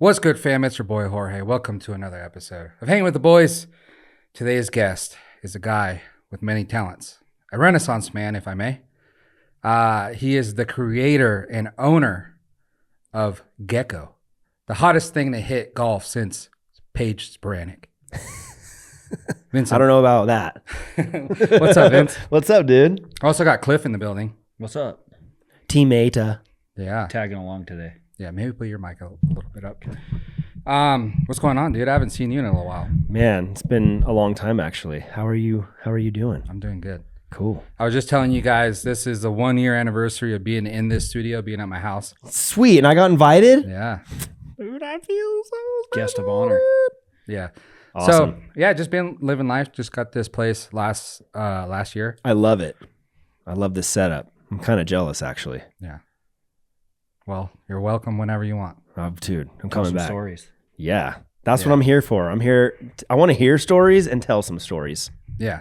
What's good, fam? It's your boy Jorge. Welcome to another episode of Hanging with the Boys. Today's guest is a guy with many talents, a renaissance man, if I may. He is the creator and owner of Gecko, the hottest thing to hit golf since Paige Sporanic. I don't know about that. What's up, Vince? What's up, dude? Also got Cliff in the building. What's up? Teammate. Yeah. Tagging along today. Yeah, maybe put your mic a little bit up. What's going on, dude? I haven't seen you in a little while. Man, it's been a long time, actually. How are you doing? I'm doing good. Cool. I was just telling you guys, this is the 1 year anniversary of being in this studio, being at my house. Sweet. And I got invited? Yeah. Dude, I feel so Guest of honor. Yeah. Awesome. So, yeah, just been living life. Just got this place last year. I love it. I love this setup. I'm kind of jealous, actually. Yeah. Well, you're welcome whenever you want. Dude, I'm Tell coming some back. stories. Yeah. That's what I'm here for. I'm here. I want to hear stories and tell some stories. Yeah.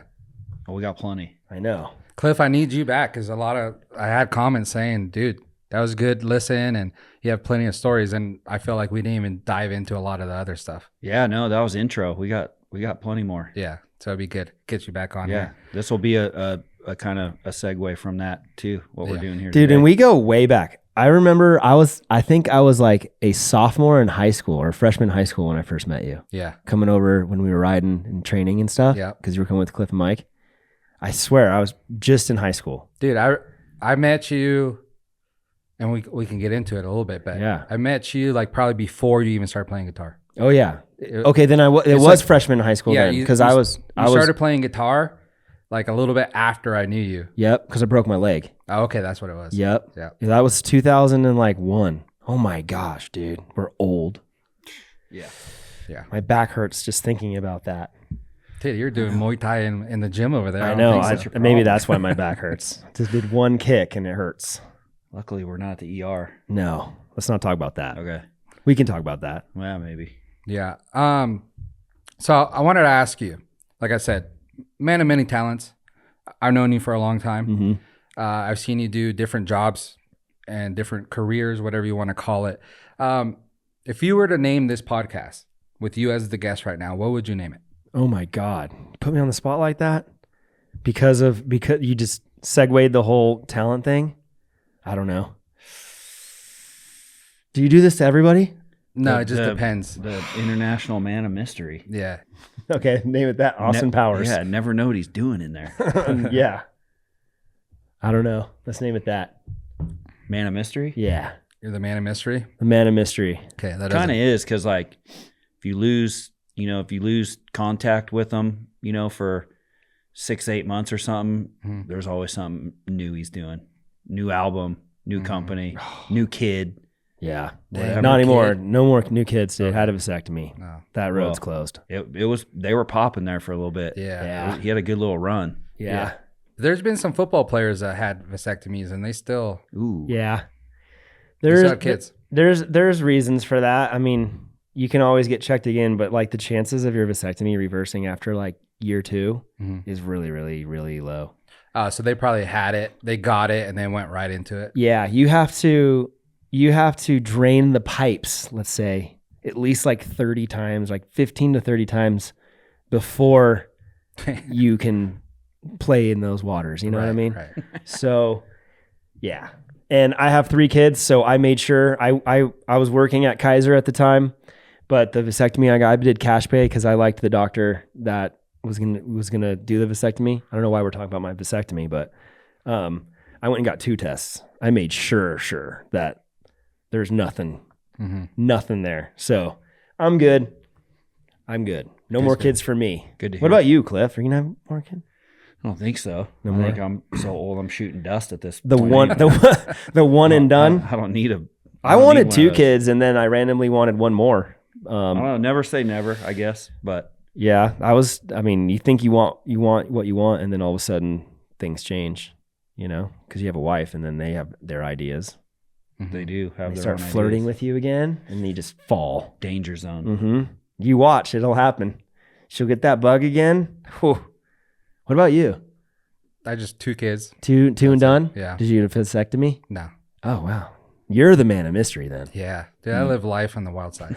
Oh, we got plenty. I know. Cliff, I need you back because I had comments saying, dude, that was good. Listen, and you have plenty of stories. And I feel like we didn't even dive into a lot of the other stuff. Yeah, no, that was intro. We got plenty more. Yeah. So it'd be good. Get you back on Yeah, here. this will be a kind of a segue from that too. What we're doing here, Dude, today. and we go way back. I remember I think I was like a sophomore in high school or a freshman in high school when I first met you. Yeah. Coming over when we were riding and training and stuff. Yeah. Because you were coming with Cliff and Mike. I swear I was just in high school. Dude, I met you, and we can get into it a little bit, but Yeah. I met you like probably before you even started playing guitar. Oh yeah. It- Okay, then it it's was like- freshman in high school then because I was started playing guitar like a little bit after I knew you. Yep, because I broke my leg. Oh, okay, that's what it was. Yep. Yeah. That was 2001. Oh my gosh, dude, we're old. Yeah. Yeah. My back hurts just thinking about that. Dude, you're doing Muay Thai in the gym over there. I don't know. think so. I, What's your maybe problem? that's why my back hurts. Just did one kick and it hurts. Luckily, we're not at the ER. No, let's not talk about that. Okay. We can talk about that. Well, maybe. Yeah. So I wanted to ask you, like I said, man of many talents. I've known you for a long time. Mm-hmm. I've seen you do different jobs and different careers, whatever you want to call it. If you were to name this podcast with you as the guest right now, what would you name it? Oh my God. Put me on the spot like that? Because you just segued the whole talent thing? I don't know. Do you do this to everybody? No, it just depends. The international man of mystery. Yeah. Okay, name it that. Austin Powers. Yeah, never know what he's doing in there. Yeah. I don't know. Let's name it that. Man of mystery. Yeah. You're the man of mystery. The man of mystery. Okay. That Kind of is. is because like if you lose contact with him, for 6-8 months or something, there's always something new he's doing. New album, new company, new kid. Yeah. Whatever Not anymore. kid. No more new kids, dude. Had a vasectomy. No. That road's Well, closed. They were popping there for a little bit. Yeah. Yeah. He had a good little run. Yeah. There's been some football players that had vasectomies and they still Ooh. Yeah. still have kids. There's reasons for that. I mean, you can always get checked again, but like the chances of your vasectomy reversing after like year 2 is really, really, really low. So they probably had it, they got it, and then went right into it. Yeah, you have to drain the pipes, let's say, at least like 30 times, like 15 to 30 times before you can play in those waters. You know what I mean? Right. So, yeah. And I have 3 kids, so I made sure I was working at Kaiser at the time, but the vasectomy I did cash pay because I liked the doctor that was gonna do the vasectomy. I don't know why we're talking about my vasectomy, but I went and got 2 tests. I made sure that there's nothing there. So I'm good. No more kids for me. Good to What hear. about you, Cliff? Are you gonna have more kids? I don't think so. No I more? think I'm so old I'm shooting dust at this The point one, anyway. the one and done. I don't need a. I don't wanted need 2 one of those. kids, and then I randomly wanted 1 more. I don't know. Never say never, I guess. But Yeah, I mean, you think you want what you want, and then all of a sudden things change, because you have a wife, and then they have their ideas. they do have They their start own flirting ideas. with you again, and you just fall. Danger zone. Mm-hmm. You watch, it'll happen. She'll get that bug again. Whew. What about you? I just 2 kids. Two and done? Yeah. Did you get a vasectomy? No. Oh, wow. You're the man of mystery then. Yeah. Dude, I live life on the wild side.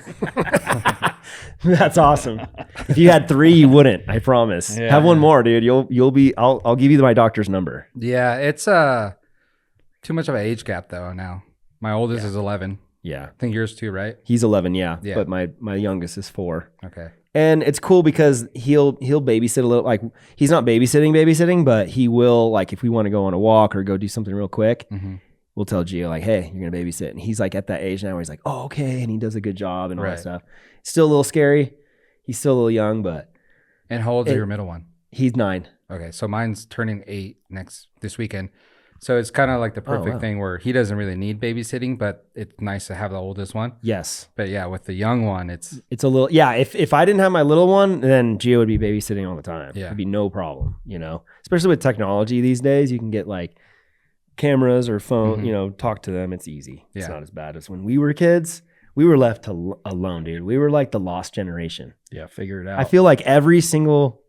That's awesome. If you had 3, you wouldn't. I promise. Yeah. Have one more, dude. You'll be. I'll give you my doctor's number. Yeah. It's too much of an age gap though now. My oldest is 11. Yeah, I think yours too, right? he's 11. Yeah, Yeah. but my youngest is 4. Okay. And it's cool because he'll babysit a little. Like he's not babysitting, but he will, like, if we want to go on a walk or go do something real quick, we'll tell Gio like, hey, you're gonna babysit. And he's like at that age now where he's like, oh, okay, and he does a good job and all that stuff. Still a little scary. He's still a little young, but And how old is your middle one? he's 9. Okay, so mine's turning 8 this weekend. So it's kind of like the perfect thing where he doesn't really need babysitting, but it's nice to have the oldest one. Yes. But yeah, with the young one, it's a little, yeah. If I didn't have my little one, then Gio would be babysitting all the time. Yeah. It'd be no problem, you know, especially with technology these days. You can get like cameras or phone, you know, talk to them. It's easy. It's not as bad as when we were kids. We were left alone, dude. We were like the lost generation. Yeah, figure it out. I feel like every single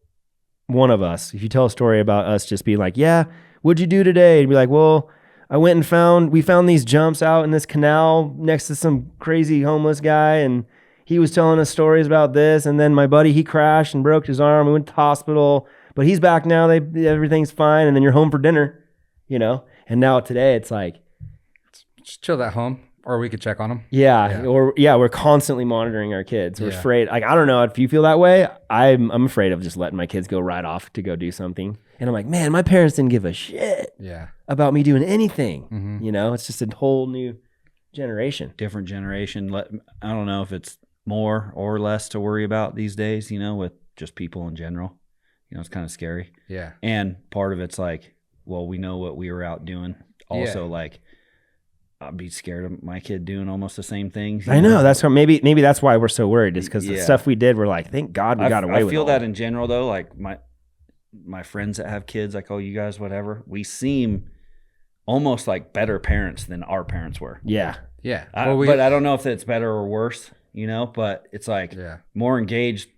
one of us, if you tell a story about us just being like, yeah, what'd you do today? And be like, well, we found these jumps out in this canal next to some crazy homeless guy. And he was telling us stories about this. And then my buddy, he crashed and broke his arm. We went to the hospital, but he's back now. Everything's fine. And then you're home for dinner, you know? And now today it's like, just chill at home, or we could check on them. we're constantly monitoring our kids. We're afraid. Like, I don't know if you feel that way. I'm afraid of just letting my kids go right off to go do something. And I'm like, man, my parents didn't give a shit about me doing anything. You know, it's just a whole new generation. Different generation. I don't know if it's more or less to worry about these days, you know, with just people in general. You know, it's kind of scary. Yeah. And part of it's like, well, we know what we were out doing. Also, like, I'd be scared of my kid doing almost the same things. I know. That's what maybe that's why we're so worried, is because the stuff we did, we're like, thank God we got away with it. I feel that in general, though, like my friends that have kids, I call you guys whatever, we seem almost like better parents than our parents were. Yeah. Yeah. But I don't know if it's better or worse, you know, but it's like more engaged,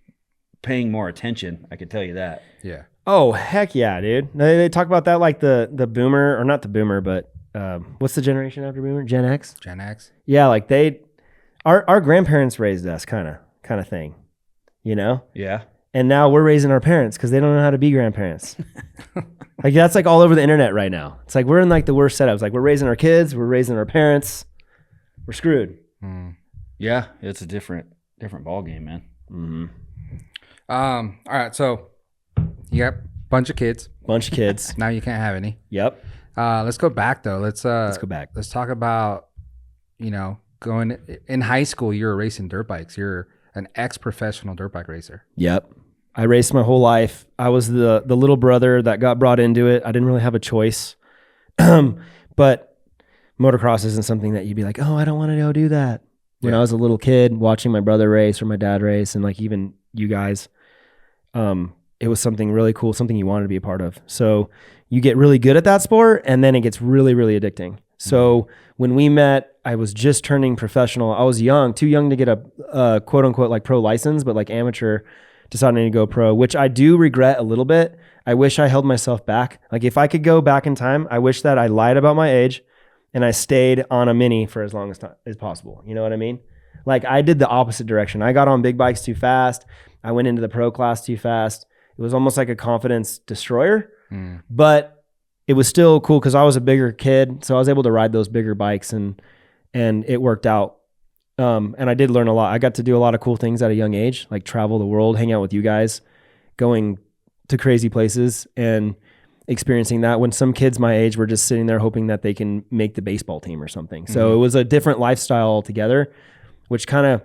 paying more attention. I could tell you that. Yeah. Oh, heck yeah, dude. They talk about that like the boomer, or not the boomer, but what's the generation after boomer? Gen X? Gen X. Yeah, like our grandparents raised us kind of thing, you know? Yeah. And now we're raising our parents because they don't know how to be grandparents. Like, that's like all over the internet right now. It's like we're in like the worst setups. Like, we're raising our kids, we're raising our parents. We're screwed. Yeah, it's a different ball game, man. All right, so you got a bunch of kids. Now you can't have any. Yep. Let's go back though. Let's go back. Let's talk about, you know, going in high school. You were racing dirt bikes. You're an ex-professional dirt bike racer. Yep. I raced my whole life. I was the little brother that got brought into it. I didn't really have a choice. But motocross isn't something that you'd be like, oh, I don't want to go do that. When I was a little kid watching my brother race or my dad race, and like even you guys, it was something really cool, something you wanted to be a part of. So you get really good at that sport, and then it gets really, really addicting. So when we met, I was just turning professional. I was too young to get a quote unquote like pro license, but like amateur, deciding to go pro, which I do regret a little bit. I wish I held myself back. Like, if I could go back in time, I wish that I lied about my age and I stayed on a mini for as long as possible. You know what I mean? Like, I did the opposite direction. I got on big bikes too fast. I went into the pro class too fast. It was almost like a confidence destroyer, but it was still cool because I was a bigger kid. So I was able to ride those bigger bikes, and it worked out. And I did learn a lot. I got to do a lot of cool things at a young age, like travel the world, hang out with you guys, going to crazy places and experiencing that, when some kids my age were just sitting there hoping that they can make the baseball team or something. So it was a different lifestyle altogether, which kind of,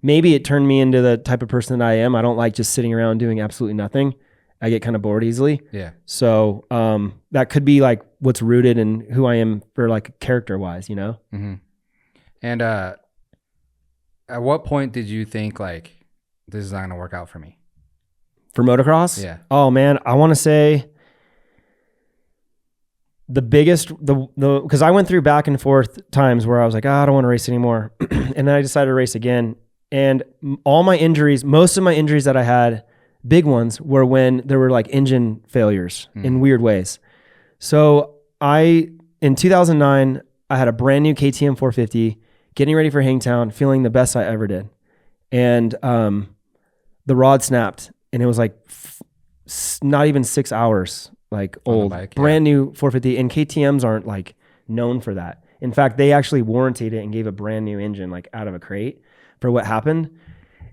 maybe it turned me into the type of person that I am. I don't like just sitting around doing absolutely nothing. I get kind of bored easily. Yeah. So that could be like what's rooted in who I am for like character wise, you know? And at what point did you think like, this is not going to work out for me? For motocross? Yeah. Oh man, I want to say the biggest, because I went through back and forth times where I was like, I don't want to race anymore. And then I decided to race again. And all my injuries, most of my injuries that I had, big ones, were when there were like engine failures in weird ways. So in 2009, I had a brand new KTM 450, getting ready for Hangtown, feeling the best I ever did. And the rod snapped, and it was like not even 6 hours, like old, bike, brand new 450. And KTMs aren't like known for that. In fact, they actually warranted it and gave a brand new engine like out of a crate for what happened.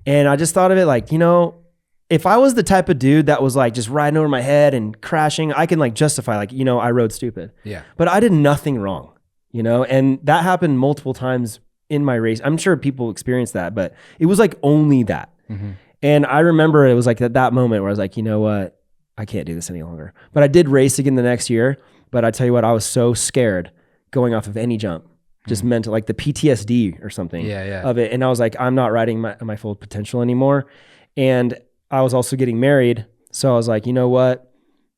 And I just thought of it like, you know, if I was the type of dude that was like just riding over my head and crashing, I can like justify like, you know, I rode stupid. Yeah. But I did nothing wrong, you know, and that happened multiple times in my race. I'm sure people experience that, but it was like only that. Mm-hmm. And I remember it was like at that moment where I was like, you know what, I can't do this any longer. But I did race again the next year. But I tell you what, I was so scared going off of any jump, just mental, like the PTSD or something of it. And I was like, I'm not riding my full potential anymore. And I was also getting married. So I was like, you know what?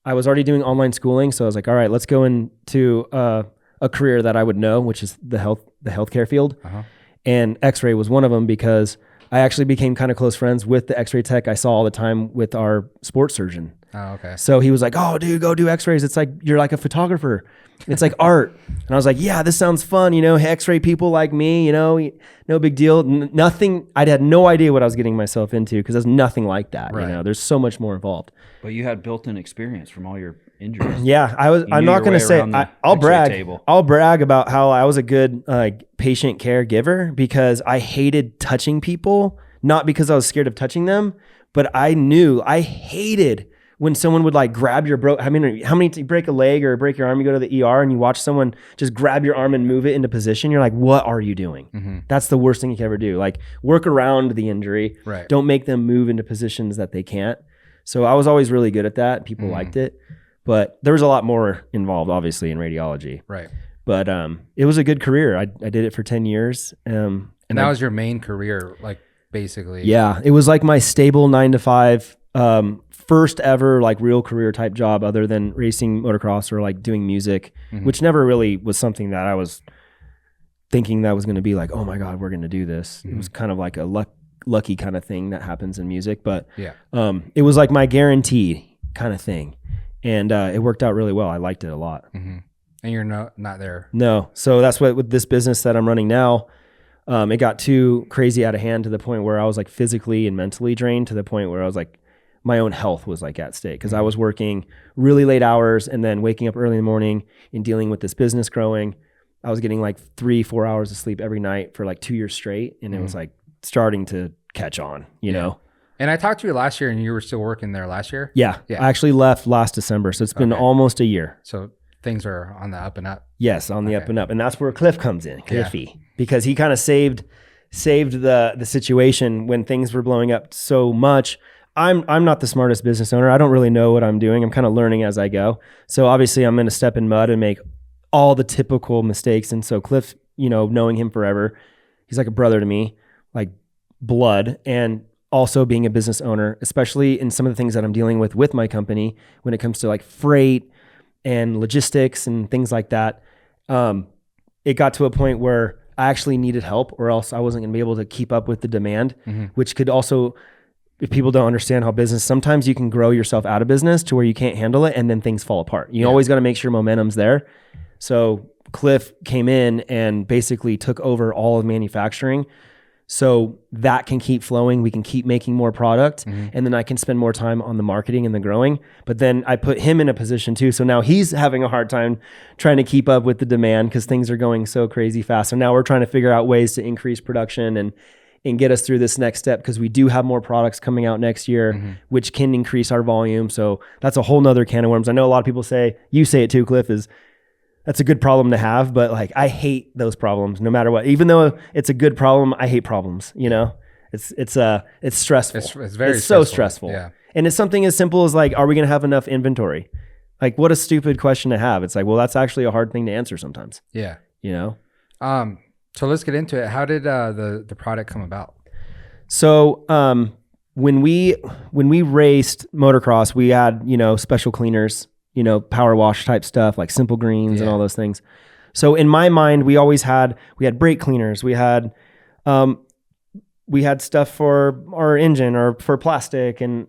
I was already doing online schooling. So I was like, all right, let's go into a career that I would know, which is the healthcare field. Uh-huh. And X-ray was one of them because I actually became kind of close friends with the X-ray tech I saw all the time with our sports surgeon. Oh, okay. So he was like, oh, dude, go do X-rays. It's like, you're like a photographer. It's like art. And I was like, yeah, this sounds fun. You know, X-ray people like me, you know, no big deal. Nothing. I had no idea what I was getting myself into because there's nothing like that. Right. You know, there's so much more involved. But you had built-in experience from all your injuries. Yeah, I'm not going to say, I'll brag. Table. I'll brag about how I was a good patient caregiver because I hated touching people, not because I was scared of touching them, but I knew I hated when someone would like grab your how many you break a leg or break your arm, you go to the ER and you watch someone just grab your arm and move it into position. You're like, what are you doing? Mm-hmm. That's the worst thing you can ever do. Like work around the injury. Right. Don't make them move into positions that they can't. So I was always really good at that. People liked it, but there was a lot more involved obviously in radiology. Right. But it was a good career. I did it for 10 years. And that was your main career, like basically. Yeah. It was like my stable 9 to 5, first ever like real career type job other than racing motocross or like doing music, which never really was something that I was thinking that was going to be like, oh my God, we're going to do this. It was kind of like a lucky kind of thing that happens in music, but it was like my guarantee kind of thing. And it worked out really well. I liked it a lot. Mm-hmm. And you're not there. No. So that's what with this business that I'm running now, it got too crazy out of hand to the point where I was like physically and mentally drained to the point where I was like, my own health was like at stake because I was working really late hours and then waking up early in the morning and dealing with this business growing. I was getting like 3-4 hours of sleep every night for like 2 years straight. And it was like starting to catch on, you know? And I talked to you last year and you were still working there last year? Yeah. I actually left last December. So it's been almost a year. So things are on the up and up. Yes, on the up and up. And that's where Cliff comes in, Cliffy, because he kind of saved the situation when things were blowing up so much. I'm not the smartest business owner. I don't really know what I'm doing. I'm kind of learning as I go. So obviously I'm going to step in mud and make all the typical mistakes. And so Cliff, you know, knowing him forever, he's like a brother to me, like blood. And also being a business owner, especially in some of the things that I'm dealing with my company, when it comes to like freight and logistics and things like that. It got to a point where I actually needed help or else I wasn't going to be able to keep up with the demand, which could also, if people don't understand how business, sometimes you can grow yourself out of business to where you can't handle it and then things fall apart. You always got to make sure momentum's there. So Cliff came in and basically took over all of manufacturing. So that can keep flowing. We can keep making more product and then I can spend more time on the marketing and the growing. But then I put him in a position too. So now he's having a hard time trying to keep up with the demand because things are going so crazy fast. So now we're trying to figure out ways to increase production and get us through this next step because we do have more products coming out next year, which can increase our volume. So that's a whole nother can of worms. I know a lot of people say, you say it too, Cliff, is that's a good problem to have, but like I hate those problems no matter what. Even though it's a good problem, I hate problems, you know? It's stressful. It's so stressful. Yeah. And it's something as simple as like, are we going to have enough inventory? Like what a stupid question to have. It's like, well, that's actually a hard thing to answer sometimes. Yeah. You know? So let's get into it. How did the product come about? So when we raced motocross, we had, you know, special cleaners, you know, power wash type stuff like Simple Greens and all those things. So in my mind, we had brake cleaners. We had stuff for our engine or for plastic and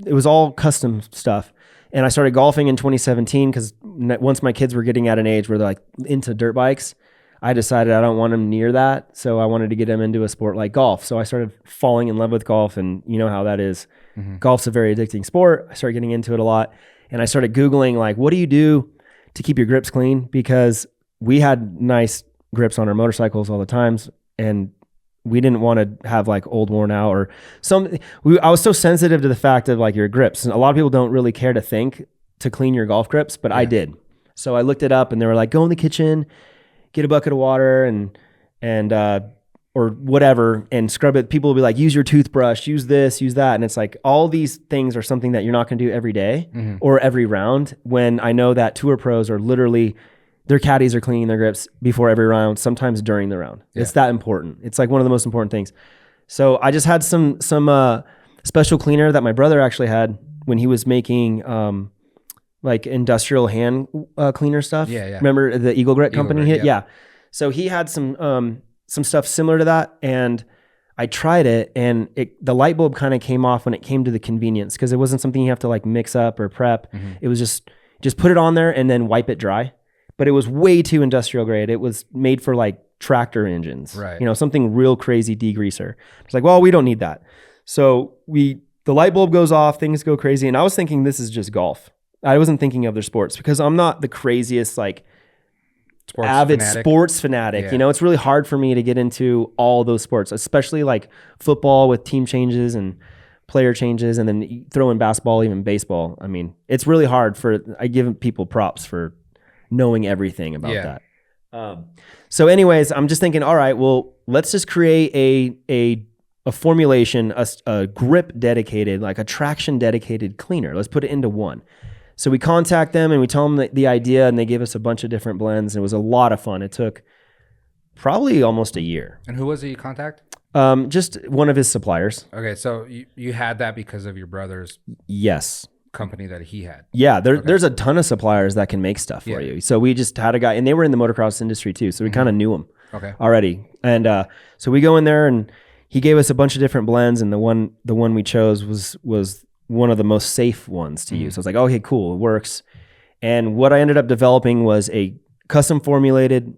it was all custom stuff. And I started golfing in 2017 because once my kids were getting at an age where they're like into dirt bikes, I decided I don't want him near that. So I wanted to get him into a sport like golf. So I started falling in love with golf, and you know how that is. Golf's a very addicting sport. I started getting into it a lot, and I started Googling like, what do you do to keep your grips clean? Because we had nice grips on our motorcycles all the times, and we didn't want to have like old worn out or some. I was so sensitive to the fact of like your grips, and a lot of people don't really care to think to clean your golf grips, but I did. So I looked it up, and they were like, go in the kitchen, get a bucket of water and or whatever, and scrub it. People will be like, use your toothbrush, use this, use that. And it's like, all these things are something that you're not going to do every day or every round, when I know that tour pros are literally, their caddies are cleaning their grips before every round, sometimes during the round. It's that important. It's like one of the most important things. So I just had some special cleaner that my brother actually had when he was making like industrial hand cleaner stuff. Remember the Eagle Grit company hit? Yeah. So he had some stuff similar to that, and I tried it, and the light bulb kind of came off when it came to the convenience, because it wasn't something you have to like mix up or prep. It was just put it on there and then wipe it dry. But it was way too industrial grade. It was made for like tractor engines, right? You know, something real crazy degreaser. It's like, well, we don't need that. So the light bulb goes off, things go crazy, and I was thinking this is just golf. I wasn't thinking of other sports, because I'm not the craziest like sports fanatic. Yeah. You know, it's really hard for me to get into all those sports, especially like football with team changes and player changes, and then throw in basketball, even baseball. I mean, it's really hard I give people props for knowing everything about that. So anyways, I'm just thinking, all right, well, let's just create a formulation, a grip dedicated, like a traction dedicated cleaner. Let's put it into one. So we contact them and we tell them the idea, and they give us a bunch of different blends. And it was a lot of fun. It took probably almost a year. And who was it you contact? Just one of his suppliers. Okay, so you had that because of your brother's company that he had. Yeah, there's a ton of suppliers that can make stuff for you. So we just had a guy, and they were in the motocross industry too, so we kind of knew him already. And so we go in there, and he gave us a bunch of different blends, and the one we chose was one of the most safe ones to use. So I was like, okay, cool, it works. And what I ended up developing was a custom formulated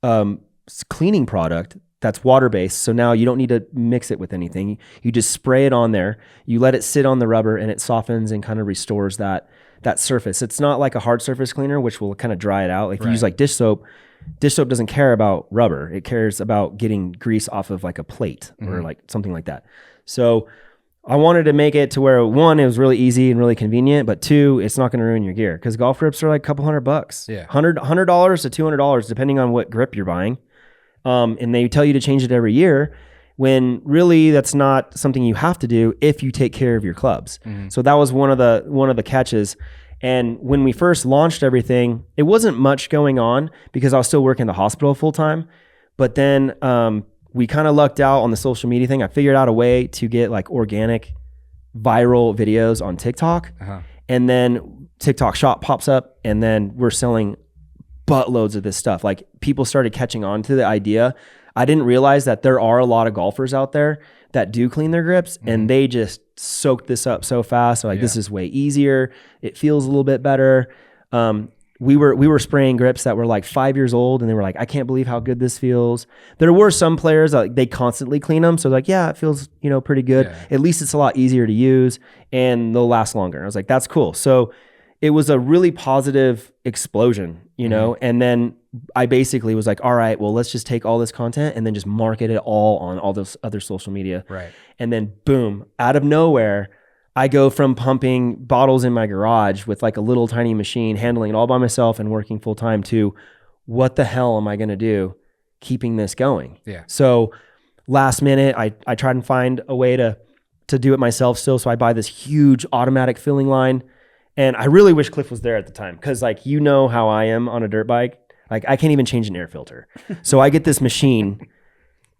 cleaning product that's water-based. So now you don't need to mix it with anything. You just spray it on there. You let it sit on the rubber, and it softens and kind of restores that surface. It's not like a hard surface cleaner, which will kind of dry it out. Like if you use like dish soap doesn't care about rubber. It cares about getting grease off of like a plate or like something like that. So I wanted to make it to where, one, it was really easy and really convenient, but two, it's not going to ruin your gear, because golf grips are like a couple $100. Yeah. $100 to $200, depending on what grip you're buying. And they tell you to change it every year, when really that's not something you have to do if you take care of your clubs. So that was one of the catches. And when we first launched everything, it wasn't much going on because I was still working in the hospital full time. But then we kind of lucked out on the social media thing. I figured out a way to get like organic viral videos on TikTok. And then TikTok Shop pops up, and then we're selling buttloads of this stuff. Like, people started catching on to the idea. I didn't realize that there are a lot of golfers out there that do clean their grips, and they just soaked this up so fast. So like, this is way easier. It feels a little bit better. We were spraying grips that were like 5 years old, and they were like, I can't believe how good this feels. There were some players that like, they constantly clean them. So like, yeah, it feels, pretty good. At least it's a lot easier to use, and they'll last longer. I was like, that's cool. So it was a really positive explosion, and then I basically was like, all right, well, let's just take all this content and then just market it all on all those other social media. Right. And then boom, out of nowhere, I go from pumping bottles in my garage with like a little tiny machine, handling it all by myself and working full time, to what the hell am I going to do keeping this going? Yeah. So last minute, I tried and find a way to do it myself still. So I buy this huge automatic filling line. And I really wish Cliff was there at the time, because like, how I am on a dirt bike. Like, I can't even change an air filter. So I get this machine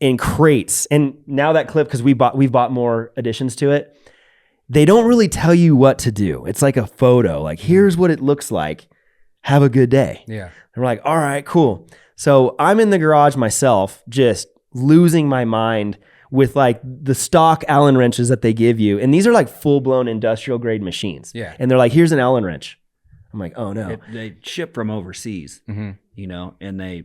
in crates. And now that clip, because we've bought more additions to it, they don't really tell you what to do. It's like a photo. Like, here's what it looks like. Have a good day. Yeah. And we're like, all right, cool. So I'm in the garage myself, just losing my mind with like the stock Allen wrenches that they give you. And these are like full-blown industrial grade machines. Yeah. And they're like, here's an Allen wrench. I'm like, oh no. They ship from overseas, and they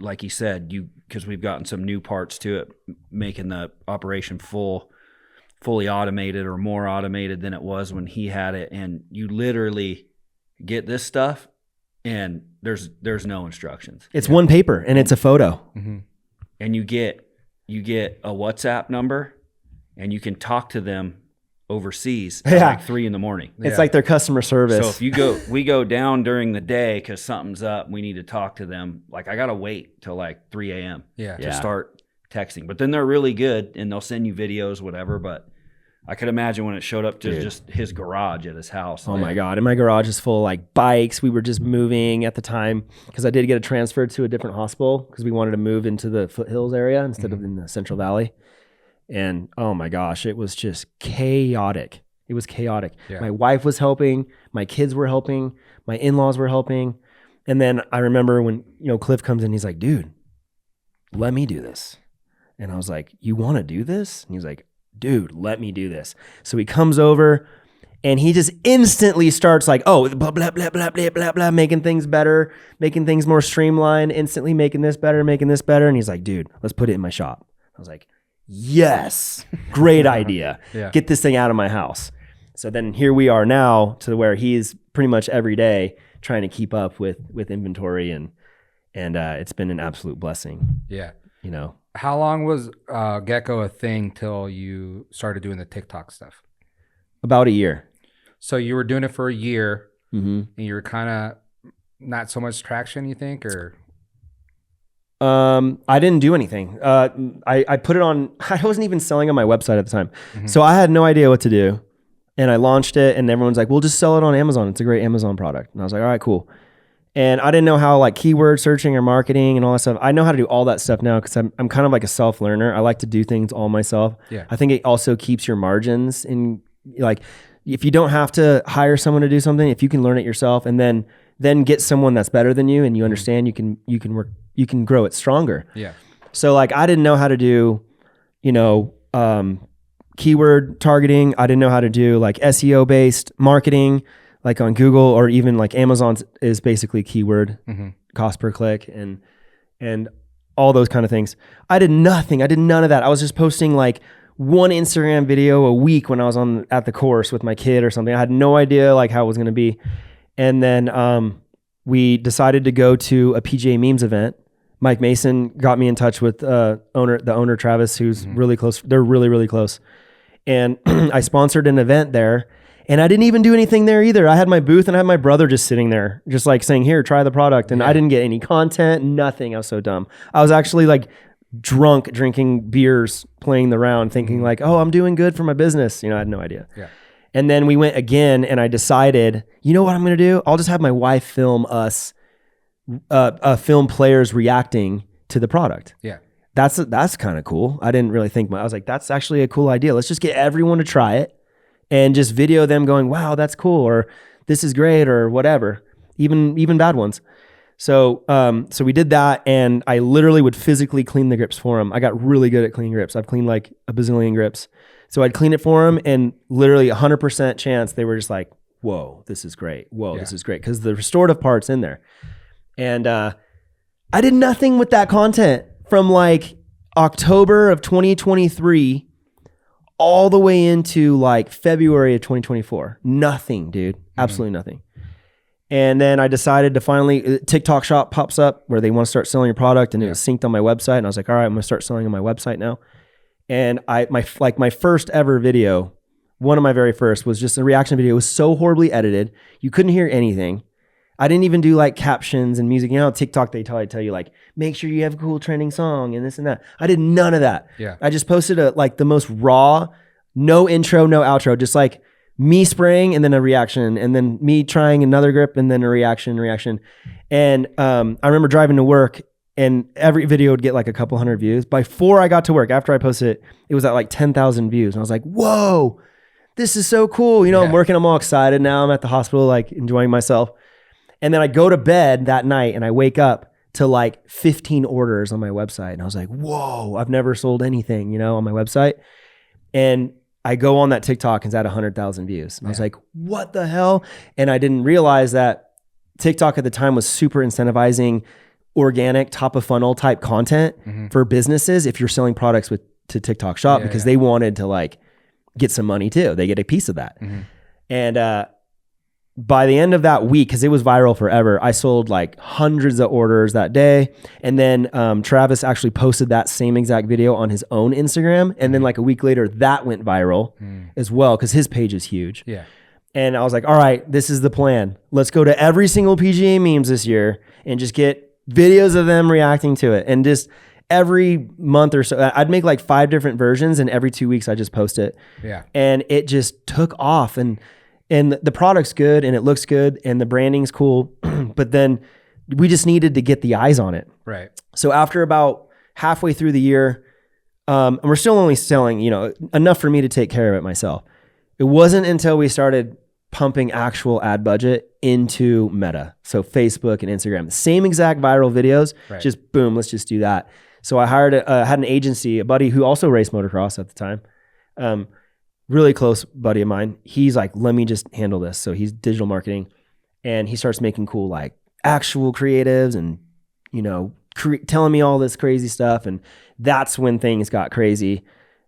like he said, because we've gotten some new parts to it, making the operation fully automated or more automated than it was when he had it. And you literally get this stuff and there's no instructions. It's one paper and it's a photo. Mm-hmm. And you get a WhatsApp number and you can talk to them overseas at like 3 a.m. It's like their customer service. So if we go down during the day because something's up, we need to talk to them. Like I got to wait till like 3 a.m. to start texting. But then they're really good and they'll send you videos, whatever. But I could imagine when it showed up to just his garage at his house. Oh my God. And my garage is full of like bikes. We were just moving at the time because I did get a transfer to a different hospital because we wanted to move into the foothills area instead of in the Central Valley. And oh my gosh, it was just chaotic. It was chaotic. Yeah. My wife was helping. My kids were helping. My in-laws were helping. And then I remember when, Cliff comes in, he's like, dude, let me do this. And I was like, you want to do this? And he's like, dude, let me do this. So he comes over and he just instantly starts like, oh, blah, blah, blah, blah, blah, blah, blah, making things better, making things more streamlined, instantly making this better, making this better. And he's like, dude, let's put it in my shop. I was like, yes, great idea. Get this thing out of my house. So then here we are now to where he's pretty much every day trying to keep up with inventory and it's been an absolute blessing. Yeah. How long was Gecko a thing till you started doing the TikTok stuff? About a year. So you were doing it for a year and you were kind of not so much traction, you think, or? I didn't do anything. I put it on, I wasn't even selling on my website at the time. So I had no idea what to do. And I launched it and everyone's like, well, just sell it on Amazon. It's a great Amazon product. And I was like, all right, cool. And I didn't know how like keyword searching or marketing and all that stuff. I know how to do all that stuff now because I'm kind of like a self-learner. I like to do things all myself. Yeah. I think it also keeps your margins in, like, if you don't have to hire someone to do something, if you can learn it yourself and then get someone that's better than you and you understand, you can grow it stronger. Yeah. So like I didn't know how to do, keyword targeting. I didn't know how to do like SEO based marketing, like on Google or even like Amazon is basically keyword cost per click and all those kind of things. I did nothing. I did none of that. I was just posting like one Instagram video a week when I was at the course with my kid or something. I had no idea like how it was going to be. And then we decided to go to a PGA Memes event. Mike Mason got me in touch with the owner Travis, who's really close. They're really, really close. And I sponsored an event there and I didn't even do anything there either. I had my booth and I had my brother just sitting there, just like saying, here, try the product. And I didn't get any content, nothing. I was so dumb. I was actually like drunk drinking beers, playing the round, thinking like, oh, I'm doing good for my business. I had no idea. Yeah. And then we went again and I decided, you know what I'm going to do? I'll just have my wife film us, film players reacting to the product. Yeah. That's kind of cool. I didn't really think I was like, that's actually a cool idea. Let's just get everyone to try it and just video them going, wow, that's cool. Or this is great or whatever, even bad ones. So we did that and I literally would physically clean the grips for them. I got really good at cleaning grips. I've cleaned like a bazillion grips. So I'd clean it for them and literally 100% chance they were just like, whoa, this is great. Whoa, this is great. Because the restorative part's in there. And I did nothing with that content from like October of 2023 all the way into like February of 2024. Nothing, dude. Absolutely nothing. And then I decided to finally, TikTok shop pops up where they want to start selling your product and it was synced on my website. And I was like, all right, I'm going to start selling on my website now. And my first ever video, one of my very first was just a reaction video. It was so horribly edited. You couldn't hear anything. I didn't even do like captions and music. TikTok, they tell you like, make sure you have a cool trending song and this and that. I did none of that. Yeah. I just posted the most raw, no intro, no outro, just like me spraying and then a reaction and then me trying another grip and then a reaction. And I remember driving to work and every video would get like a couple hundred views. Before I got to work, after I posted it, it was at like 10,000 views. And I was like, whoa, this is so cool. I'm working, I'm all excited now. I'm at the hospital, like enjoying myself. And then I go to bed that night and I wake up to like 15 orders on my website. And I was like, whoa, I've never sold anything, on my website. And I go on that TikTok and it's at 100,000 views. And I was like, what the hell? And I didn't realize that TikTok at the time was super incentivizing organic top of funnel type content for businesses if you're selling products to TikTok Shop because they wanted to like get some money too. They get a piece of that. And by the end of that week, because it was viral forever, I sold like hundreds of orders that day. And then Travis actually posted that same exact video on his own Instagram. And then like a week later, that went viral as well because his page is huge. Yeah. And I was like, all right, this is the plan. Let's go to every single PGA memes this year and just get videos of them reacting to it. And just every month or so, I'd make like 5 different versions and every 2 weeks I just post it. Yeah. And it just took off and the product's good and it looks good and the branding's cool. But then we just needed to get the eyes on it. Right. So after about halfway through the year, and we're still only selling, enough for me to take care of it myself. It wasn't until we started pumping actual ad budget into Meta. So Facebook and Instagram, the same exact viral videos, just boom, let's just do that. So I had an agency, a buddy who also raced motocross at the time. Really close buddy of mine. He's like, let me just handle this. So he's digital marketing and he starts making cool, like actual creatives and, telling me all this crazy stuff. And that's when things got crazy.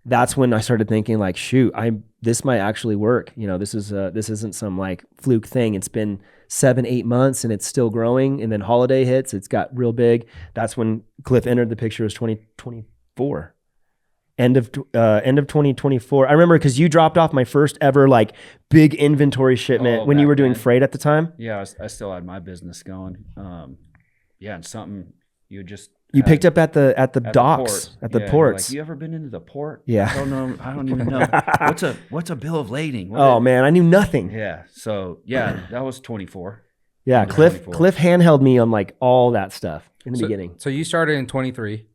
That's when I started thinking like, shoot, this might actually work. This isn't some like fluke thing. It's been 7-8 months and it's still growing. And then holiday hits, it's got real big. That's when Cliff entered the picture. It was 2024. End of 2024. I remember because you dropped off my first ever like big inventory shipment when you were doing freight at the time. Yeah, I still had my business going. And something you picked up at the docks at the ports. Like, you ever been into the port? Yeah. I don't know. I don't even know. What's a bill of lading? Man, I knew nothing. Yeah. So that was 24. Yeah, Cliff handheld me on like all that stuff in the beginning. So you started in 23.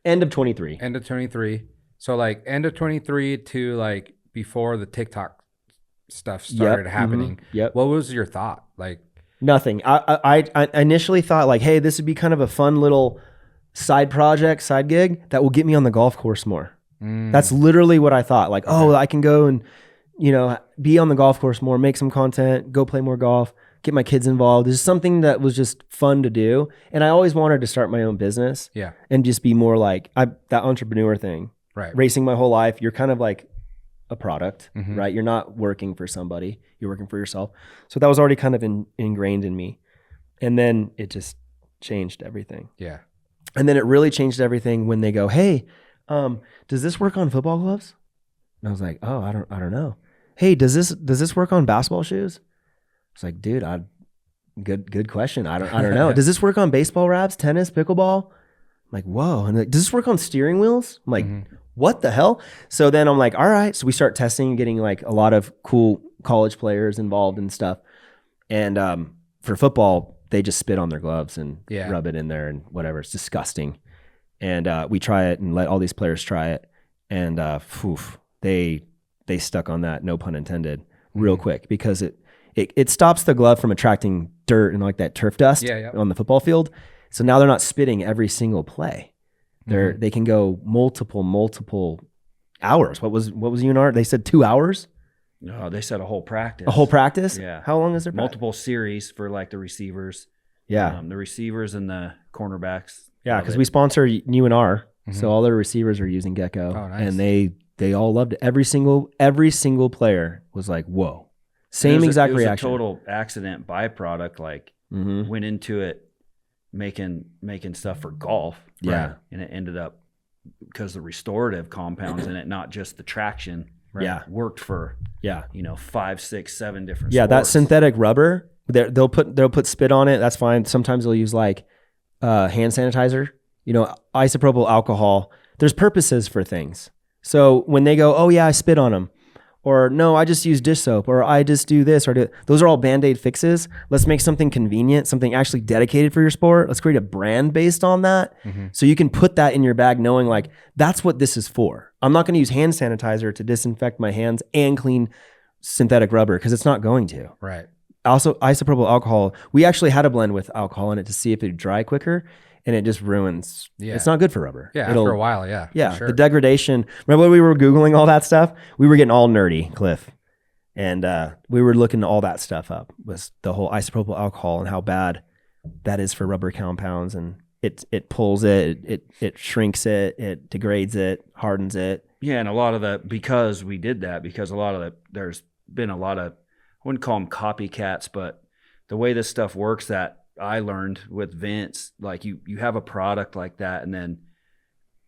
End of 23. End of 23. So like end of 23 to like before the TikTok stuff started happening. Yep. What was your thought? Like nothing. I initially thought like, hey, this would be kind of a fun little side project, side gig that will get me on the golf course more. That's literally what I thought. Like, I can go and, be on the golf course more, make some content, go play more golf, get my kids involved. This is something that was just fun to do. And I always wanted to start my own business and just be more like that entrepreneur thing. Right. Racing my whole life, you're kind of like a product, right? You're not working for somebody, you're working for yourself. So that was already kind of ingrained in me. And then it just changed everything. Yeah. And then it really changed everything when they go, hey, does this work on football gloves? And I was like, oh, I don't know. Hey, does this work on basketball shoes? It's like, dude, good question. I don't know. Does this work on baseball wraps, tennis, pickleball? I'm like, whoa. And like, does this work on steering wheels? I'm like, what the hell? So then I'm like, all right. So we start testing and getting like a lot of cool college players involved and stuff. And for football, they just spit on their gloves and rub it in there and whatever. It's disgusting. And we try it and let all these players try it. And they stuck on that, no pun intended, real quick because it stops the glove from attracting dirt and like that turf dust on the football field. So now they're not spitting every single play. They can go multiple hours. What was UNR? They said 2 hours? No, they said a whole practice. A whole practice? Yeah. How long is their multiple series for like the receivers. Yeah. The receivers and the cornerbacks. Yeah, because we sponsor UNR. So all their receivers are using Gecko. Oh, nice. And they all loved it. Every single player was like, whoa. Same exact reaction. It was a total accident byproduct. Like went into it making stuff for golf. Yeah. Right? And it ended up because the restorative compounds in it, not just the traction. Right? Yeah. Worked for 5, 6, 7 different sports. That synthetic rubber, they'll put spit on it. That's fine. Sometimes they'll use like hand sanitizer. Isopropyl alcohol. There's purposes for things. So when they go, oh yeah, I spit on them, or no, I just use dish soap, or I just do this, those are all Band-Aid fixes. Let's make something convenient, something actually dedicated for your sport. Let's create a brand based on that. So you can put that in your bag knowing like, that's what this is for. I'm not going to use hand sanitizer to disinfect my hands and clean synthetic rubber because it's not going to. Right. Also, isopropyl alcohol, we actually had a blend with alcohol in it to see if it would dry quicker. And it just ruins. Yeah. It's not good for rubber. Yeah, after a while, yeah. Yeah, sure. The degradation. Remember when we were Googling all that stuff? We were getting all nerdy, Cliff. And we were looking all that stuff up, was the whole isopropyl alcohol and how bad that is for rubber compounds, and it pulls it shrinks it degrades it, hardens it. Yeah, and a lot of because we did that, because a lot of there's been a lot of, I wouldn't call them copycats, but the way this stuff works that I learned with Vince, like you have a product like that, and then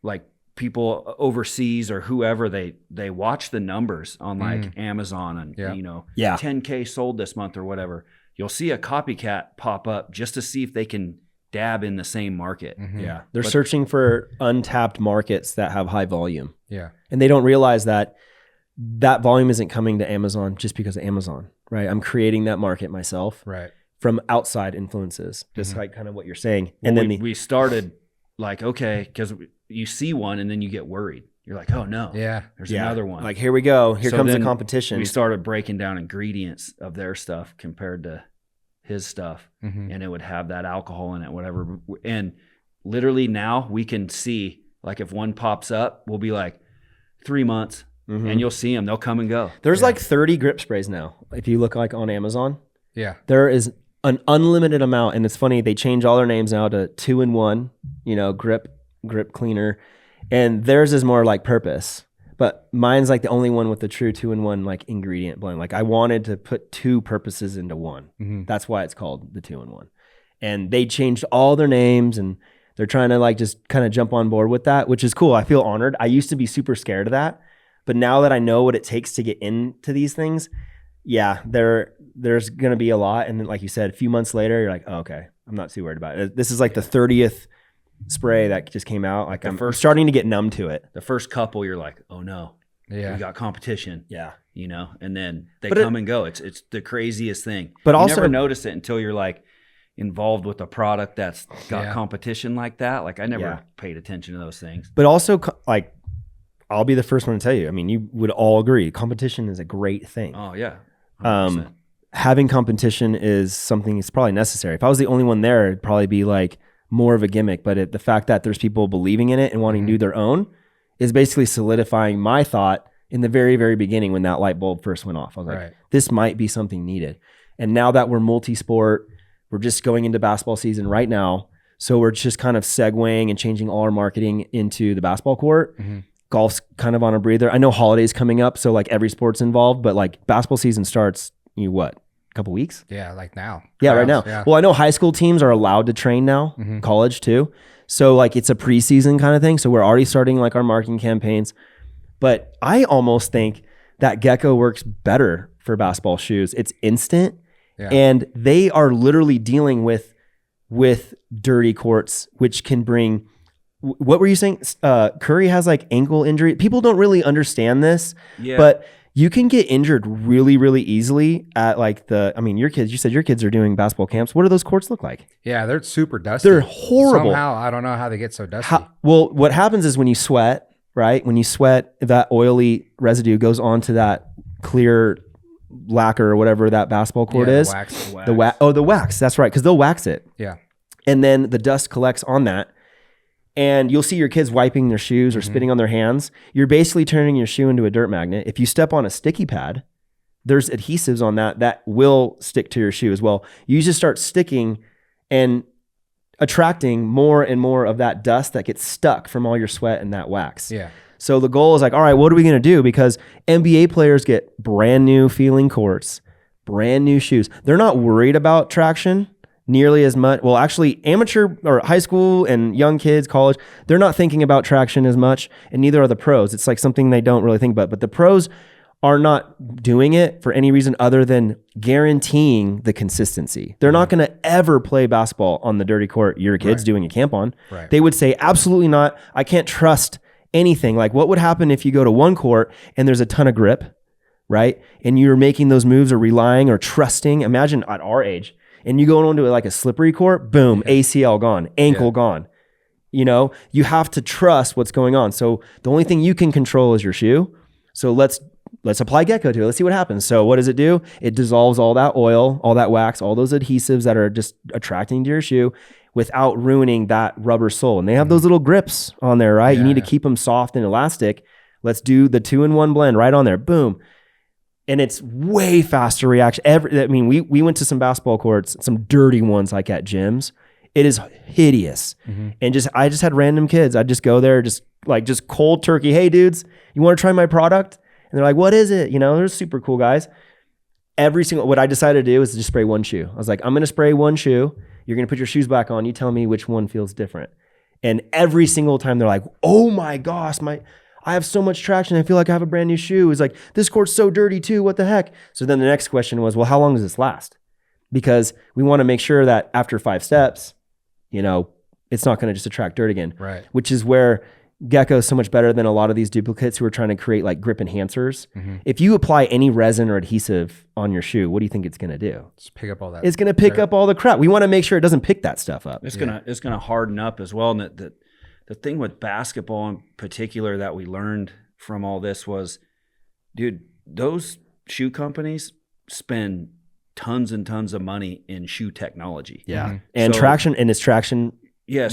like people overseas or whoever, they watch the numbers on like Amazon and 10K sold this month or whatever. You'll see a copycat pop up just to see if they can dab in the same market. Yeah, they're searching for untapped markets that have high volume. Yeah, and they don't realize that volume isn't coming to Amazon just because of Amazon, right? I'm creating that market myself, right, from outside influences, just like kind of what you're saying. Well, and then we started like, okay, because you see one and then you get worried. You're like, oh no, there's another one. Like, here we go. Here comes the competition. We started breaking down ingredients of their stuff compared to his stuff, and it would have that alcohol in it, whatever. And literally now we can see, like, if one pops up, we'll be like 3 months, and you'll see them. They'll come and go. There's like 30 grip sprays now. If you look like on Amazon, there is an unlimited amount. And it's funny, they change all their names now to 2-in-1, grip cleaner, and theirs is more like purpose. But mine's like the only one with the true 2-in-1 like ingredient blend. Like, I wanted to put two purposes into one. That's why it's called the 2-in-1. And they changed all their names, and they're trying to like just kind of jump on board with that, which is cool. I feel honored. I used to be super scared of that, but now that I know what it takes to get into these things, there's going to be a lot. And then, like you said, a few months later, you're like, oh, okay, I'm not too worried about it. This is like the 30th spray that just came out. Like, I'm starting to get numb to it. The first couple, you're like, oh no, we got competition. Yeah, and then they come and go. It's the craziest thing. But you also never notice it until you're like involved with a product that's got competition like that. Like, I never paid attention to those things. But also, like, I'll be the first one to tell you, I mean, you would all agree, competition is a great thing. Oh yeah. 100%. Having competition is something that's probably necessary. If I was the only one there, it'd probably be like more of a gimmick. But the fact that there's people believing in it and wanting to do their own is basically solidifying my thought in the very, very beginning when that light bulb first went off. I was like, this might be something needed. And now that we're multi-sport, we're just going into basketball season right now. So we're just kind of segueing and changing all our marketing into the basketball court. Golf's kind of on a breather. I know holidays coming up, so like every sport's involved, but like basketball season starts, a couple weeks? Yeah, like now. Yeah, right now. Yeah. Well, I know high school teams are allowed to train now, college too. So like it's a preseason kind of thing. So we're already starting like our marketing campaigns. But I almost think that Gecko works better for basketball shoes. It's instant, and they are literally dealing with dirty courts, which can bring. What were you saying? Curry has like ankle injury. People don't really understand this, but you can get injured really, really easily at like your kids, you said your kids are doing basketball camps. What do those courts look like? Yeah, they're super dusty. They're horrible. Somehow, I don't know how they get so dusty. Well, what happens is when you sweat, right? When you sweat, that oily residue goes onto that clear lacquer or whatever that basketball court is. The wax. The wax. That's right. Because they'll wax it. Yeah. And then the dust collects on that. And you'll see your kids wiping their shoes or spitting on their hands. You're basically turning your shoe into a dirt magnet. If you step on a sticky pad, there's adhesives on that will stick to your shoe as well. You just start sticking and attracting more and more of that dust that gets stuck from all your sweat and that wax. Yeah. So the goal is like, all right, what are we going to do? Because NBA players get brand new feeling courts, brand new shoes. They're not worried about traction nearly as much. Well, actually, amateur or high school and young kids, college, they're not thinking about traction as much, and neither are the pros. It's like something they don't really think about. But the pros are not doing it for any reason other than guaranteeing the consistency. They're not going to ever play basketball on the dirty court your kid's doing a camp on. They would say, absolutely not. I can't trust anything. Like, what would happen if you go to one court and there's a ton of grip, right? And you're making those moves or relying or trusting. Imagine at our age, and you go onto like a slippery court, boom, ACL gone, ankle gone. You have to trust what's going on. So the only thing you can control is your shoe. So let's apply Gecko to it. Let's see what happens. So what does it do? It dissolves all that oil, all that wax, all those adhesives that are just attracting to your shoe without ruining that rubber sole. And they have those little grips on there, right? You need to keep them soft and elastic. Let's do the 2-in-1 blend right on there. Boom. and it's way faster reaction. We went to some basketball courts, some dirty ones like at gyms. It is hideous. And I just had random kids. I'd just go there, just cold turkey. Hey dudes, you want to try my product? And they're like, what is it? They're super cool guys. What I decided to do is just spray one shoe. I was like, I'm going to spray one shoe. You're going to put your shoes back on. You tell me which one feels different. And every single time they're like, oh my gosh, I have so much traction. I feel like I have a brand new shoe. It's like, this court's so dirty too. What the heck? So then the next question was, well, how long does this last? Because we want to make sure that after 5 steps, it's not going to just attract dirt again. Right. Which is where Gecko is so much better than a lot of these duplicates who are trying to create like grip enhancers. If you apply any resin or adhesive on your shoe, what do you think it's going to do? Just pick up all that. It's going to pick up all the crap. We want to make sure it doesn't pick that stuff up. It's gonna harden up as well. And the thing with basketball in particular that we learned from all this was, dude, those shoe companies spend tons and tons of money in shoe technology. Yeah. And it's traction. Yeah.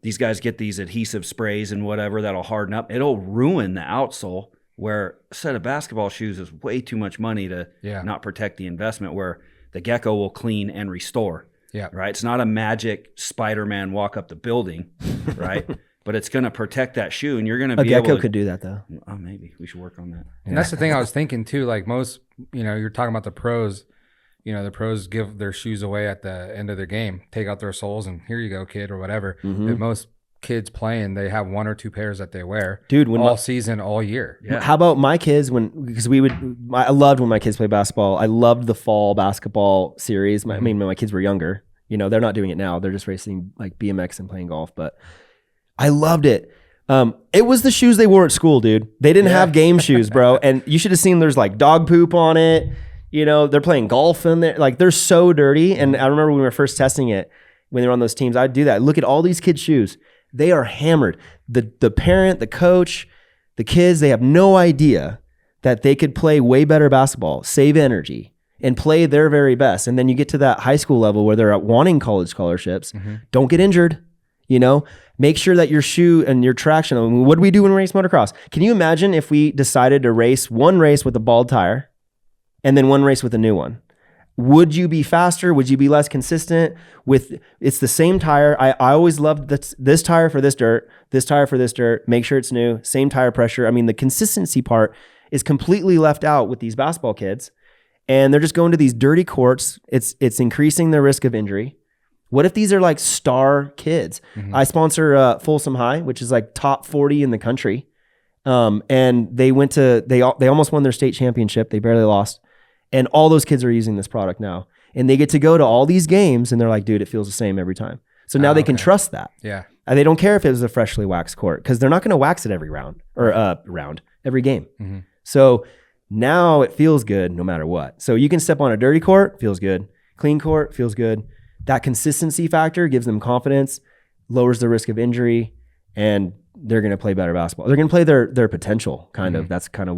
These guys get these adhesive sprays and whatever that'll harden up. It'll ruin the outsole, where a set of basketball shoes is way too much money to not protect the investment, where the Gecko will clean and restore. Yeah. Right. It's not a magic Spider-Man walk up the building, right? But it's going to protect that shoe, and you're going to be Gecko able to, could do that though. Oh, maybe we should work on that. And that's the thing I was thinking too. Like most, you're talking about the pros. The pros give their shoes away at the end of their game, take out their soles, and here you go, kid, or whatever. But most kids playing, they have 1 or 2 pairs that they wear, dude, all season, all year. Yeah. How about my kids? I loved when my kids played basketball. I loved the fall basketball series. When my kids were younger. They're not doing it now. They're just racing like BMX and playing golf. But I loved it. It was the shoes they wore at school, dude. They didn't have game shoes, bro. And you should have seen there's like dog poop on it. They're playing golf in there. Like, they're so dirty. And I remember when we were first testing it, when they were on those teams, I'd do that. Look at all these kids' shoes. They are hammered. The parent, the coach, the kids, they have no idea that they could play way better basketball, save energy, and play their very best. And then you get to that high school level where they're wanting college scholarships. Don't get injured. Make sure that your shoe and your traction. What do we do when we race motocross? Can you imagine if we decided to race one race with a bald tire and then one race with a new one? Would you be faster? Would you be less consistent? It's the same tire. I always loved this tire for this dirt, this tire for this dirt. Make sure it's new. Same tire pressure. The consistency part is completely left out with these basketball kids, and they're just going to these dirty courts. It's increasing their risk of injury. What if these are like star kids? I sponsor Folsom High, which is like top 40 in the country, and they almost won their state championship. They barely lost. And all those kids are using this product now. And they get to go to all these games, and they're like, dude, it feels the same every time. So now they can trust that. Yeah. And they don't care if it was a freshly waxed court, because they're not going to wax it every every game. So now it feels good no matter what. So you can step on a dirty court, feels good. Clean court, feels good. That consistency factor gives them confidence, lowers the risk of injury, and they're going to play better basketball. They're going to play their potential, kind of. That's kind of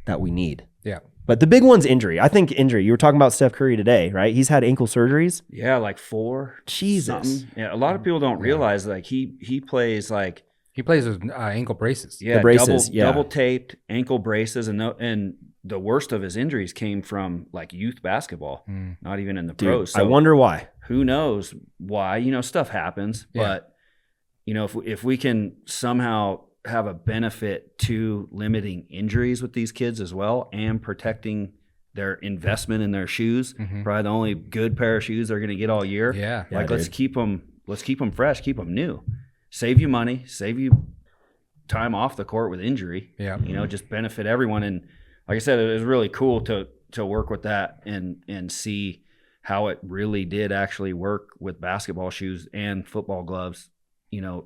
that we need. Yeah. But the big one's injury. I think injury. You were talking about Steph Curry today, right? He's had ankle surgeries. Yeah, like 4. Jesus. Something. Yeah, a lot of people don't realize like he plays like he plays with ankle braces. Yeah, the braces, double taped ankle braces, and the worst of his injuries came from like youth basketball, not even in the pros. So I wonder why. Who knows why? Stuff happens, but if we can somehow have a benefit to limiting injuries with these kids as well, and protecting their investment in their shoes. Probably the only good pair of shoes they're going to get all year. Yeah. Let's keep them fresh, keep them new, save you money, save you time off the court with injury. Yeah. Just benefit everyone. And like I said, it was really cool to work with that and see how it really did actually work with basketball shoes and football gloves.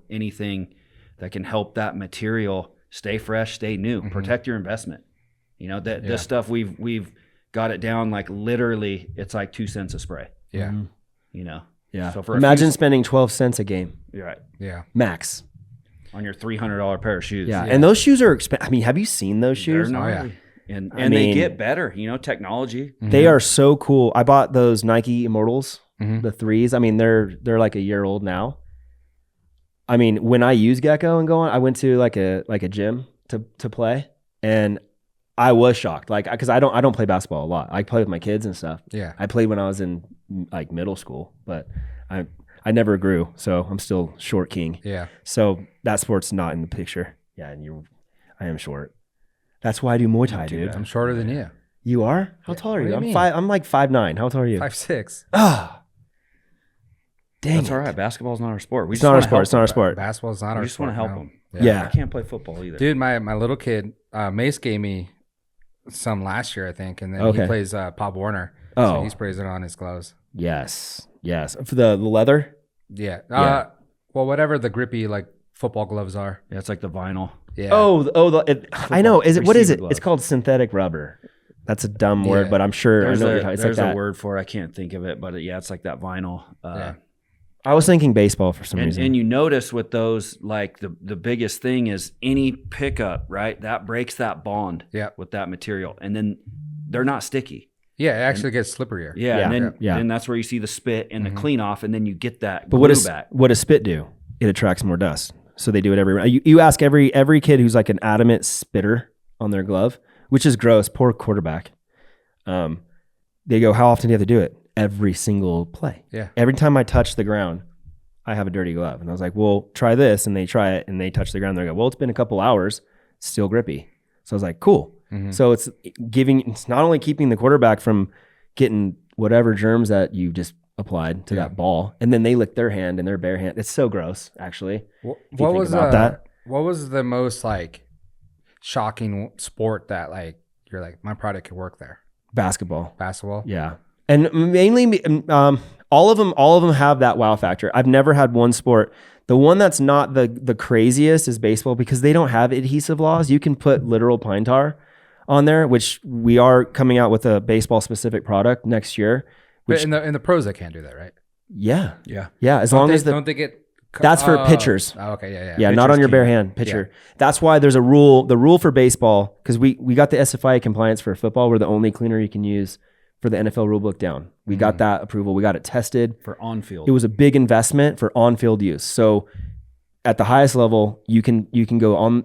Anything that can help that material stay fresh, stay new, protect your investment. This stuff we've got it down like literally it's like 2 cents a spray. Yeah. Yeah. So imagine spending 12 cents a game. You're right. Yeah. Max. On your $300 pair of shoes. Yeah. And those shoes are expensive. Have you seen those shoes? Yeah. And they get better, technology. They are so cool. I bought those Nike Immortals, the 3s. They're like a year old now. When I use Gecko and go on, I went to like a gym to play, and I was shocked, like, because I don't play basketball a lot. I play with my kids and stuff. Yeah. I played when I was in like middle school, but I never grew, so I'm still short king. Yeah. So that sport's not in the picture. Yeah, and I am short. That's why I do Muay Thai, dude. I'm shorter than you. You are? How tall are What do you? you I'm mean? I'm like 5'9". How tall are you? 5'6". Ah, dang. That's it. all right. Basketball's not our sport. We It's just not our wanna sport. help It's not our them. sport. Basketball's not We our just want to sport, help no. them. Yeah. I can't play football either. Dude, my little kid, Mace gave me some last year, I think, and then Okay. he plays Pop Warner. Oh. So he sprays it on his gloves. Yes. For the leather. Yeah. Yeah. Well, whatever the grippy like football gloves are. Yeah, it's like the vinyl. Yeah. I know. Is it what is receiver it? glove. It's called synthetic rubber. That's a dumb word, Yeah. but I'm sure There's I know what you're talking. It's there's like a that. word for it. I can't think of it, but yeah, it's like that vinyl. Yeah. I was thinking baseball for some reason. And you notice with those, like the biggest thing is any pickup, right? That breaks that bond Yeah. with that material. And then they're not sticky. Yeah, it actually gets slipperier. Yeah. And then, Yeah. then that's where you see the spit and the clean off, and then you get that But glue back. what does spit do? It attracts more dust. So they do it every round. You ask every kid who's like an adamant spitter on their glove, which is gross. Poor quarterback. They go, how often do you have to do it? Every single play. Yeah. Every time I touch the ground, I have a dirty glove. And I was like, well, try this. And they try it and they touch the ground. They go, well, it's been a couple hours, still grippy. So I was like, cool. So it's not only keeping the quarterback from getting whatever germs that you just applied to that ball, and then they lick their hand and their bare hand. It's so gross, actually. What you think was about that? What was the most like shocking sport that like you're like my product could work there? Basketball. Basketball. Yeah. And mainly all of them have that wow factor. I've never had one sport. The one that's not the craziest is baseball because they don't have adhesive laws. You can put literal pine tar on there, which we are coming out with a baseball specific product next year. But in the pros, they can't do that, right? Yeah. Yeah. Yeah. As long as don't they get? that's for pitchers. Oh, okay. Yeah. Yeah, not on your bare hand, pitcher. That's why there's a rule. The rule for baseball, because we got the SFIA compliance for football. We're the only cleaner you can use for the NFL rule book down. We got that approval. We got it tested. For on field. It was a big investment for on-field use. So at the highest level, you can go on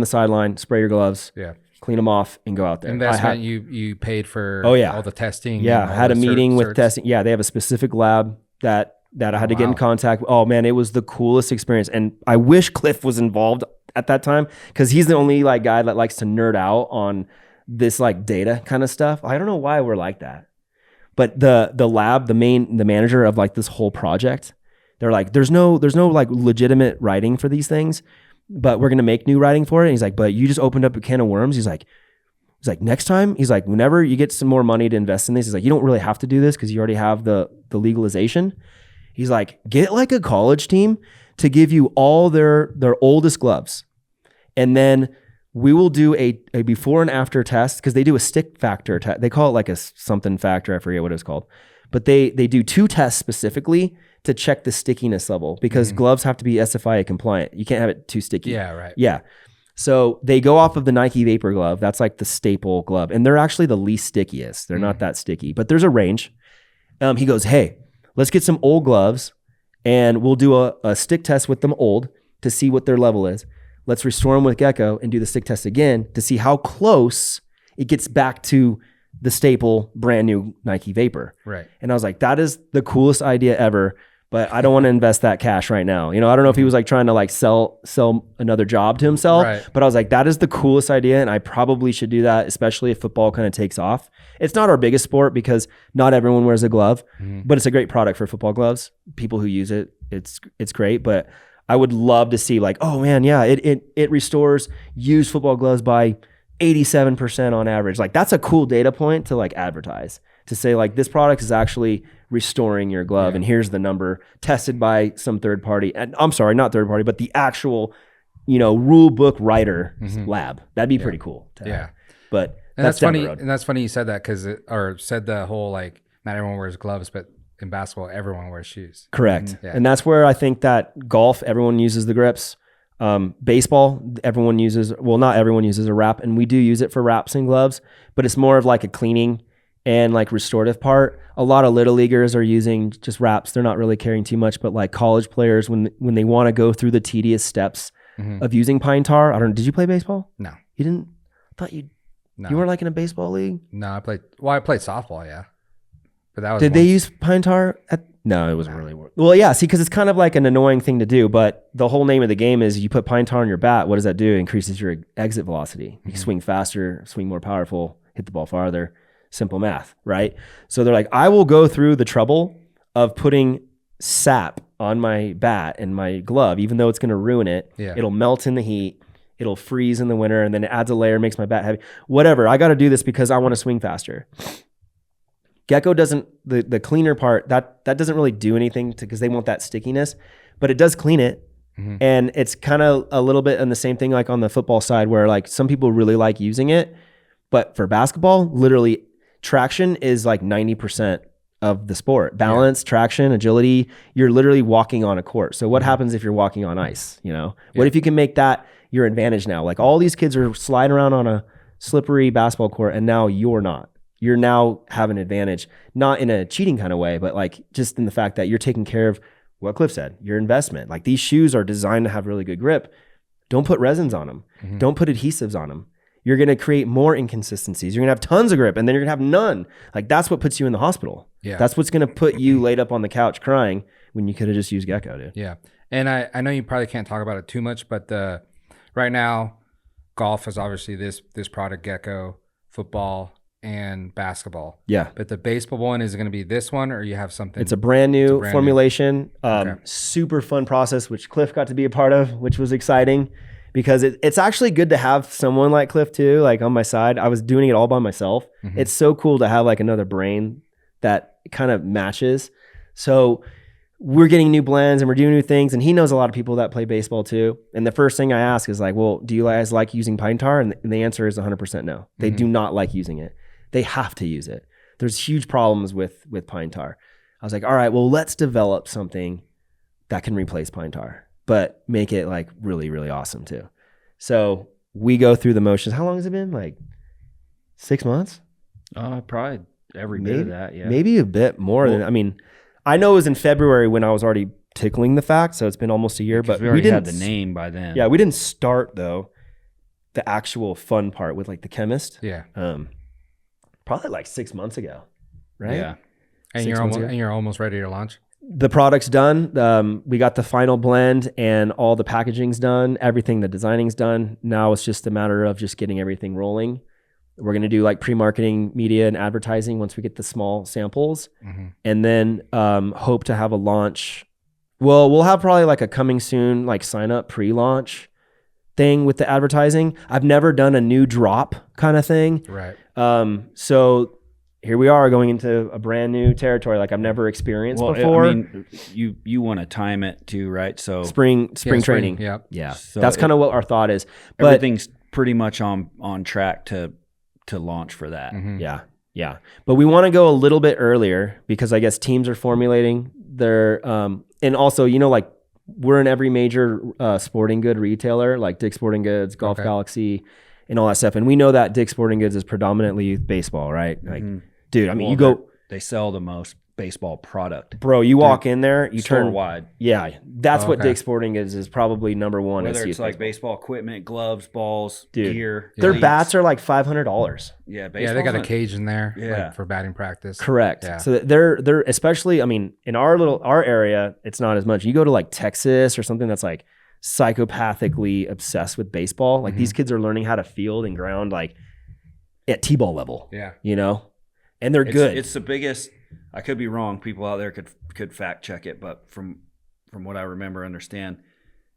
the sideline, spray your gloves, Yeah. clean them off, and go out there. Investment you paid for. Oh, yeah. All the testing. Yeah, and all had a the meeting with certs. testing. Yeah, they have a specific lab that I had to get in wow. contact with. Oh man, it was the coolest experience. And I wish Cliff was involved at that time because he's the only like guy that likes to nerd out on this like data kind of stuff. I don't know why we're like that. But the lab, the manager of like this whole project, they're like, there's no like legitimate writing for these things, but we're gonna make new writing for it. And he's like, but you just opened up a can of worms. He's like, next time, he's like, whenever you get some more money to invest in this, he's like, you don't really have to do this because you already have the legalization. He's like, get like a college team to give you all their oldest gloves. And then we will do a before and after test because they do a stick factor test. They call it like a something factor. I forget what it's called. But they do 2 tests specifically to check the stickiness level because gloves have to be SFIA compliant. You can't have it too sticky. Yeah. Right. Yeah. So they go off of the Nike Vapor glove. That's like the staple glove. And they're actually the least stickiest. They're not that sticky, but there's a range. He goes, hey, let's get some old gloves and we'll do a stick test with them old to see what their level is. Let's restore them with Gecko and do the stick test again to see how close it gets back to the staple brand new Nike Vapor. Right. And I was like, that is the coolest idea ever. But I don't want to invest that cash right now. I don't know if he was like trying to like sell another job to himself, Right. but I was like, that is the coolest idea. And I probably should do that, especially if football kind of takes off. It's not our biggest sport because not everyone wears a glove, but it's a great product for football gloves. People who use it, it's great. But I would love to see like, oh man, yeah, it restores used football gloves by 87% on average. Like that's a cool data point to like advertise, to say like this product is actually restoring your glove and here's the number tested by some third party. And I'm sorry, not third party, but the actual, rule book writer lab. That'd be pretty cool to have. But And that's down the funny. road. And that's funny you said that or said the whole like not everyone wears gloves, but in basketball everyone wears shoes. Correct. Yeah. And that's where I think that golf, everyone uses the grips. Baseball, everyone uses, well, not everyone uses a wrap, and we do use it for wraps and gloves, but it's more of like a cleaning and like restorative part. A lot of little leaguers are using just wraps. They're not really caring too much, but like college players, when they want to go through the tedious steps of using pine tar, I don't know, did you play baseball? No. You didn't? I thought you No. You weren't like in a baseball league? No, I played softball, yeah. But that was Did they once. use pine tar? No, it wasn't really. Well, yeah, see, because it's kind of like an annoying thing to do, but the whole name of the game is you put pine tar on your bat. What does that do? It increases your exit velocity. You swing faster, swing more powerful, hit the ball farther. Simple math, right? So they're like, I will go through the trouble of putting sap on my bat and my glove, even though it's going to ruin it. Yeah. It'll melt in the heat. It'll freeze in the winter, and then it adds a layer, makes my bat heavy. Whatever. I got to do this because I want to swing faster. Gecko doesn't, the cleaner part, that doesn't really do anything because they want that stickiness, but it does clean it. Mm-hmm. And it's kind of a little bit on the same thing like on the football side where like some people really like using it, but for basketball, literally traction is like 90% of the sport. Balance, traction, agility, you're literally walking on a court. So what happens if you're walking on ice, you know? What if you can make that your advantage now? Like all these kids are sliding around on a slippery basketball court and now you're not. You're now have an advantage, not in a cheating kind of way, but like just in the fact that you're taking care of what Cliff said, your investment. Like these shoes are designed to have really good grip. Don't put resins on them. Mm-hmm. Don't put adhesives on them. You're going to create more inconsistencies. You're going to have tons of grip and then you're going to have none. Like that's what puts you in the hospital. Yeah. That's what's going to put you laid up on the couch crying when you could have just used Gecko, dude. Yeah. And I know you probably can't talk about it too much, but right now, golf is obviously this product, Gecko, football, and basketball. Yeah. But the baseball one is going to be this one, or you have something? It's a brand new brand formulation. Okay. Super fun process, which Cliff got to be a part of, which was exciting because it's actually good to have someone like Cliff too, like on my side. I was doing it all by myself. Mhm. It's so cool to have like another brain that kind of matches. So we're getting new blends and we're doing new things. And he knows a lot of people that play baseball too. And the first thing I ask is like, well, do you guys like using pine tar? And the answer is 100% no. They do not like using it. They have to use it. There's huge problems with pine tar. I was like, all right, well, let's develop something that can replace pine tar, but make it like really, really awesome too. So we go through the motions. How long has it been? Like 6 months? Probably every bit of that. Yeah. Maybe a bit more than, I mean, I know it was in February when I was already tickling the fact. So it's been almost a year, but we already didn't had the name by then. Yeah. We didn't start though the actual fun part with like the chemist. Yeah. Probably like 6 months ago. Right. Yeah. And 6 months ago. you're almost ready to launch. The product's done. We got the final blend and all the packaging's done. Everything, the designing's done. Now it's just a matter of just getting everything rolling. We're going to do like pre-marketing media and advertising once we get the small samples. Mm-hmm. And then hope to have a launch. Well, we'll have probably like a coming soon, like sign up pre-launch thing with the advertising. I've never done a new drop kind of thing. Right. So here we are going into a brand new territory like I've never experienced before. I mean, you want to time it too, right? So Spring training. Yeah. Yeah. So that's kind of what our thought is. But everything's pretty much on track to launch for that. Mm-hmm. yeah. But we want to go a little bit earlier because I guess teams are formulating their and also, you know, like we're in every major sporting good retailer like Dick's Sporting Goods, Golf Galaxy, and all that stuff. And we know that Dick's Sporting Goods is predominantly youth baseball, right? Like, dude, I mean, They sell the most baseball product. Bro, you walk in there, you Store turn wide. Yeah, that's what Okay. Dick's Sporting is probably number one. Whether is it's youth like baseball equipment, gloves, balls, Dude, gear, Their cleats. bats are like $500. Yeah, Yeah, they baseball's got a not- cage in there Yeah. like, for batting practice. Correct. Yeah. So they're especially, I mean, in our area, it's not as much. You go to like Texas or something that's like psychopathically obsessed with baseball. Like these kids are learning how to field and ground like at T-ball level. Yeah. You know? And they're good. It's the biggest. I could be wrong. People out there could fact check it, but from what I remember, understand,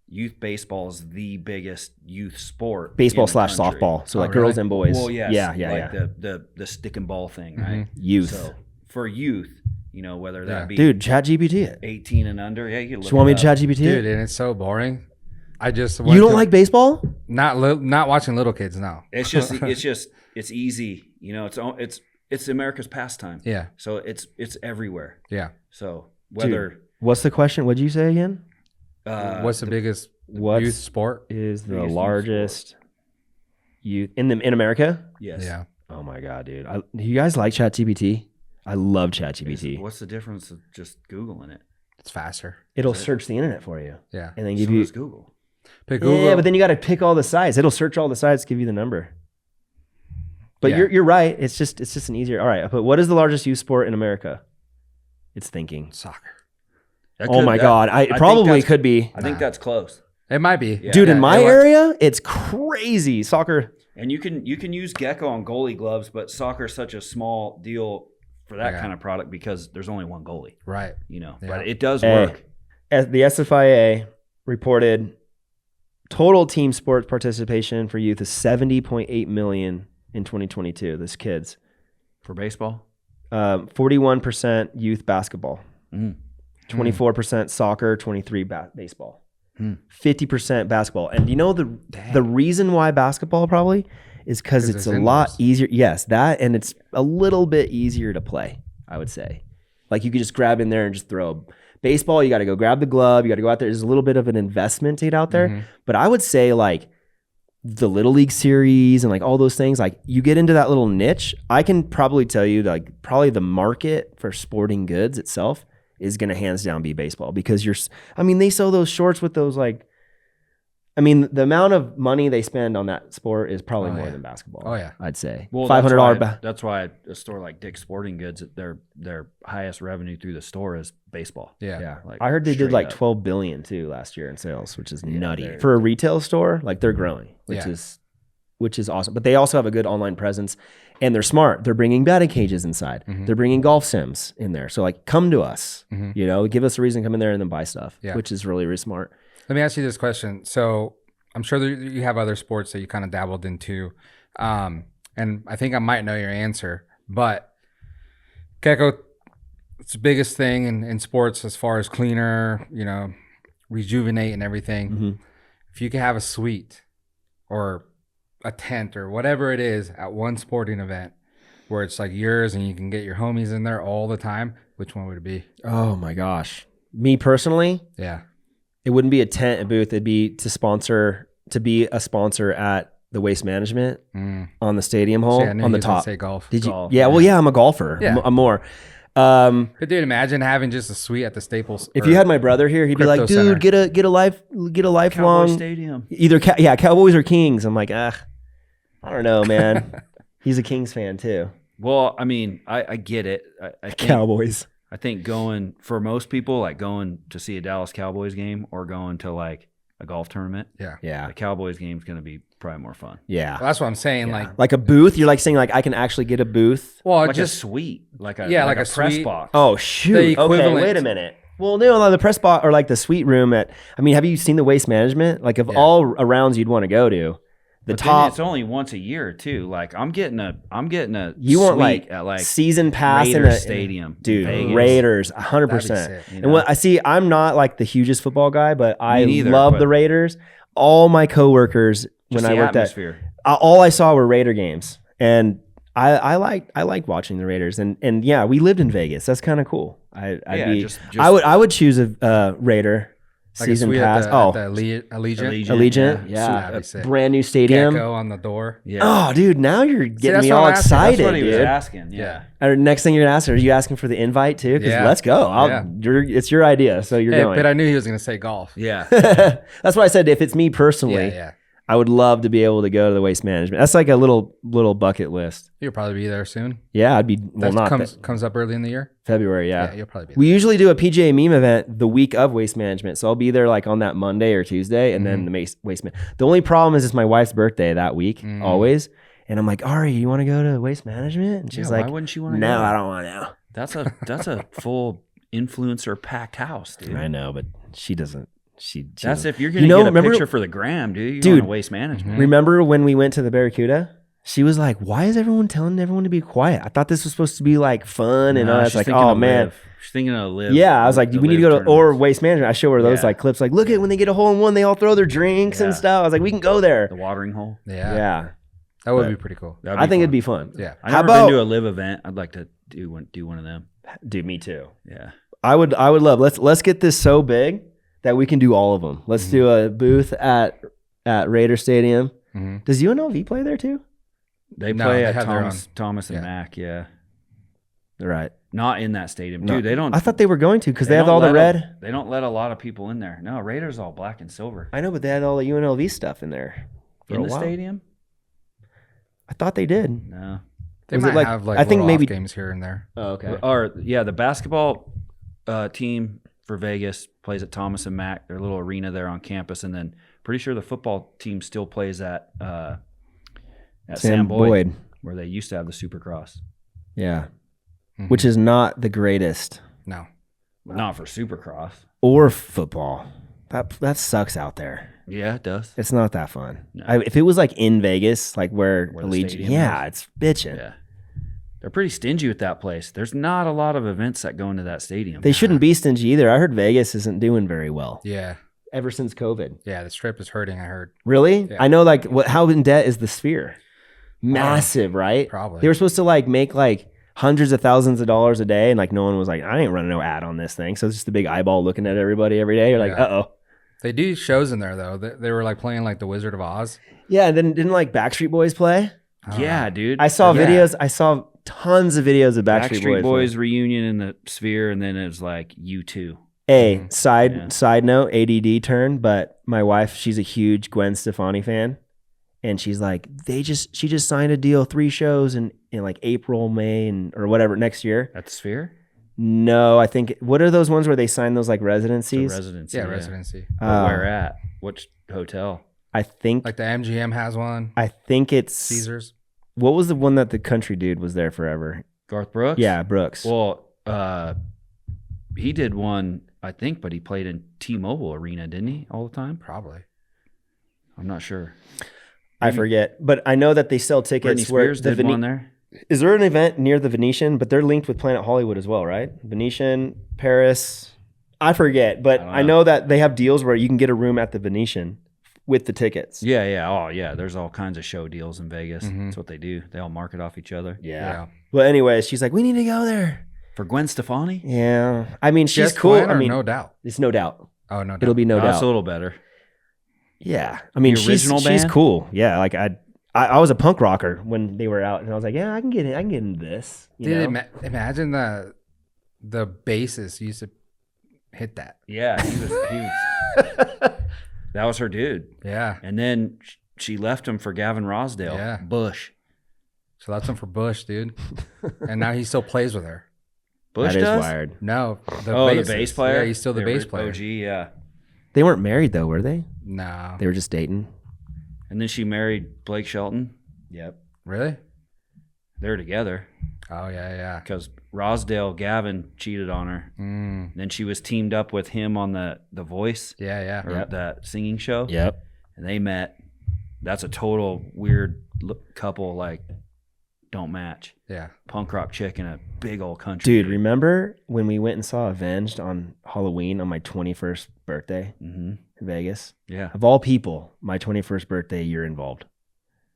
youth baseball is the biggest youth sport. Baseball in the / country. softball. So Oh, like girls really? and boys. Well, yes, Yeah. like the stick and ball thing, right? Youth. So for youth, you know, whether that be Dude, chat GPT it. 18 and under, yeah, you can look Do you want me it to up. chat GPT Dude, it? and it's so boring. I just You don't like baseball? not watching little kids now. It's it's easy. You know, it's America's pastime. Yeah. So it's everywhere. Yeah. So whether Dude, what's the question? What'd you say again? What's the biggest what's- youth sport? Is the biggest youth largest youth in America? yes. Yeah. Oh my god, dude! Do you guys like ChatGPT? I love ChatGPT. What's the difference of just Googling it? It's faster. It'll search the internet for you Yeah. and then So give you. does Google. But Google, Yeah, but then you got to pick all the sites. It'll search all the sites, give you the number. But Yeah. you're right. It's just an easier. All right. But what is the largest youth sport in America? It's thinking. Soccer. Oh my God. It probably could be. I think that's close. It might be. Yeah. Dude, in my area, it's crazy. Soccer. And you can use Gecko on goalie gloves, but soccer is such a small deal for that kind of product because there's only one goalie. Right. But it does work. As the SFIA reported total team sports participation for youth is 70.8 million in 2022. This kids. For baseball? 41% youth basketball. 24% soccer, 23% baseball. 50% basketball. And you know the reason why basketball probably is because it's a lot easier. Yes, that, and it's a little bit easier to play, I would say. Like you could just grab in there and just throw. Baseball, you got to go grab the glove. You got to go out there. There's a little bit of an investment to get out there. But I would say like the Little League series and like all those things, like you get into that little niche. I can probably tell you like probably the market for sporting goods itself is going to hands down be baseball because they sell those shorts with those like, the amount of money they spend on that sport is probably more than basketball. Oh yeah. I'd say. Well, $500. That's why a store like Dick's Sporting Goods, their highest revenue through the store is baseball. Yeah. Like, I heard they did like straight up. 12 billion too last year in sales, which is nutty. For a retail store, like they're growing, which is awesome. But they also have a good online presence and they're smart. They're bringing batting cages inside. They're bringing golf sims in there. So like come to us, give us a reason to come in there and then buy stuff, which is really, really smart. Let me ask you this question. So I'm sure that you have other sports that you kind of dabbled into. And I think I might know your answer, but Gecko, it's the biggest thing in sports as far as cleaner, rejuvenate and everything. If you could have a suite or a tent or whatever it is at one sporting event where it's like yours and you can get your homies in there all the time, which one would it be? Oh my gosh. Me personally? Yeah. It wouldn't be a tent, a booth. It'd be to be a sponsor at the Waste Management on the stadium hall on the top. Say golf. Did you? Golf. Yeah. Well, yeah. I'm a golfer. Yeah. I'm more. But dude, imagine having just a suite at the Staples. If you had my brother here, he'd be like, Crypto "Dude, get a lifelong Cowboy Stadium. either Cowboys or Kings." I'm like, I don't know, man. He's a Kings fan too. Well, I get it. I think, Cowboys. I think for most people, like going to see a Dallas Cowboys game or going to like a golf tournament, Yeah. the Cowboys game is going to be probably more fun. Yeah. Well, that's what I'm saying. Like a booth. You're like saying like I can actually get a booth. Well, Like just a suite, like a a press suite. box. Oh shoot. The Okay, equivalent. wait a minute. Well, no, the press box or like the suite room have you seen the Waste Management? Like of all arounds you'd want to go to, But then it's only once a year too. Like I'm getting a you want suite like at like season pass in Raiders a Stadium, dude. Vegas. Raiders, That'd be 100%. sick, And what I see, I'm not like the hugest football guy, but I neither, love but- the Raiders. All my coworkers when Just I the worked atmosphere. all I saw were Raider games, and I liked watching the Raiders, and yeah, we lived in Vegas. That's kind of cool. I would choose a Raider like season a suite pass. at the Allegiant. Allegiant, Yeah. That'd be sick. brand new stadium. Gecko on the door. Yeah. Oh, dude, now you're getting that's me what all I'm asking. excited, That's what he was dude. asking. Yeah. Or next thing you're gonna ask, are you asking for the invite too? Because Yeah. let's go. It's your idea, so you're Hey, going. but I knew he was going to say golf. Yeah. That's why I said if it's me personally, Yeah. I would love to be able to go to the Waste Management. That's like a little bucket list. You'll probably be there soon. Yeah, I'd be Comes up early in the year. February. Yeah, Yeah, you'll probably be there. we usually do a PGA meme event the week of Waste Management, so I'll be there like on that Monday or Tuesday, and then the Waste Man. The only problem is it's my wife's birthday that week, always, and I'm like, Ari, you want to go to Waste Management? And she's like, why wouldn't you want to no, go? I don't want to. That's a full influencer packed house, dude. I know, but she doesn't. She That's if you're gonna get a picture for the gram, dude. You're on a Waste Management. Remember when we went to the Barracuda? She was like, "Why is everyone telling everyone to be quiet? I thought this was supposed to be like fun." And I was she's like, thinking "Oh of man." Live. She's thinking of Live. Yeah, I was like, the we need to Live go to tournaments. Waste Management. I show her those Yeah. like clips, like, look at when they get a hole in one, they all throw their drinks and Yeah. stuff. I was like, we can go there. the watering hole. Yeah. That would be pretty cool. That'd I think fun. it'd be fun. Yeah. I've How never about been to a Live event. I'd like to do one of them. dude? Me too. Yeah. I would love. Let's get this so big that we can do all of them. Let's do a booth at Raider Stadium. Does UNLV play there too? They No, play they at have their Thomas and Yeah. Mack. Yeah. Right. Not in that stadium, No. dude. They don't. I thought they were going to because they have don't all the let red. They don't let a lot of people in there. No, Raiders all black and silver I know, but they had all the UNLV stuff in there for in a the while. stadium. I thought they did. No. They Was it might like- have like I think little maybe- off games here and there. Oh, okay. Or yeah, the basketball team for Vegas plays at Thomas and Mack, their little arena there on campus, and then pretty sure the football team still plays at Sam Boyd, where they used to have the Supercross. Yeah. Mhm. Which is not the greatest. No. Not for Supercross. Or football. That sucks out there. Yeah, it does. It's not that fun. No. If it was like in Vegas, like where Where the Allegiant, stadium yeah, it's bitching. Yeah. They're pretty stingy with that place. There's not a lot of events that go into that stadium. They shouldn't be stingy either. I heard Vegas isn't doing very well Yeah. ever since COVID. Yeah. The strip is hurting, I heard. Really? Yeah. I know, like, how in debt is the Sphere? Massive, right? Probably. They were supposed to like make like hundreds of thousands of dollars a day, and like no one was like, I ain't running no ad on this thing. So it's just a big eyeball looking at everybody every day. You're like, Yeah. uh-oh. They do shows in there, though. They were like playing like The Wizard of Oz. Yeah, and then didn't like Backstreet Boys play? Yeah, dude. I saw Yeah. videos. I saw tons of videos of Backstreet Boys. Boys reunion in the Sphere, and then it was like U2. Hey, Mhm. side note, ADD turn, but my wife, she's a huge Gwen Stefani fan. And she's like, she just signed a deal, 3 shows in like April, May, or whatever next year. At the Sphere? No, I think, what are those ones where they sign those like The residencies? residency. Yeah, residency. But where at? Which hotel? I think Like the MGM has one. it's Caesars. What was the one that the country dude was there forever? Garth Brooks? Yeah, Brooks. Well, he did one, I think, but he played in T-Mobile Arena, didn't he, all the time? Probably. I'm not sure. I forget, but I know that they sell Britney tickets where Spears did one there. Is there an event near the Venetian? But they're linked with Planet Hollywood as well, right? Venetian, Paris. I forget, but I don't I know that they have deals where you can get a room at the Venetian with the tickets. Yeah, yeah. Oh, yeah. There's all kinds of show deals in Vegas. Mhm. That's what they do. They all market off each other. Yeah. Well, anyways, she's like, we need to go there. For Gwen Stefani? Yeah. I mean, she's Just cool. Gwen I or mean, no doubt. it's no doubt. Oh, no doubt. It'll be no That's doubt. a little better. Yeah. I mean, The original she's band? cool. Yeah. Like I was a punk rocker when they were out, and I was like, yeah, I can get into this. You Dude, know? imagine the bassist used to hit that. Yeah, he was that was her dude. Yeah. And then she left him for Gavin Rosdale. Yeah. Bush. So that's one for Bush, dude. And now he still plays with her. Bush That is does? wired. No. The bassist. bass player? Yeah, he's still the bass player. OG, yeah. They weren't married though, were they? No. They were just dating. And then she married Blake Shelton. Yep. Really? They're together Oh, yeah, because Rosdale Gavin cheated on her. yeah. Mm. Then she was teamed up with him on the Voice Yeah, yeah. or Yep. that singing show. Yep. And they met. That's a total weird couple. Like, don't match. Yeah. Punk rock chick in a big old country. Dude, remember when we went and saw Avenged on Halloween on my 21st birthday Mm-hmm. in Vegas? Yeah. Of all people, my 21st birthday, you're involved.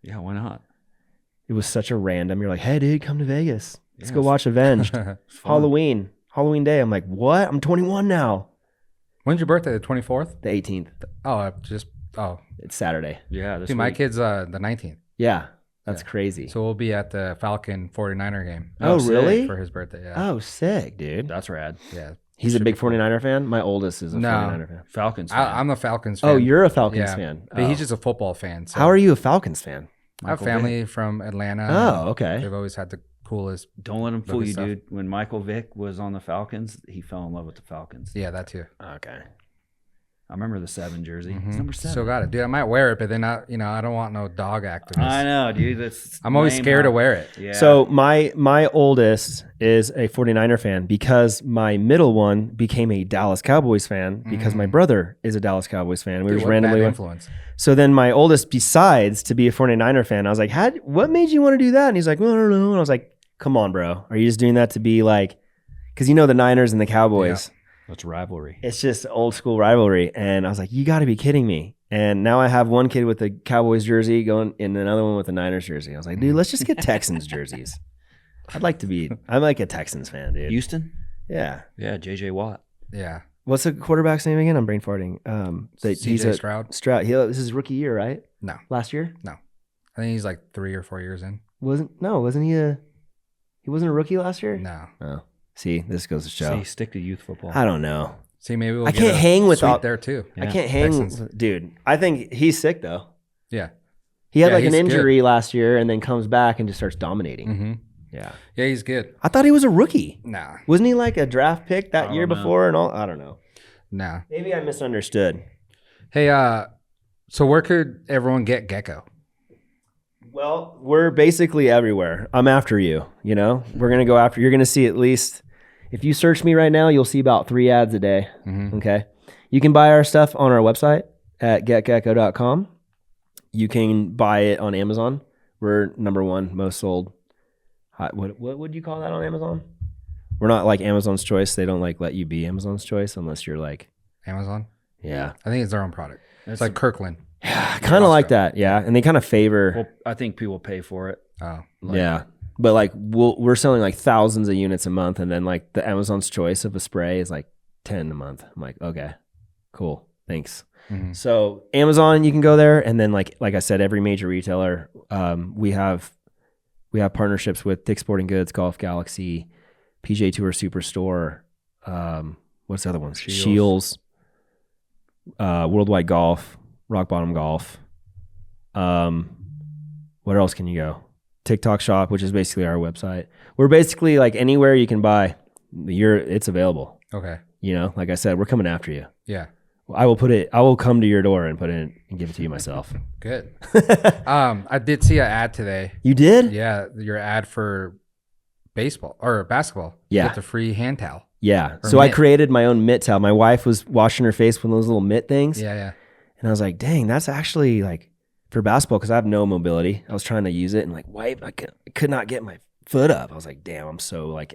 Yeah. Why not? It was such a random. You're like, hey, dude, come to Vegas. Let's Yeah, go watch Avenged. It's fun. Halloween day. I'm like, what? I'm 21 now. When's your birthday? The 24th? The 18th. Oh, It's Saturday. Yeah. This dude, my week. kid's the 19th. Yeah. That's Yeah. crazy. So we'll be at the Falcon 49er game. Oh, sick. really? For his birthday, yeah. Oh, sick, dude. That's rad. Yeah. He's a should big be cool. 49er fan. My oldest is a No. 49er fan. Falcons. Fan. I'm a Falcons fan. Oh, you're a Falcons Yeah. fan. But Oh. he's just a football fan. So How are you a Falcons fan? I have Michael family from Atlanta. Oh, okay. They've always had the coolest. Don't let him fool Love you, stuff. dude. When Michael Vick was on the Falcons, he fell in love with the Falcons. Yeah, that too. Okay. I remember the 7 jersey. It's Mhm. number 7. Still got it, dude. I might wear it, but then I don't want no dog activists. I know, dude. That's I'm always lame, scared huh? to wear it. Yeah. So my oldest is a 49er fan because my middle one became a Dallas Cowboys fan because my brother is a Dallas Cowboys fan. We Dude, just what randomly bad went. influence. So then my oldest decides to be a 49er fan. I was like, what made you want to do that? And he's like, well, I don't know. And I was like, come on, bro. Are you just doing that to be like, because you know the Niners and the Cowboys. that's rivalry. It's just old school rivalry. And I was like, you got to be kidding me. And now I have one kid with a Cowboys jersey going and another one with a Niners jersey. I was like, dude, let's just get Texans jerseys. I'm like a Texans fan, dude. Houston? Yeah. Yeah, JJ Watt. Yeah. What's the quarterback's name again? I'm brain farting. CJ Stroud? Stroud. This is his rookie year, right? No. Last year? I think he's like 3 or 4 years in. Wasn't he wasn't a rookie last year? No. Oh. See, this goes to show. See, stick to youth football. I don't know. See, maybe we'll I get can't a hang with suite all- there too. I Yeah, can't hang Texans. dude. I think he's sick though. Yeah. He had Yeah, like an he's injury last year and then comes back and just starts dominating. Mm-hmm. Yeah. Yeah, he's good. I thought he was a rookie. Nah. Wasn't he like a draft pick that I year don't know. before and all? I don't know. Nah. Maybe I misunderstood. Hey, so where could everyone get Gecko? Well, we're basically everywhere. I'm after you, you know? We're going to go after, you're going to see at least, if you search me right now, you'll see about 3 ads a day. Mm-hmm. Okay. You can buy our stuff on our website at getgecko.com. You can buy it on Amazon. We're number 1 most sold. What would you call that on Amazon? We're not like Amazon's Choice. They don't like let you be Amazon's Choice unless you're like, Amazon? yeah. I think it's their own product. It's like Kirkland. Yeah, kind of like that. Yeah. And they kind of favor. Well, I think people pay for it. Oh. Yeah. But like we're selling like thousands of units a month. And then like the Amazon's Choice of a spray is like 10 a month. I'm like, okay, cool. Thanks. Mm-hmm. So Amazon, you can go there. And then like I said, every major retailer, we have partnerships with Dick's Sporting Goods, Golf Galaxy, PGA Tour Superstore. What's the other ones? Shields, Worldwide Golf, Rock Bottom Golf. What else can you go? TikTok Shop, which is basically our website. We're basically like anywhere you can buy, it's available. Okay. You know, like I said, we're coming after you. Yeah. I will come to your door and put it in and give it to you myself. Good. I did see an ad today. You did? Yeah, your ad for baseball or basketball. Yeah. You get the free hand towel. Yeah. Or So I mitt. created my own mitt towel. My wife was washing her face with those little mitt things. Yeah, yeah. And I was like, dang, that's actually like for basketball because I have no mobility. I was trying to use it and like wipe. I could not get my foot up. I was like, damn, I'm so like,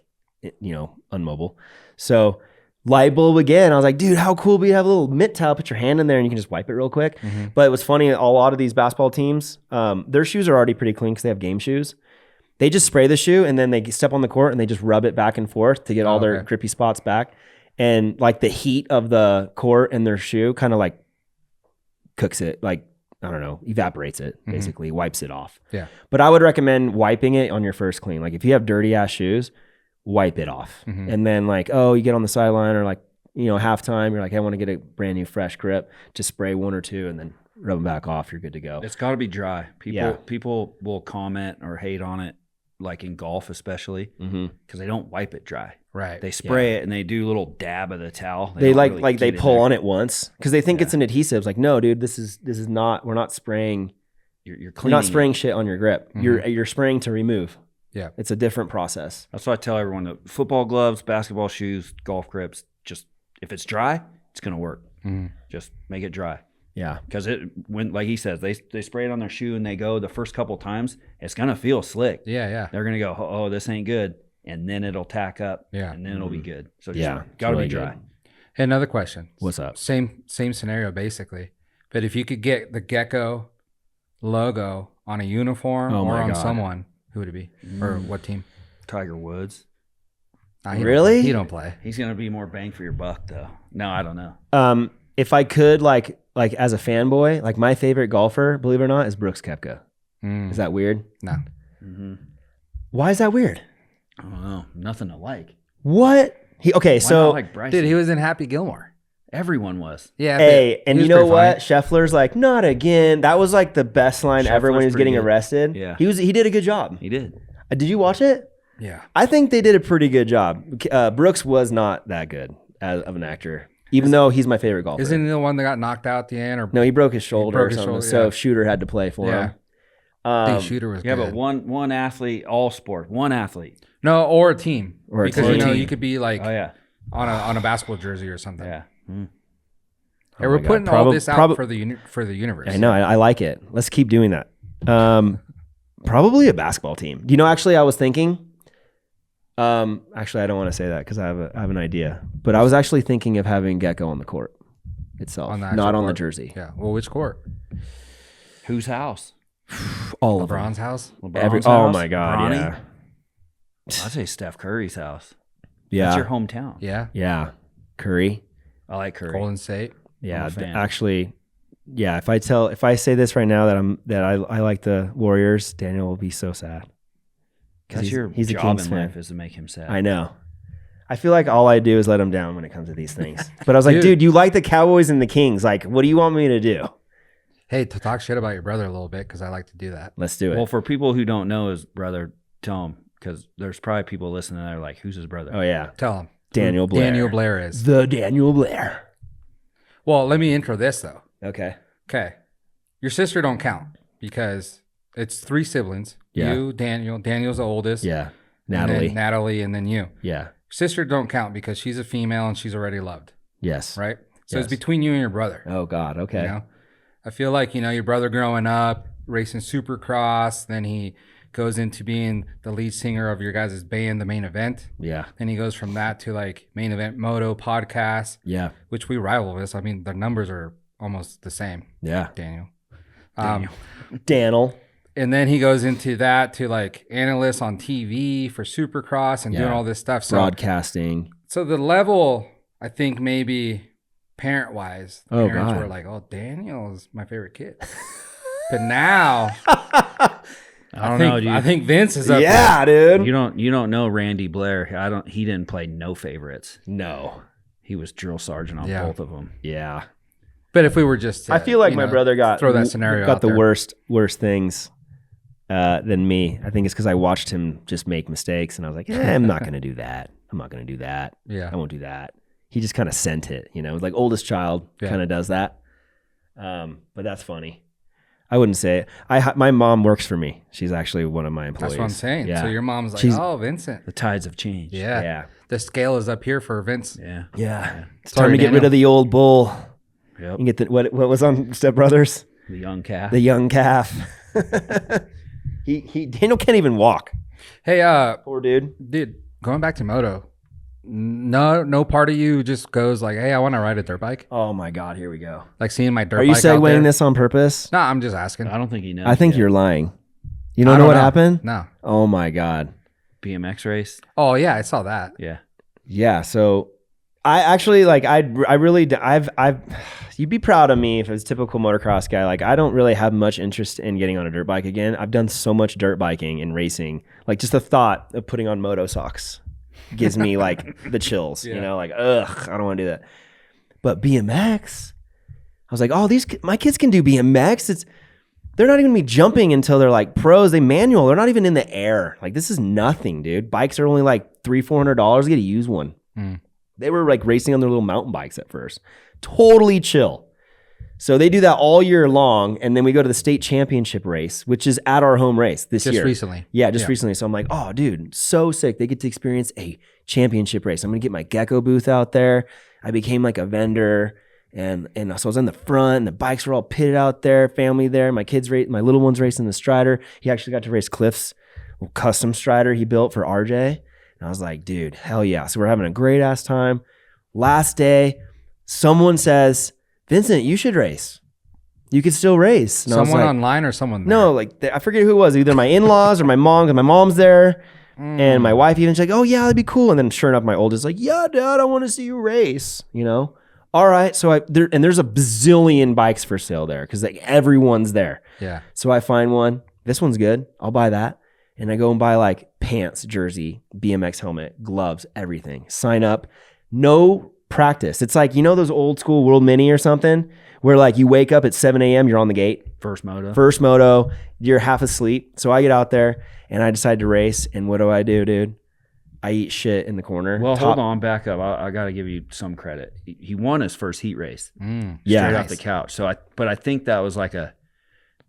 unmobile. So light bulb again. I was like, dude, how cool would you have a little mitt towel, put your hand in there and you can just wipe it real quick. Mm-hmm. But it was funny, a lot of these basketball teams, their shoes are already pretty clean because they have game shoes. They just spray the shoe and then they step on the court and they just rub it back and forth to get all their grippy spots back. And like the heat of the court and their shoe kind of like cooks it, like, I don't know, evaporates it, basically, wipes it off. Yeah. But I would recommend wiping it on your first clean. Like if you have dirty ass shoes, wipe it off. Mm-hmm. And then like, you get on the sideline or like, halftime, you're like, I want to get a brand new fresh grip. Just spray 1 or 2 and then rub them back off. You're good to go. It's got to be dry. Yeah. People will comment or hate on it, like in golf especially, because they don't wipe it dry. Right. They spray it and they do a little dab of the towel. They don't like really they get in pull there. on it once because they think it's an adhesive. It's like, no, dude, this is not. We're not spraying. You're You're cleaning. not spraying shit on your grip. Mhm. You're spraying to remove. Yeah. It's a different process. That's why I tell everyone that football gloves, basketball shoes, golf grips, just if it's dry, it's gonna work. Mm-hmm. Just make it dry. Yeah. Because when like he says, they spray it on their shoe and they go the first couple times, it's gonna feel slick. Yeah, yeah. They're gonna go, oh, this ain't good, and then it'll tack up. Yeah. And then it'll be good. So just Yeah, gotta really be dry. good. Hey, another question. What's up? Same scenario basically. But if you could get the Gecko logo on a uniform Oh or my on God. someone, who would it be? Or what team? Tiger Woods. Nah, he don't Really? play. He don't play. He's gonna be more bang for your buck though. No, I don't know. If I could, like as a fanboy, like my favorite golfer, believe it or not, is Brooks Koepka. Mm. Is that weird? No. Why is that weird? I don't know. Nothing to like. What? Why So not like Bryson? Dude, he was in Happy Gilmore. Everyone was. Yeah. hey, but and he you was know pretty what? Scheffler's like, not again. That was like the best line ever when he Scheffler's was getting pretty good. arrested. Yeah. He did a good job. He did. Did you watch it? funny. Yeah. I think they did a pretty good job. Brooks was not that good of an actor, even though he's my favorite golfer. Isn't he the one that got knocked out at the end? Or No, he broke his shoulder broke or his something. shoulder, So yeah. Shooter had to play for Yeah. him. the shooter was Yeah, good. but one athlete, all sport, one athlete. No, or a team. Or a because team. you could be like Oh yeah, on a basketball jersey or something. yeah. Hey, Oh we're my God. putting all this out for the universe. I know. I like it. Let's keep doing that. Probably a basketball team. You know, actually, I was thinking. Actually, I don't want to say that because I have an idea. But I was actually thinking of having Gecko on the court itself, On the actual not on the court. jersey. Yeah. Well, which court? Whose house? All of them. LeBron's house. LeBron's Oh house? my God! Bronny? Yeah, I'd say Steph Curry's house. yeah, That's your hometown. Yeah. yeah. Curry. I like Curry. Golden State. Yeah, I'm a fan. actually, yeah. If I say this right now that I like the Warriors, Daniel will be so sad. That's your he's a job Kings in fan. life is to make him sad. I know. I feel like all I do is let him down when it comes to these things. But I was like, Dude. dude, you like the Cowboys and the Kings. Like, what do you want me to do? Hey, to talk shit about your brother a little bit, because I like to do that. Let's do it. Well, for people who don't know his brother, tell him, because there's probably people listening that are like, who's his brother? Oh yeah, Tell him. Daniel Blair. Daniel Blair is. The Daniel Blair. Well, let me intro this, though. Okay. Okay. Your sister don't count because it's 3 siblings. Yeah. You, Daniel. Daniel's the oldest. Yeah. And Natalie. then Natalie, and then you. Yeah. Sister don't count because she's a female and she's already loved, Yes. right? So Yes. it's between you and your brother. Oh God. Okay. You know? I feel like, your brother growing up, racing supercross, then he goes into being the lead singer of your guys' band, The Main Event. Yeah. Then he goes from that to like Main Event Moto podcast, Yeah. which we rival with. I mean, the numbers are almost the same, Yeah. Daniel. Daniel. And then he goes into that to like analyst on TV for Supercross and doing all this stuff. So, Broadcasting. so the level, I think maybe parent-wise, Oh, parents God. were like, "Oh, Daniel is my favorite kid." But now, I don't know, dude. I think Vince is up there. Yeah, dude. You don't know Randy Blair. He didn't play no favorites. No. He was drill sergeant on Yeah. both of them. Yeah. But if we were just, I feel like my brother got throw that scenario got out the there. worst things than me. I think it's because I watched him just make mistakes, and I was like, I'm not gonna do that. I'm not gonna do that. Yeah. I won't do that. He just kind of sent it, like oldest child Yeah. kind of does that. But that's funny. I wouldn't say it. My mom works for me. She's actually one of my employees. That's what I'm saying. Yeah. So your mom's like, She's- "Oh, Vincent." The tides have changed. Yeah. Yeah. The scale is up here for Vince. Yeah. Yeah. It's Sorry, time to get rid Daniel. of the old bull. Yep. You get what was on Step Brothers? The young calf. The young calf. Daniel can't even walk. Hey, Poor dude. dude, going back to moto, no part of you just goes like, "Hey, I want to ride a dirt bike." Oh my God, here we go. Like seeing my dirt Are you bike out there. segueing this on purpose? No, I'm just asking. I don't think he knows. I think yet. you're lying. You I don't know don't what know. happened? No. Oh my God. BMX race. Oh yeah, I saw that. Yeah. Yeah. So I actually you'd be proud of me if it was a typical motocross guy. Like I don't really have much interest in getting on a dirt bike again. I've done so much dirt biking and racing. Like just the thought of putting on moto socks gives me like the chills, Yeah. like, ugh, I don't want to do that. But BMX, I was like, oh, my kids can do BMX. They're not even gonna be jumping until they're like pros. They manual. They're not even in the air. Like this is nothing, dude. Bikes are only like $300-$400. Get to use one. Mm. They were like racing on their little mountain bikes at first. Totally chill. So they do that all year long, and then we go to the state championship race, which is at our home race this Just year. recently. Yeah, just recently. So I'm like, oh, dude, so sick. They get to experience a championship race. I'm gonna get my Gecko booth out there. I became like a vendor, and so I was in the front, and the bikes were all pitted out there, family there. My kids my little one's racing the Strider. He actually got to race Cliff's custom Strider he built for RJ. And I was like, dude, hell yeah. So we're having a great ass time. Last day, someone says, Vincent, you should race. You could still race. And I was Someone like, online or someone there? no, like I forget who it was. Either my in-laws or my mom, because my mom's there. And my wife even, she's like, oh yeah, that'd be cool. And then sure enough, my oldest like, yeah, Dad, I want to see you race. All right. So there's a bazillion bikes for sale there because like everyone's there. Yeah. So I find one. This one's good. I'll buy that. And I go and buy like pants, jersey, BMX helmet, gloves, everything. Sign up. No practice. It's like, those old school World Mini or something where like you wake up at 7 a.m., you're on the gate. First moto, you're half asleep. So I get out there and I decide to race. And what do, dude? I eat shit in the corner. Well, hold on, back up. I got to give you some credit. He won his first heat race straight Yeah. off the couch. So but I think that was like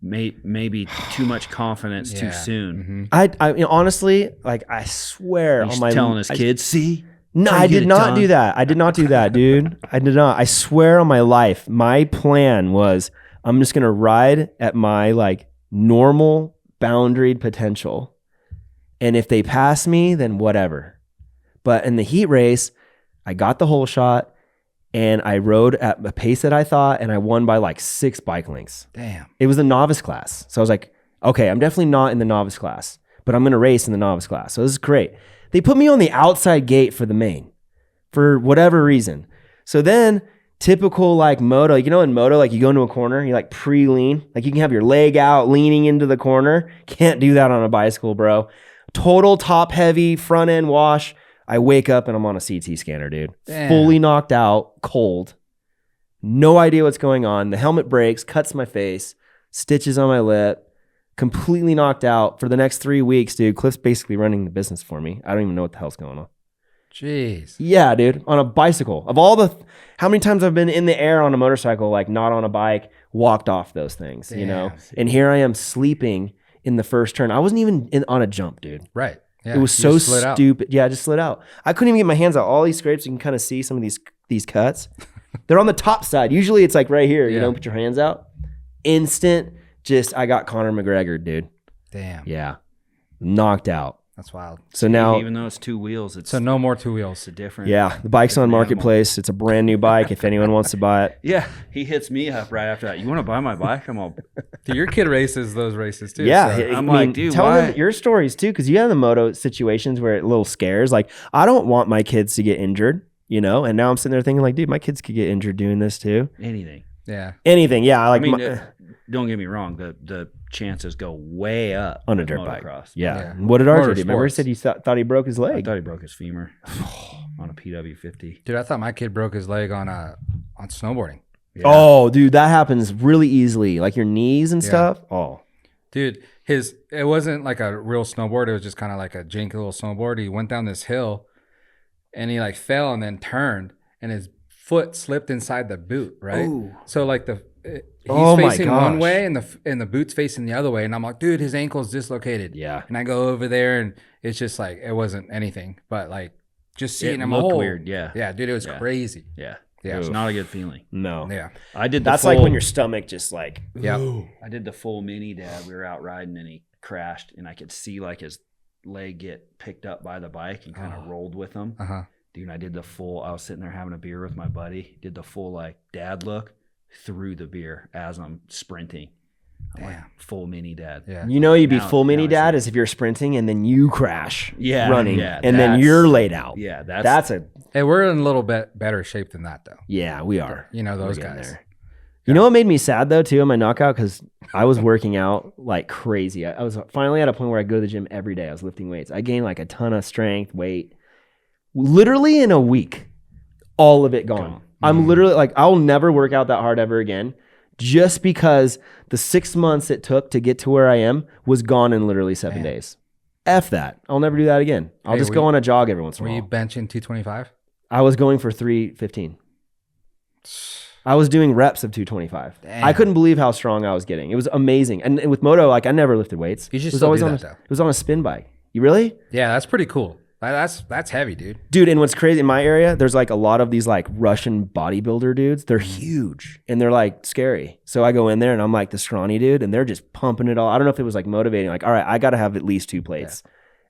maybe too much confidence too soon. Mm-hmm. I honestly, like, I swear He's on my telling his kids, see? No, Trying I to get did it not done. do that. I did not do that, dude. I did not. I swear on my life, my plan was I'm just gonna ride at my like normal boundaried potential. And if they pass me, then whatever. But in the heat race, I got the whole shot and I rode at a pace that I thought, and I won by like 6 bike lengths. Damn. It was the novice class. So I was like, okay, I'm definitely not in the novice class, but I'm going to race in the novice class. So this is great. They put me on the outside gate for the main for whatever reason. So then typical like moto, in moto, like you go into a corner, you like pre-lean, like you can have your leg out leaning into the corner. Can't do that on a bicycle, bro. Total top heavy front end wash. I wake up and I'm on a CT scanner, dude. Damn. Fully knocked out, cold. No idea what's going on. The helmet breaks, cuts my face, stitches on my lip, completely knocked out for the next 3 weeks, dude. Cliff's basically running the business for me. I don't even know what the hell's going on. Jeez. Yeah, dude, on a bicycle. Of all the, how many times I've been in the air on a motorcycle, like not on a bike, walked off those things, you know? And here I am sleeping in the first turn. I wasn't even on a jump, dude. Right. Yeah, it was so stupid. Yeah, I just slid out. I couldn't even get my hands out. All these scrapes, you can kind of see some of these cuts. They're on the top side. Usually it's like right here. You don't put your hands out. Instant, I got Conor McGregor, dude. Damn. Yeah. Knocked out. That's wild. So now, even though it's 2 wheels, it's so no more 2 wheels. It's a different. Yeah, the bike's on Marketplace. It's a brand new bike. If anyone wants to buy it. Yeah, he hits me up right after that. You want to buy my bike? I'm all. Dude, your kid races those races too. Yeah, so. I'm like, dude, tell why? them your stories too, because you have the moto situations where it little scares. Like, I don't want my kids to get injured, you know. And now I'm sitting there thinking, like, dude, my kids could get injured doing this too. Anything. Yeah. Anything. Yeah. I mean, don't get me wrong. The chances go way up on a with dirt motocross. bike. Yeah. What did RJ do? Remember he said he thought he broke his I leg. thought he broke his femur on a PW50. Dude, I thought my kid broke his leg on snowboarding. Yeah. Oh, dude, that happens really easily. Like your knees and stuff. Oh. Dude, it wasn't like a real snowboard. It was just kind of like a janky little snowboard. He went down this hill and he like fell and then turned and his foot slipped inside the boot, right? Ooh. So like he's Oh my facing one gosh. way and the boot's facing the other way. And I'm like, dude, his ankle's dislocated. Yeah. And I go over there and it's just like, it wasn't anything, but like just seeing him looked whole. weird. Yeah. Yeah, dude, it was crazy. Yeah. Yeah. It's not a good feeling. No. Yeah. I did the That's full, like when your stomach just like. Yeah. I did the full mini dad. We were out riding and he crashed and I could see like his leg get picked up by the bike and kind of rolled with him. Uh-huh. Dude, I did the full, I was sitting there having a beer with my buddy, did the full like dad look through the beer as I'm sprinting. I'm like full mini dad. Yeah. You know, you'd be Now- full mini now I dad see. as if you're sprinting and then you crash running yeah, and then that's- you're laid out. Yeah, That's a, Hey, we're in a little bit better shape than that though. yeah, we are. You know, those We're getting guys. there. You know what made me sad though too on my knockout? Because I was working out like crazy. I was finally at a point where I go to the gym every day. I was lifting weights. I gained like a ton of strength, weight. Literally in a week, all of it gone. I'm literally like, I'll never work out that hard ever again. Just because the 6 months it took to get to where I am was gone in literally 7 days. F that. I'll never do that again. I'll just go on a jog every once in a Were while. you benching 225? I was going for 315. I was doing reps of 225. I couldn't believe how strong I was getting. It was amazing. And with moto, like I never lifted weights. You should it was still always do on that, though. it was on a spin bike. You really? Yeah, that's pretty cool. That's heavy, dude. Dude, and what's crazy in my area, there's like a lot of these like Russian bodybuilder dudes. They're huge and they're like scary. So I go in there and I'm like the scrawny dude and they're just pumping it all. I don't know if it was like motivating, like, all right, I got to have at least 2 plates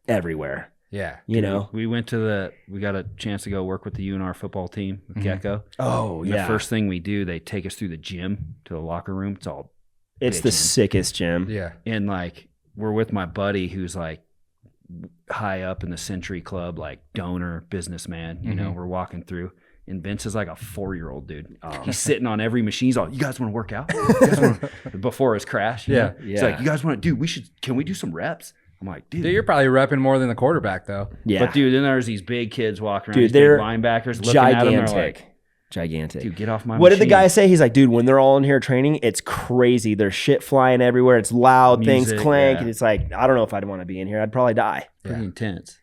everywhere. Yeah. You know? We went to we got a chance to go work with the UNR football team with Gecko. Oh, And yeah. The first thing we do, they take us through the gym to the locker room. It's all It's the bitchin'. sickest gym. Yeah. And like we're with my buddy who's like high up in the Century Club, like donor businessman. You know, we're walking through, and Vince is like a 4-year-old dude. He's sitting on every machine. He's all, "You guys want to work out?" You guys wanna-" Before his crash. you Yeah. know? He's like, "You guys want to? Dude, can we do some reps?" I'm like, Dude, you're probably repping more than the quarterback, though. Yeah. But dude, then there's these big kids walking around, Dude, these big they're linebackers looking at them. They're gigantic. like, Gigantic. "Dude, get off my." What did the machine." guy say? He's like, dude, when they're all in here training, it's crazy. There's shit flying everywhere. It's loud, things Music, clank. yeah. And it's like, I don't know if I'd want to be in here. I'd probably die. Pretty intense.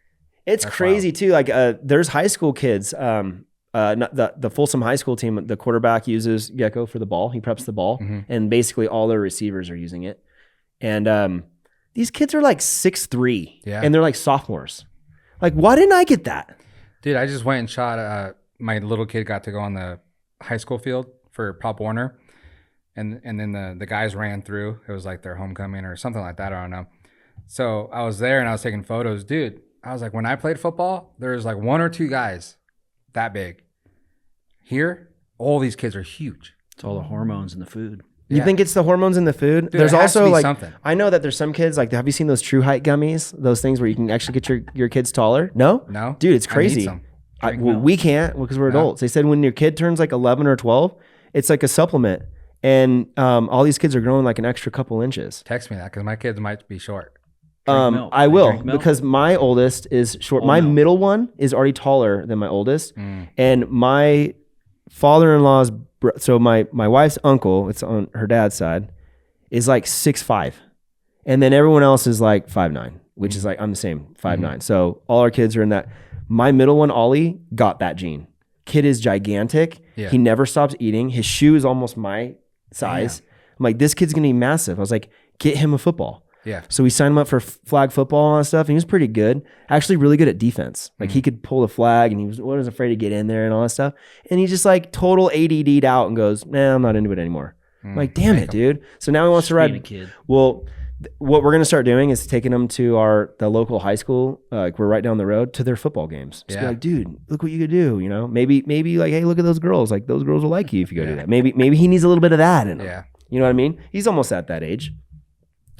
It's That's crazy too. Like there's high school kids. Not the Folsom high school team, the quarterback uses Gecko for the ball. He preps the ball. And basically all their receivers are using it. And these kids are like 6'3". Yeah. And they're like sophomores. Like, why didn't I get that? Dude, I just went and shot. My little kid got to go on the high school field for Pop Warner, and then the guys ran through. It was like their homecoming or something like that. I don't know. So I was there and I was taking photos, dude. I was like, when I played football, there was like 1 or 2 guys that big. Here, all these kids are huge. It's all the hormones in the food. You Yeah. think it's the hormones in the food? Dude, There's it has to also be like something. I know that there's some kids like, have you seen those True Height gummies? Those things where you can actually get your kids taller? No? No? Dude, it's I need crazy. some. Well, we can't because we're No. adults. They said when your kid turns like 11 or 12, it's like a supplement. And all these kids are growing like an extra couple inches. Text me that because my kids might be short. milk. I They will drink milk? because my oldest is short. Whole My middle one is already taller than my oldest. And my father-in-law's so my wife's uncle, it's on her dad's side, is like 6'5", and then everyone else is like 5'9", which is like I'm the same 5'9". So all our kids are in that. My middle one, Ollie, got that gene. Kid is gigantic. Yeah. He never stops eating. His shoe is almost my size. Damn. I'm like, this kid's gonna be massive. I was like, get him a football. Yeah. So we signed him up for flag football and all that stuff. And he was pretty good. Actually really good at defense. Like he could pull the flag and he was afraid to get in there and all that stuff. And he just like total ADD'd out and goes, nah, I'm not into it anymore. I'm like, damn it, dude. So now he wants to Being ride. a kid. Well, what we're going to start doing is taking them to the local high school. Like we're right down the road to their football games. Just be like, dude, look what you could do. You know, maybe like, hey, look at those girls. Like those girls will like you if you go do that. Maybe he needs a little bit of that in him. Yeah. You know what I mean? He's almost at that age.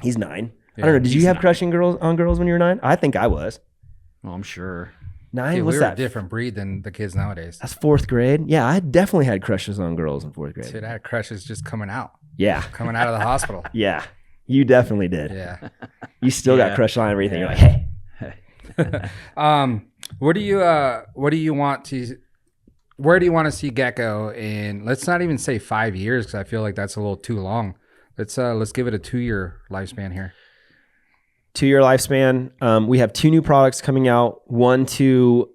He's 9. Yeah, I don't know. Did you have crushing on girls when you were 9? I think I was. Well, I'm sure. 9? Yeah, What's we were that? a different breed than the kids nowadays. That's 4th grade. Yeah, I definitely had crushes on girls in 4th grade. Dude, I had crushes just coming out Yeah. of the hospital. Yeah. You definitely did. Yeah. You still got Yeah. crushed on everything. You're like, hey. What do you want to? Where do you want to see Gecko in? Let's not even say 5 years because I feel like that's a little too long. Let's give it a 2-year lifespan here. 2-year lifespan. We have 2 new products coming out. One to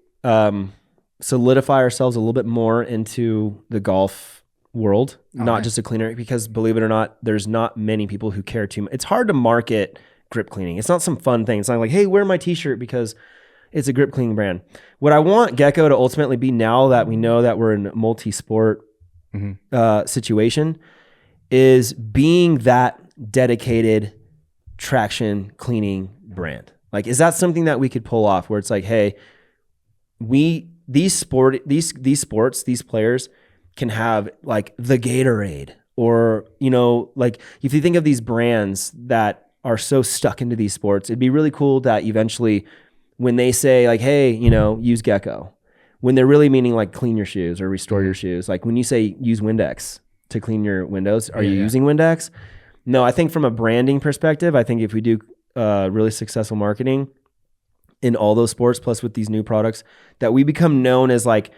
solidify ourselves a little bit more into the golf world, not just a cleaner, because believe it or not, there's not many people who care too much. It's hard to market grip cleaning. It's not some fun thing. It's not like, hey, wear my t-shirt because it's a grip cleaning brand. What I want Gecko to ultimately be, now that we know that we're in a multi-sport situation, is being that dedicated traction cleaning brand. Like, is that something that we could pull off where it's like, hey, these players can have like the Gatorade, or, you know, like if you think of these brands that are so stuck into these sports, it'd be really cool that eventually when they say like, hey, you know, use Gecko, when they're really meaning like clean your shoes or restore your shoes. Like when you say use Windex to clean your windows, are you using Windex? No, I think from a branding perspective, I think if we do really successful marketing in all those sports, plus with these new products, that we become known as like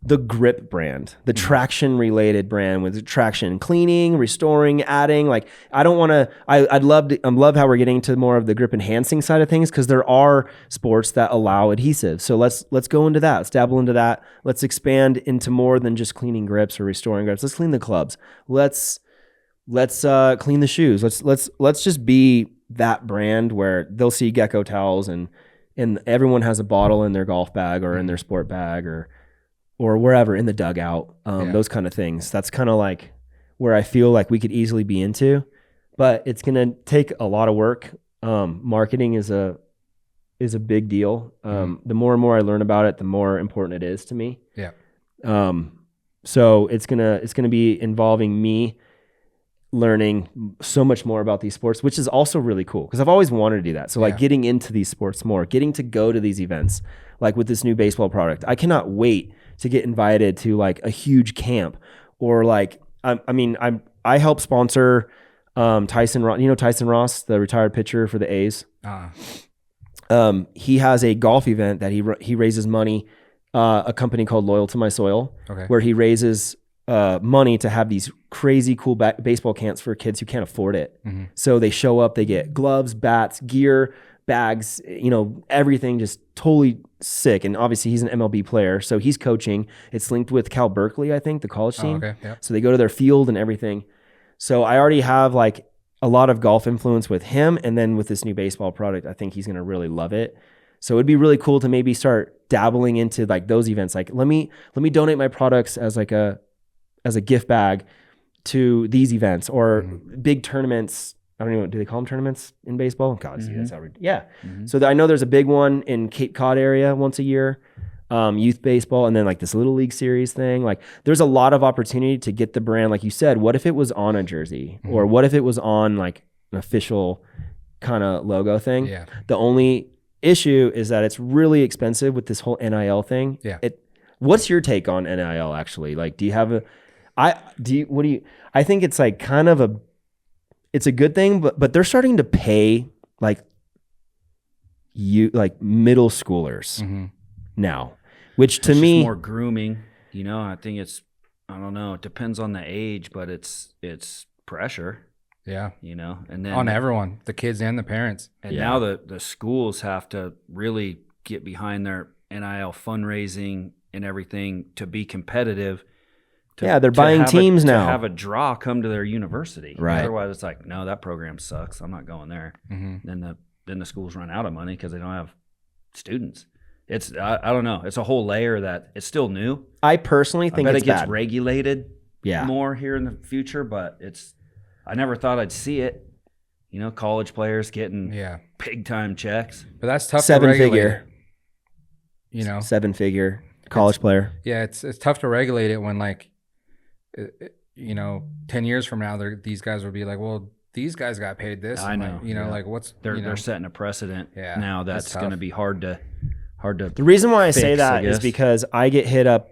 the grip brand, the traction related brand with traction cleaning, restoring, adding. Like, I don't want to, I love how we're getting to more of the grip enhancing side of things, because there are sports that allow adhesive. So let's go into that. Let's dabble into that. Let's expand into more than just cleaning grips or restoring grips. Let's clean the clubs. Let's clean the shoes. Let's just be that brand where they'll see Gecko towels and everyone has a bottle in their golf bag or in their sport bag or wherever in the dugout, those kind of things. That's kind of like where I feel like we could easily be into, but it's going to take a lot of work. Marketing is a big deal. The more and more I learn about it, the more important it is to me. Yeah. So it's going to be involving me learning so much more about these sports, which is also really cool because I've always wanted to do that. So like getting into these sports more, getting to go to these events, like with this new baseball product, I cannot wait to get invited to like a huge camp, or like, I help sponsor Tyson Ross. You know Tyson Ross, the retired pitcher for the A's. He has a golf event that he raises money, a company called Loyal to My Soil, where he raises money to have these crazy cool baseball camps for kids who can't afford it. So they show up, they get gloves, bats, gear, bags, you know, everything just totally sick. And obviously he's an MLB player, so he's coaching. It's linked with Cal Berkeley, I think, the college team. So they go to their field and everything. So I already have like a lot of golf influence with him. And then with this new baseball product, I think he's going to really love it. So it'd be really cool to maybe start dabbling into like those events. Like, let me donate my products as like as a gift bag to these events or big tournaments. I don't even know, do they call them tournaments in baseball? God, see, that's how So I know there's a big one in Cape Cod area once a year, youth baseball, and then like this little league series thing. Like there's a lot of opportunity to get the brand. Like you said, what if it was on a jersey or what if it was on like an official kind of logo thing? Yeah. The only issue is that it's really expensive with this whole NIL thing. Yeah. What's your take on NIL actually? Like, do you have I think it's like kind of it's a good thing, but they're starting to pay like middle schoolers now, which to me more grooming. You know, I think it's I don't know. It depends on the age, but it's pressure, Yeah. you know. And then On everyone, the kids and the parents. and now the schools have to really get behind their NIL fundraising and everything to be competitive. They're buying teams now. To have a draw come to their university. Right. Otherwise, it's like, no, that program sucks. I'm not going there. Mm-hmm. Then the schools run out of money because they don't have students. It's I don't know. It's a whole layer that it's still new. I personally think I bet it's it gets bad. regulated Yeah. more here in the future, but I never thought I'd see it. You know, college players getting big time checks. But that's tough to Seven regulate. figure. You know, 7-figure college player. yeah, it's tough to regulate it when like, you know, 10 years from now, these guys will be like, well, these guys got paid this. I know. Like, you know, like what's They're setting a precedent now that's going to be hard to. The reason why I say fix, that I is guess. because I get hit up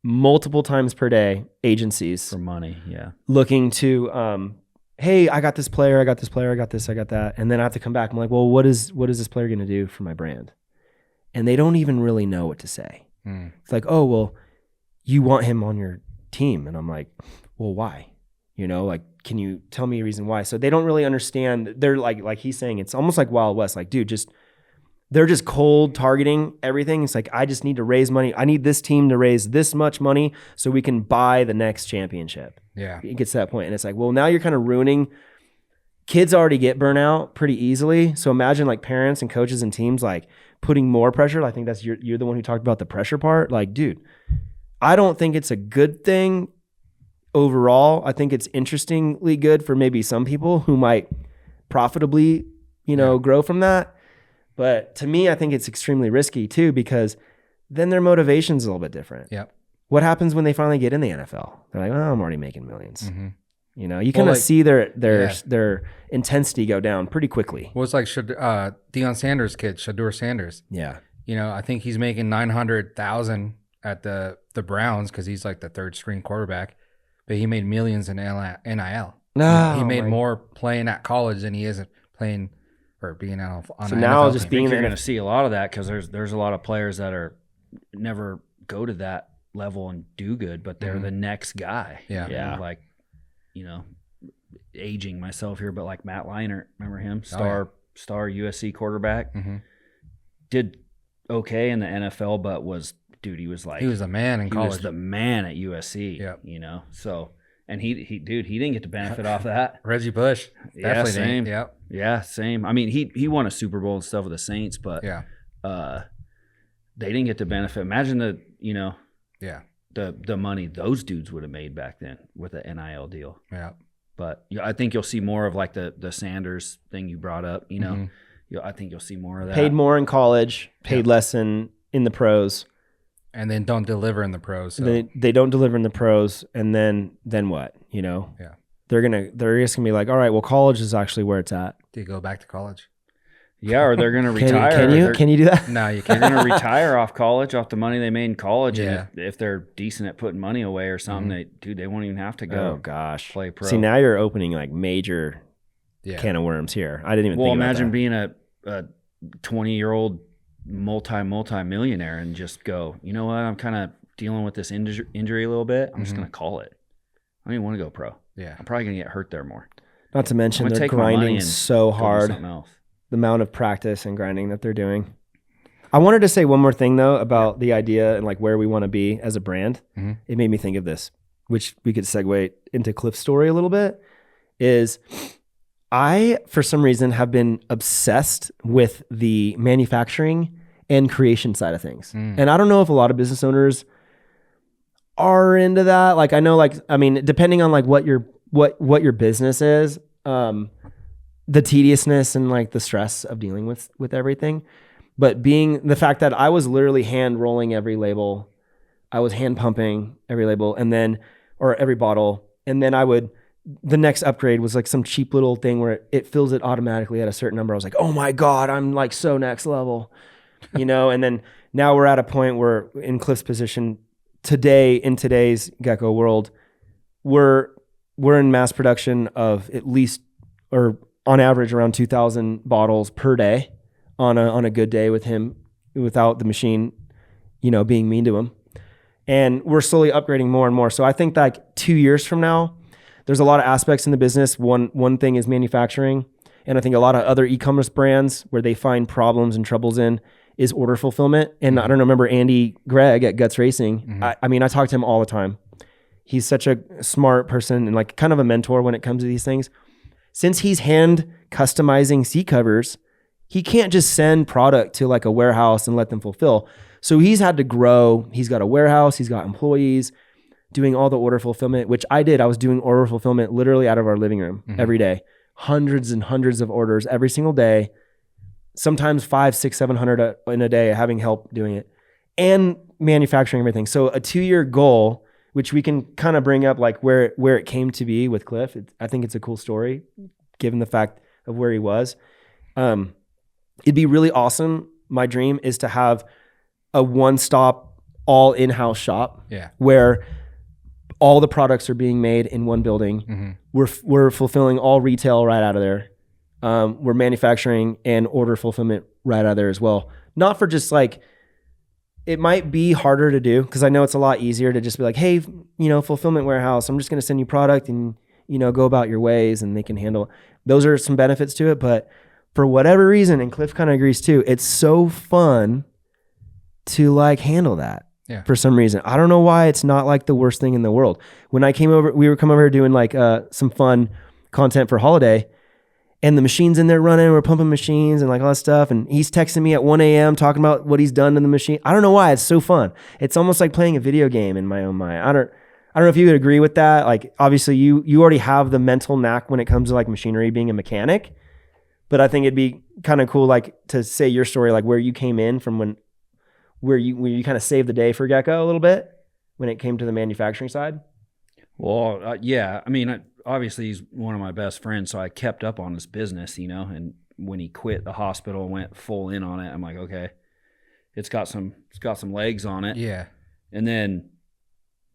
multiple times per day, agencies For money, yeah. looking to, hey, I got this player, I got this player, I got this, I got that. And then I have to come back. I'm like, well, what is this player going to do for my brand? And they don't even really know what to say. It's like, oh, well, you want him on your team. And I'm like, well, why? You know, like, can you tell me a reason why? So they don't really understand. They're like he's saying, it's almost like Wild West. Like, dude, they're just cold targeting everything. It's like, I just need to raise money. I need this team to raise this much money so we can buy the next championship. Yeah. It gets to that point. And it's like, well, now you're kind of ruining. Kids already get burnout pretty easily. So imagine like parents and coaches and teams like putting more pressure. I think that's you're the one who talked about the pressure part. Like, dude, I don't think it's a good thing overall. I think it's interestingly good for maybe some people who might profitably, grow from that. But to me, I think it's extremely risky too, because then their motivation's a little bit different. Yep. What happens when they finally get in the NFL? They're like, oh, I'm already making millions. Mm-hmm. You know, you kind of like, see their intensity go down pretty quickly. Well, it's like Deion Sanders' kid, Shadur Sanders. Yeah. You know, I think he's making $900,000 at the Browns because he's like the third string quarterback, but he made millions in NIL. No, he made more playing at college than he is playing or being on So an now NFL just team. being You're there. going to see a lot of that because there's a lot of players that are never go to that level and do good, but they're the next guy. Yeah. You know, like, aging myself here, but like Matt Leinart, remember him? Star USC quarterback. Mm-hmm. Did okay in the NFL, but he was a man in college. He was the man at USC. Yep. You know, so. And he didn't get the benefit off that. Reggie Bush, definitely same. didn't. Yep. Yeah, same. I mean, he won a Super Bowl and stuff with the Saints, but they didn't get the benefit. Imagine the money those dudes would have made back then with the NIL deal. Yeah. But I think you'll see more of like the Sanders thing you brought up. I think you'll see more of that. Paid more in college, paid less in the pros. And then don't deliver in the pros. So. They don't deliver in the pros, and then what? Yeah. They're just gonna be like, all right, well, college is actually where it's at. Do you go back to college? Yeah, or they're gonna retire. Can you do that? No, you They're can't. gonna retire off college, off the money they made in college, Yeah. and if they're decent at putting money away or something, they won't even have to go. Oh gosh, play pro. See, now you're opening like major can of worms here. I didn't even. Well, think about imagine that. being a 20-year-old multi-millionaire and just go, you know what? I'm kind of dealing with this injury a little bit. I'm just gonna call it. I don't even want to go pro. Yeah. I'm probably gonna get hurt there more. Not to mention I'm gonna they're take my money grinding and so go do hard. something else. The amount of practice and grinding that they're doing. I wanted to say one more thing though about the idea and like where we want to be as a brand. Mm-hmm. It made me think of this, which we could segue into Cliff's story a little bit. Is I, for some reason, have been obsessed with the manufacturing and creation side of things. And I don't know if a lot of business owners are into that. Like, I know, depending on like what your business is, the tediousness and like the stress of dealing with everything. But being the fact that I was literally hand rolling every label, I was hand pumping every label or every bottle. And then the next upgrade was like some cheap little thing where it fills it automatically at a certain number. I was like, oh my God, I'm like so next level, and then now we're at a point where in Cliff's position today, in today's Gecko world, we're in mass production of at least, or on average around 2,000 bottles per day on a good day with him, without the machine, being mean to him. And we're slowly upgrading more and more. So I think like 2 years from now, there's a lot of aspects in the business. One thing is manufacturing. And I think a lot of other e-commerce brands where they find problems and troubles in is order fulfillment. And I don't remember Andy Gregg at Guts Racing. I mean, I talk to him all the time. He's such a smart person and like kind of a mentor when it comes to these things. Since he's hand customizing seat covers, he can't just send product to like a warehouse and let them fulfill. So he's had to grow. He's got a warehouse. He's got employees doing all the order fulfillment, which I did. I was doing order fulfillment literally out of our living room every day. Hundreds and hundreds of orders every single day. Sometimes 500, 600, 700 in a day, having help doing it and manufacturing everything. So a 2-year goal, which we can kind of bring up like where it came to be with Cliff. I think it's a cool story given the fact of where he was. It'd be really awesome. My dream is to have a one-stop all in-house shop where all the products are being made in one building. We're fulfilling all retail right out of there. We're manufacturing and order fulfillment right out of there as well. Not for just like, it might be harder to do because I know it's a lot easier to just be like, hey, fulfillment warehouse, I'm just going to send you product and, go about your ways and they can handle it. Those are some benefits to it. But for whatever reason, and Cliff kind of agrees too, it's so fun to like handle that. For some reason. I don't know why it's not like the worst thing in the world. When I came over, we were coming over here doing like some fun content for holiday and the machines in there running, we're pumping machines and like all that stuff. And he's texting me at 1 a.m. talking about what he's done to the machine. I don't know why. It's so fun. It's almost like playing a video game in my own mind. I don't know if you would agree with that. Like obviously you already have the mental knack when it comes to like machinery, being a mechanic, but I think it'd be kind of cool like to say your story, like where you came in from where you kind of saved the day for Gecko a little bit when it came to the manufacturing side? Well, yeah. I mean, obviously he's one of my best friends, so I kept up on his business, and when he quit the hospital and went full in on it, I'm like, okay, it's got some legs on it. Yeah. And then,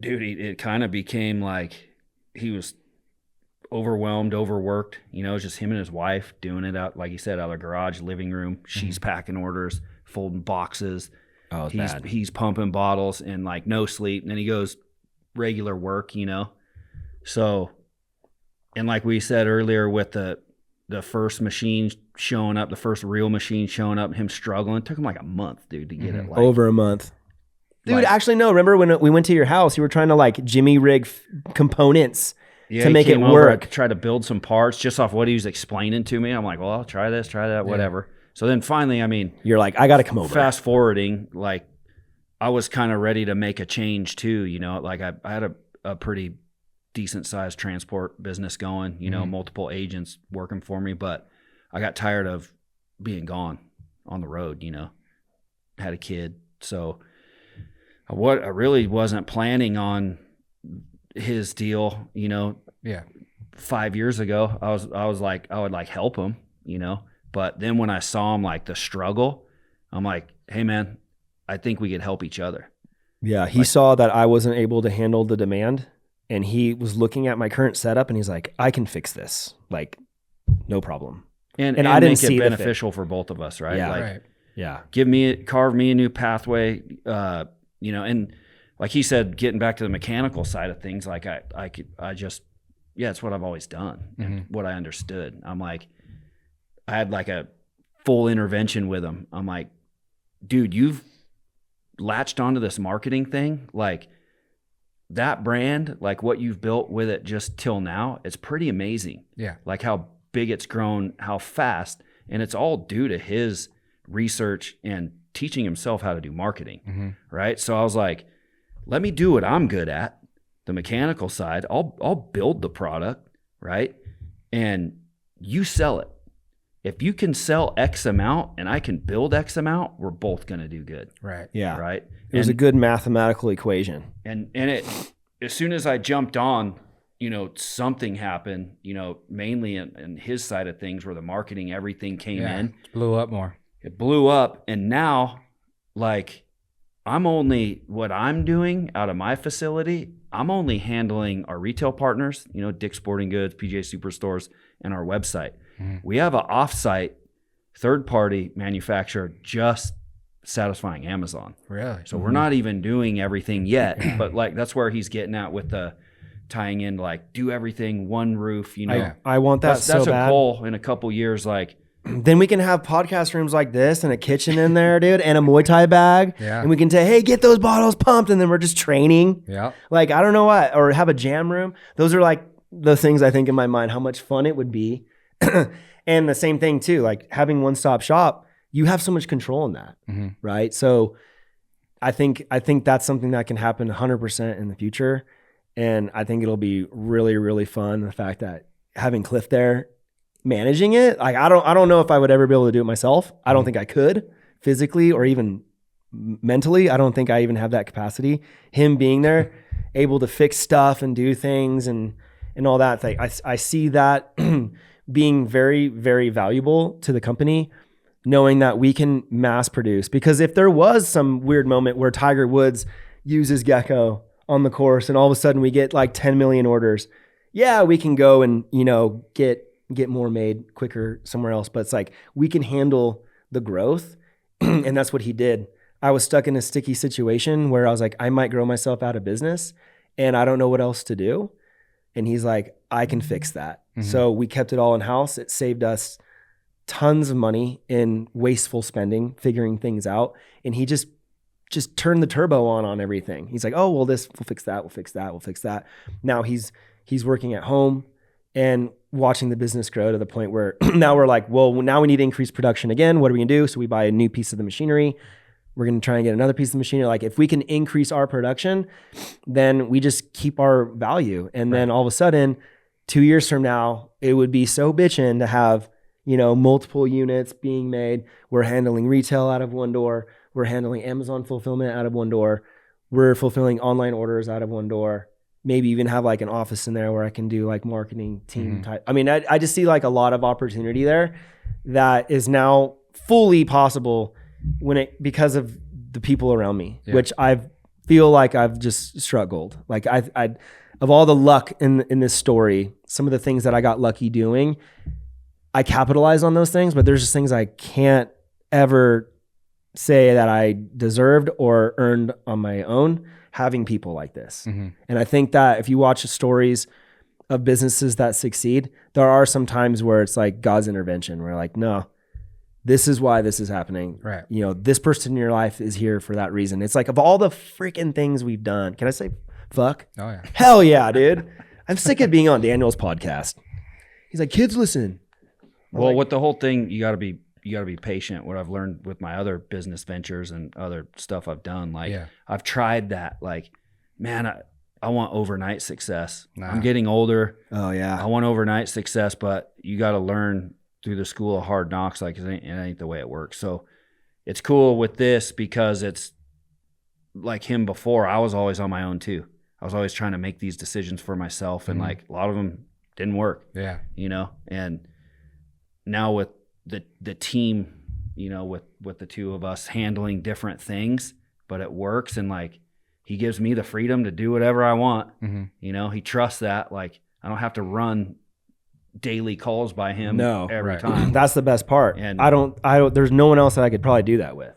dude, it kind of became like he was overwhelmed, overworked, it's just him and his wife doing it out, like he said, out of the garage, living room. She's packing orders, folding boxes. Oh, he's pumping bottles and like no sleep. And then he goes regular work, So, and like we said earlier with the first machine showing up, the first real machine showing up, him struggling, it took him like a month, dude, to get it. Like, over a month. Dude, actually, no. Remember when we went to your house, you were trying to like Jimmy rig components to make it work. Try to build some parts just off what he was explaining to me. I'm like, well, I'll try this, try that, whatever. So then finally, I mean, you're like, I got to come over. Fast forwarding, like I was kind of ready to make a change too, like I had a pretty decent sized transport business going, multiple agents working for me, but I got tired of being gone on the road, had a kid. So I really wasn't planning on his deal, 5 years ago. I was like, I would like help him, But then when I saw him like the struggle, I'm like, hey man, I think we could help each other. Yeah. He saw that I wasn't able to handle the demand and he was looking at my current setup and he's like, I can fix this. Like no problem. And I didn't make it beneficial for both of us. Right. Yeah. Like, Right. Yeah. Carve me a new pathway. And like he said, getting back to the mechanical side of things, like it's what I've always done and what I understood. I'm like, I had like a full intervention with him. I'm like, dude, you've latched onto this marketing thing. Like that brand, like what you've built with it just till now, it's pretty amazing. Yeah. Like how big it's grown, how fast. And it's all due to his research and teaching himself how to do marketing. Right. So I was like, let me do what I'm good at, the mechanical side. I'll build the product. Right. And you sell it. If you can sell X amount and I can build X amount, we're both going to do good. Right. Yeah. Right. It was a good mathematical equation. And it, as soon as I jumped on, something happened, mainly in his side of things where the marketing, everything came in. It blew up more. It blew up. And now like what I'm doing out of my facility, I'm only handling our retail partners, Dick's Sporting Goods, PJ Superstores, and our website. We have an offsite third-party manufacturer just satisfying Amazon. Really? So we're not even doing everything yet, but like that's where he's getting at with the tying in, like do everything, one roof, you know. I want that That's so a bad. goal in a couple years. Like Then we can have podcast rooms like this and a kitchen in there, dude, and a Muay Thai bag. Yeah. And we can say, hey, get those bottles pumped. And then we're just training. Yeah. Like, I don't know what, or have a jam room. Those are like the things I think in my mind, how much fun it would be. And the same thing too, like having one-stop shop, you have so much control in that, right? So I think that's something that can happen 100% in the future. And I think it'll be really, really fun. The fact that having Cliff there, managing it, like I don't know if I would ever be able to do it myself. I don't think I could physically or even mentally. I don't think I even have that capacity. Him being there, able to fix stuff and do things and all that thing. I see that being very, very valuable to the company, knowing that we can mass produce. Because if there was some weird moment where Tiger Woods uses Gecko on the course and all of a sudden we get like 10 million orders, yeah, we can go and, you know, get more made quicker somewhere else. But it's like, we can handle the growth. And that's what he did. I was stuck in a sticky situation where I was like, I might grow myself out of business and I don't know what else to do. And he's like, I can fix that. So we kept it all in house. It saved us tons of money in wasteful spending, figuring things out. And he just turned the turbo on everything. He's like, oh, well, this, we'll fix that. We'll fix that. We'll fix that. Now he's working at home and watching the business grow to the point where now we're like, well, now we need to increase production again. What are we gonna do? So we buy a new piece of the machinery. We're going to try and get another piece of machinery. Like if we can increase our production, then we just keep our value. And then all of a sudden, 2 years from now, it would be so bitchin' to have, you know, multiple units being made. We're handling retail out of one door. We're handling Amazon fulfillment out of one door. We're fulfilling online orders out of one door. Maybe even have like an office in there where I can do like marketing team type. I mean, I just see like a lot of opportunity there that is now fully possible because of the people around me, which I feel like I've just struggled. Like I of all the luck in this story, some of the things that I got lucky doing, I capitalize on those things, but there's just things I can't ever say that I deserved or earned on my own having people like this. And I think that if you watch the stories of businesses that succeed, there are some times where it's like God's intervention. We're like, no, this is why this is happening. Right. You know, this person in your life is here for that reason. It's like, of all the freaking things we've done, can I say fuck? Oh yeah. Hell yeah, dude. I'm sick of being on Daniel's podcast. He's like, kids, listen. Well, with the whole thing, you gotta be patient. What I've learned with my other business ventures and other stuff I've done, like I've tried that. Like, man, I want overnight success. I'm getting older. Oh yeah. I want overnight success, but you got to learn through the school of hard knocks. Like it ain't the way it works. So it's cool with this because it's like him before. I was always on my own too. I was always trying to make these decisions for myself, and like a lot of them didn't work. Yeah, you know. And now with the team, you know, with the two of us handling different things, but it works, and like he gives me the freedom to do whatever I want. You know, he trusts that. Like I don't have to run daily calls by him every time. That's the best part. And I don't there's no one else that I could probably do that with.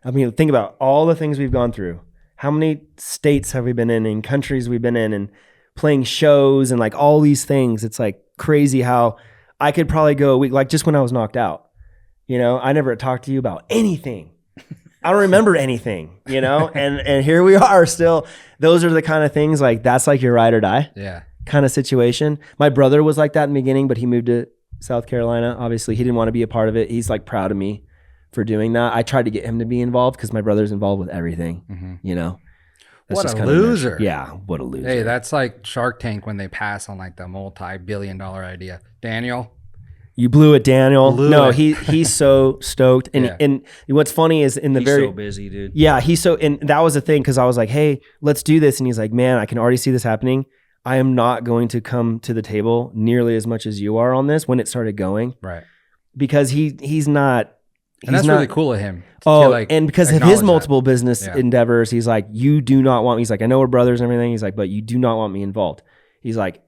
I mean, think about all the things we've gone through. How many states have we been in and countries we've been in and playing shows and like all these things. It's like crazy how I could probably go a week, like just when I was knocked out, you know, I never talked to you about anything. I don't remember anything, you know, and here we are still. Those are the kind of things like, that's like your ride or die kind of situation. My brother was like that in the beginning, but he moved to South Carolina. Obviously he didn't want to be a part of it. He's like proud of me for doing that. I tried to get him to be involved because my brother's involved with everything, you know. That's what a loser. Yeah, what a loser. Hey, that's like Shark Tank when they pass on like the multi-billion-dollar idea. Daniel? You blew it, Daniel. He's so stoked. And what's funny is he's so busy, dude. Yeah, and that was the thing, because I was like, hey, let's do this. And he's like, man, I can already see this happening. I am not going to come to the table nearly as much as you are on this when it started going. Right. Because he's not. And that's really cool of him. And because of his multiple business endeavors, he's like, you do not want me. He's like, I know we're brothers and everything. He's like, but you do not want me involved. He's like,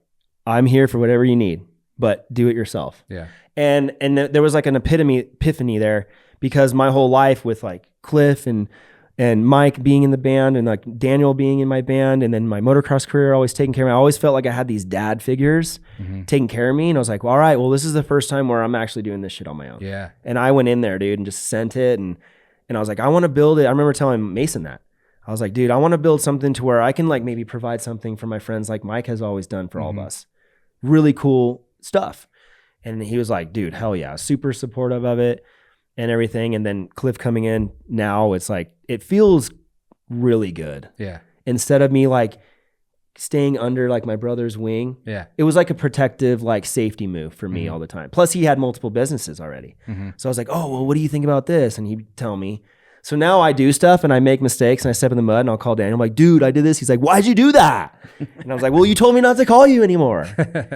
I'm here for whatever you need, but do it yourself. Yeah. And there was like an epiphany there, because my whole life with like Cliff and Mike being in the band and like Daniel being in my band, and then my motocross career always taking care of me. I always felt like I had these dad figures taking care of me. And I was like, well, all right, well, this is the first time where I'm actually doing this shit on my own. Yeah. And I went in there, dude, and just sent it. And I was like, I want to build it. I remember telling Mason that. I was like, dude, I want to build something to where I can like maybe provide something for my friends like Mike has always done for all of us. Really cool stuff. And he was like, dude, hell yeah. Super supportive of it and everything. And then Cliff coming in now, it's like, it feels really good. Yeah. Instead of me like staying under like my brother's wing. Yeah. It was like a protective, like safety move for me all the time. Plus he had multiple businesses already. So I was like, oh, well, what do you think about this? And he'd tell me. So now I do stuff and I make mistakes and I step in the mud and I'll call Daniel. I'm like, dude, I did this. He's like, why'd you do that? And I was like, well, you told me not to call you anymore,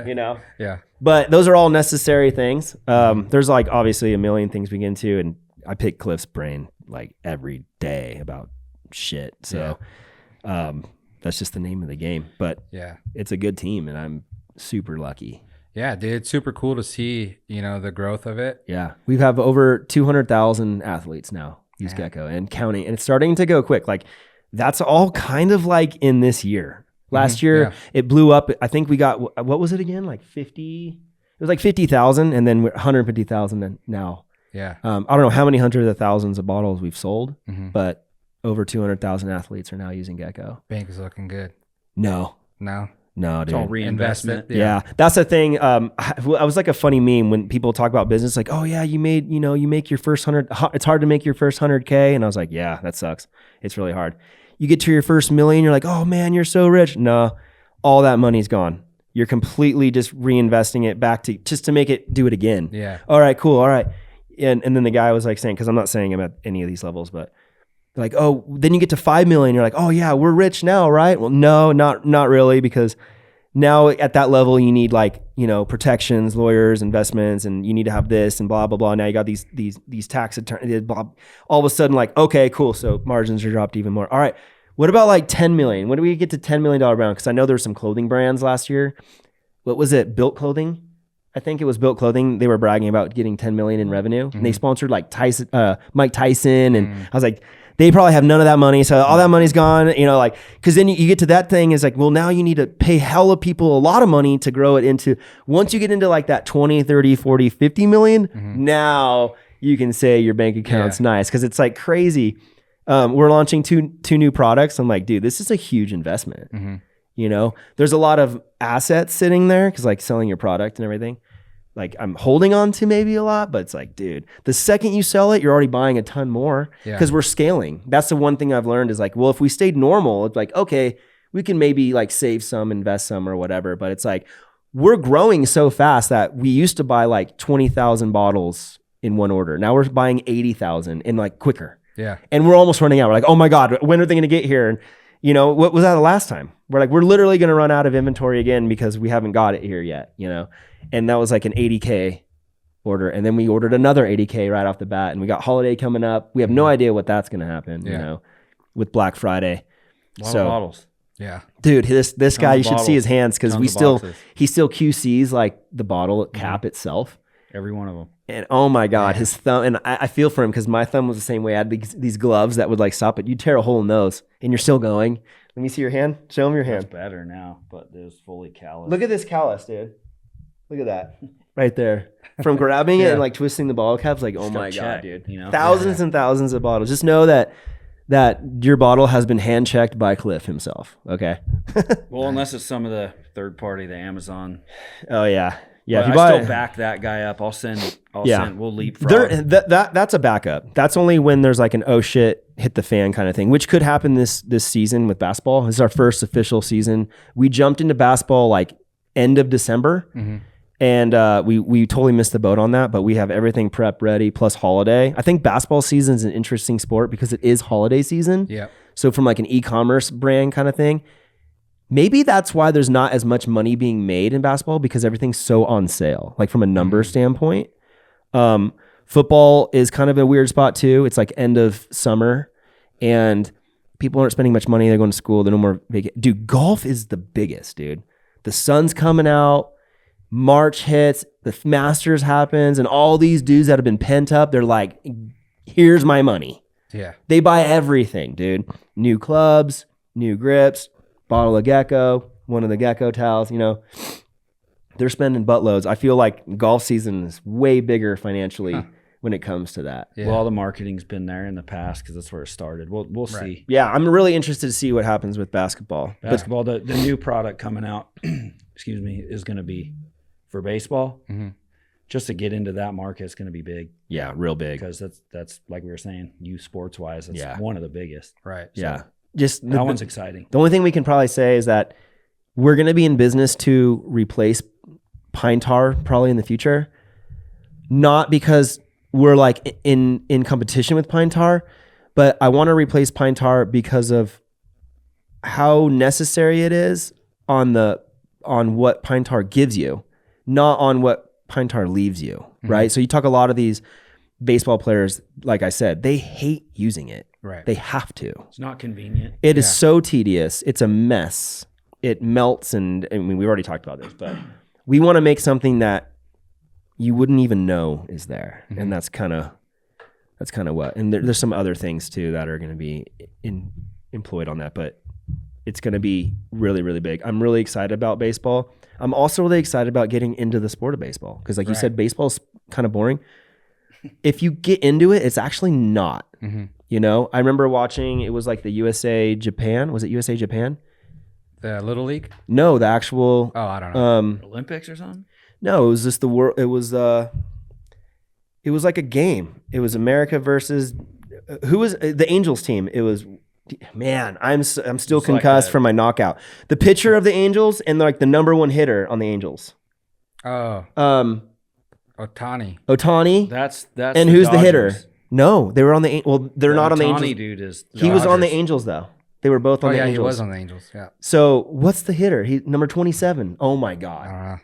you know? Yeah. But those are all necessary things. There's like obviously a million things we get into, and I pick Cliff's brain like every day about shit. So that's just the name of the game. But yeah, it's a good team and I'm super lucky. Yeah, dude, it's super cool to see, the growth of it. Yeah. We have over 200,000 athletes now use Gecko and counting, and it's starting to go quick. Like that's all kind of like in this year. Last year it blew up. I think we got, what was it again? Like 50, it was like 50,000 and then we're 150,000 now. Yeah. I don't know how many hundreds of thousands of bottles we've sold, but over 200,000 athletes are now using Gecko. Bank is looking good. No, dude. It's all reinvestment. Yeah. That's the thing. I was like a funny meme when people talk about business, like, oh yeah, you make your first 100, it's hard to make your first 100K. And I was like, yeah, that sucks. It's really hard. You get to your first million, you're like, oh man, you're so rich. No, all that money's gone. You're completely just reinvesting it back to just to make it do it again. Yeah. All right, cool. All right. And then the guy was like saying, because I'm not saying I'm at any of these levels, but like, oh, then you get to 5 million. You're like, oh yeah, we're rich now, right? Well, no, not really, because now at that level you need like, protections, lawyers, investments, and you need to have this and blah, blah, blah. Now you got these tax attorneys, all of a sudden like, okay, cool. So margins are dropped even more. All right. What about like 10 million? When do we get to $10 million round? Because I know there's some clothing brands last year. What was it? Built Clothing? I think it was Built Clothing. They were bragging about getting 10 million in revenue. And they sponsored like Mike Tyson. And I was like, they probably have none of that money. So all that money's gone, because then you get to that thing is like, well, now you need to pay hella people a lot of money to grow it into, once you get into like that 20, 30, 40, 50 million, now you can say your bank account's nice. Cause it's like crazy. We're launching two new products. I'm like, dude, this is a huge investment. There's a lot of assets sitting there because like selling your product and everything, like I'm holding on to maybe a lot, but it's like, dude, the second you sell it, you're already buying a ton more because we're scaling. That's the one thing I've learned is like, well, if we stayed normal, it's like, okay, we can maybe like save some, invest some or whatever. But it's like, we're growing so fast that we used to buy like 20,000 bottles in one order. Now we're buying 80,000 in like quicker. Yeah. And we're almost running out. We're like, oh my God, when are they going to get here? And what was that the last time? We're like, we're literally going to run out of inventory again because we haven't got it here yet, And that was like an 80K order. And then we ordered another 80K right off the bat. And we got holiday coming up. We have no idea what that's going to happen, with Black Friday. A lot of bottles. Yeah. Dude, this guy, you should see his bottles. hands because he still QCs like the bottle cap itself. Every one of them. And oh my God, his thumb, and I feel for him because my thumb was the same way. I had these gloves that would like stop it. You tear a hole in those and you're still going. Let me see your hand. Show him your hand. It's better now, but it was fully calloused. Look at this callus, dude. Look at that. Right there. From grabbing it and like twisting the bottle caps, like, oh my God, dude. Thousands and thousands of bottles. Just know that your bottle has been hand checked by Cliff himself. Okay. Well, unless it's some of the third party, the Amazon. Oh yeah. Yeah, if I still back that guy up. I'll send. We'll leapfrog. That's a backup. That's only when there's like an oh shit hit the fan kind of thing, which could happen this season with basketball. This is our first official season. We jumped into basketball like end of December, and we totally missed the boat on that. But we have everything prep ready plus holiday. I think basketball season is an interesting sport because it is holiday season. Yeah. So from like an e-commerce brand kind of thing. Maybe that's why there's not as much money being made in basketball because everything's so on sale, like from a number standpoint. Football is kind of a weird spot too. It's like end of summer and people aren't spending much money. They're going to school. They're no more vacation. Dude, golf is the biggest, dude. The sun's coming out. March hits. The Masters happens. And all these dudes that have been pent up, they're like, here's my money. Yeah. They buy everything, dude. New clubs, new grips, bottle of Gecko, one of the Gecko towels, you know. They're spending buttloads. I feel like golf season is way bigger financially when it comes to that. Yeah. Well, all the marketing's been there in the past because that's where it started. We'll see. Yeah, I'm really interested to see what happens with basketball. Basketball, the new product coming out, excuse me, is going to be for baseball. Mm-hmm. Just to get into that market, it's going to be big. Yeah, real big. Because that's like we were saying, youth sports wise, it's Yeah. one of the biggest. Right. Yeah. Just That one's exciting. The only thing we can probably say is that we're going to be in business to replace pine tar probably in the future. Not because we're like in competition with pine tar, but I want to replace pine tar because of how necessary it is on what pine tar gives you, not on what pine tar leaves you, right? So you talk a lot of these baseball players, like I said, they hate using it. Right. They have to. It's not convenient. It is so tedious. It's a mess. It melts, and I mean, we've already talked about this, but we want to make something that you wouldn't even know is there, and that's kind of what. And there's some other things too that are going to be employed on that, but it's going to be really, really big. I'm really excited about baseball. I'm also really excited about getting into the sport of baseball because, like you said, baseball's kind of boring. If you get into it, it's actually not. Mm-hmm. You know, I remember watching. It was like the USA Japan. Was it USA Japan? The Little League? No, the actual. Oh, I don't know. Olympics or something? No, it was just the world. It was like a game. It was America versus who was the Angels team. It was. Man, I'm still It's concussed like from my knockout. The pitcher of the Angels and like the number one hitter on the Angels. Oh, Otani. That's And who's the hitter? No, they were on the well. They're not on the Angels. Dude is He was on the Dodgers. Angels though. They were both on the Angels. He was on the Angels. Yeah. So what's the hitter? He number 27. Oh my I god. don't know.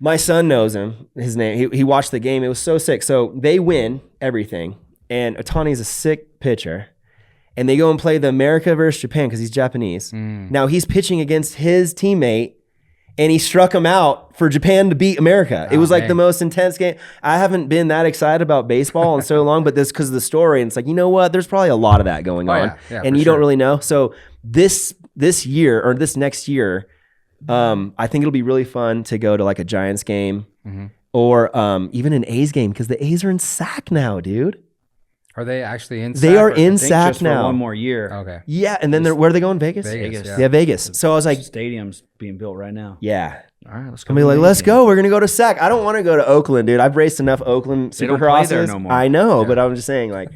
My son knows him. His name. He watched the game. It was so sick. So they win everything, and Otani's a sick pitcher. And they go and play the America versus Japan because he's Japanese. Now he's pitching against his teammate, and he struck him out for Japan to beat America. It was like the most intense game. I haven't been that excited about baseball in so long, but this because of the story. And it's like, you know what? There's probably a lot of that going on, and you don't really know. So this year or this next year, I think it'll be really fun to go to like a Giants game or even an A's game because the A's are in SAC now, dude. Are they actually in SAC? They are or- in Just SAC for now. one more year. Okay. Yeah, and then where are they going? Vegas? Vegas. Yeah, Vegas. So I was like, Stadium's being built right now. yeah. All right, let's go. I'll be like, let's go. We're gonna go to SAC. I don't want to go to Oakland, dude. I've raced enough Oakland They don't play there Supercrosses. no more. I know, but I'm just saying, like,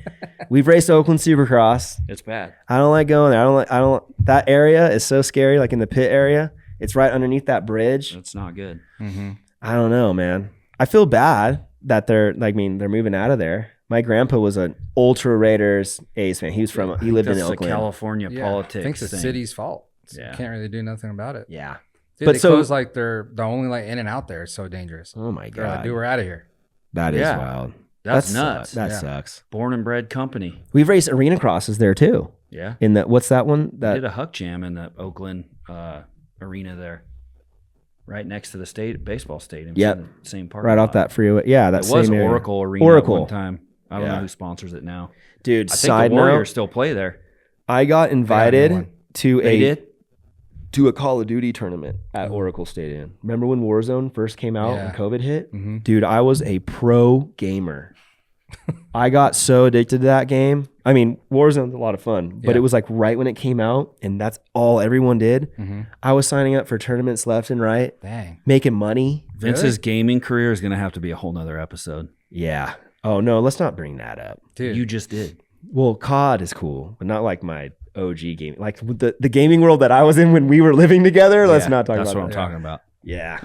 we've raced Oakland Supercross. It's bad. I don't like going there. I don't. That area is so scary. Like in the pit area, it's right underneath that bridge. It's not good. Mm-hmm. I don't know, man. I feel bad that they're moving out of there. My grandpa was an ultra Raiders A's fan. He lived in That's the Oakland. California politics. I think it's the thing. city's fault. Yeah. Can't really do nothing about it. Yeah. Dude, But they so- close like they're the only like in and out there is so dangerous. Oh my They're like, god, dude, we're out of here. that is Yeah. wild. That's That nuts. That Yeah. sucks. Born and bred company. We've raced arena crosses there too. Yeah. In that, what's that one? They That did a huck jam in the Oakland arena there, right next to the baseball stadium. Yep. In the same park. right off that freeway. Yeah, that It was same area. Oracle Arena Oracle. at one time. I don't Yeah. know who sponsors it now. Dude, I think side the Warriors note, still play there. I got invited one. to They did. to a Call of Duty tournament at Oracle Stadium. Remember when Warzone first came out and COVID hit? Mm-hmm. Dude, I was a pro gamer. I got so addicted to that game. I mean, Warzone's a lot of fun, but Yeah. it was like right when it came out, and that's all everyone did. Mm-hmm. I was signing up for tournaments left and right, Dang. making money. Vince's gaming career is going to have to be a whole nother episode. Yeah. Oh no, let's not bring that up. Dude. You just did. Well, COD is cool, but not like my OG game. Like the gaming world that I was in when we were living together. Let's Yeah, not talk That's about what I'm that. talking about. Yeah.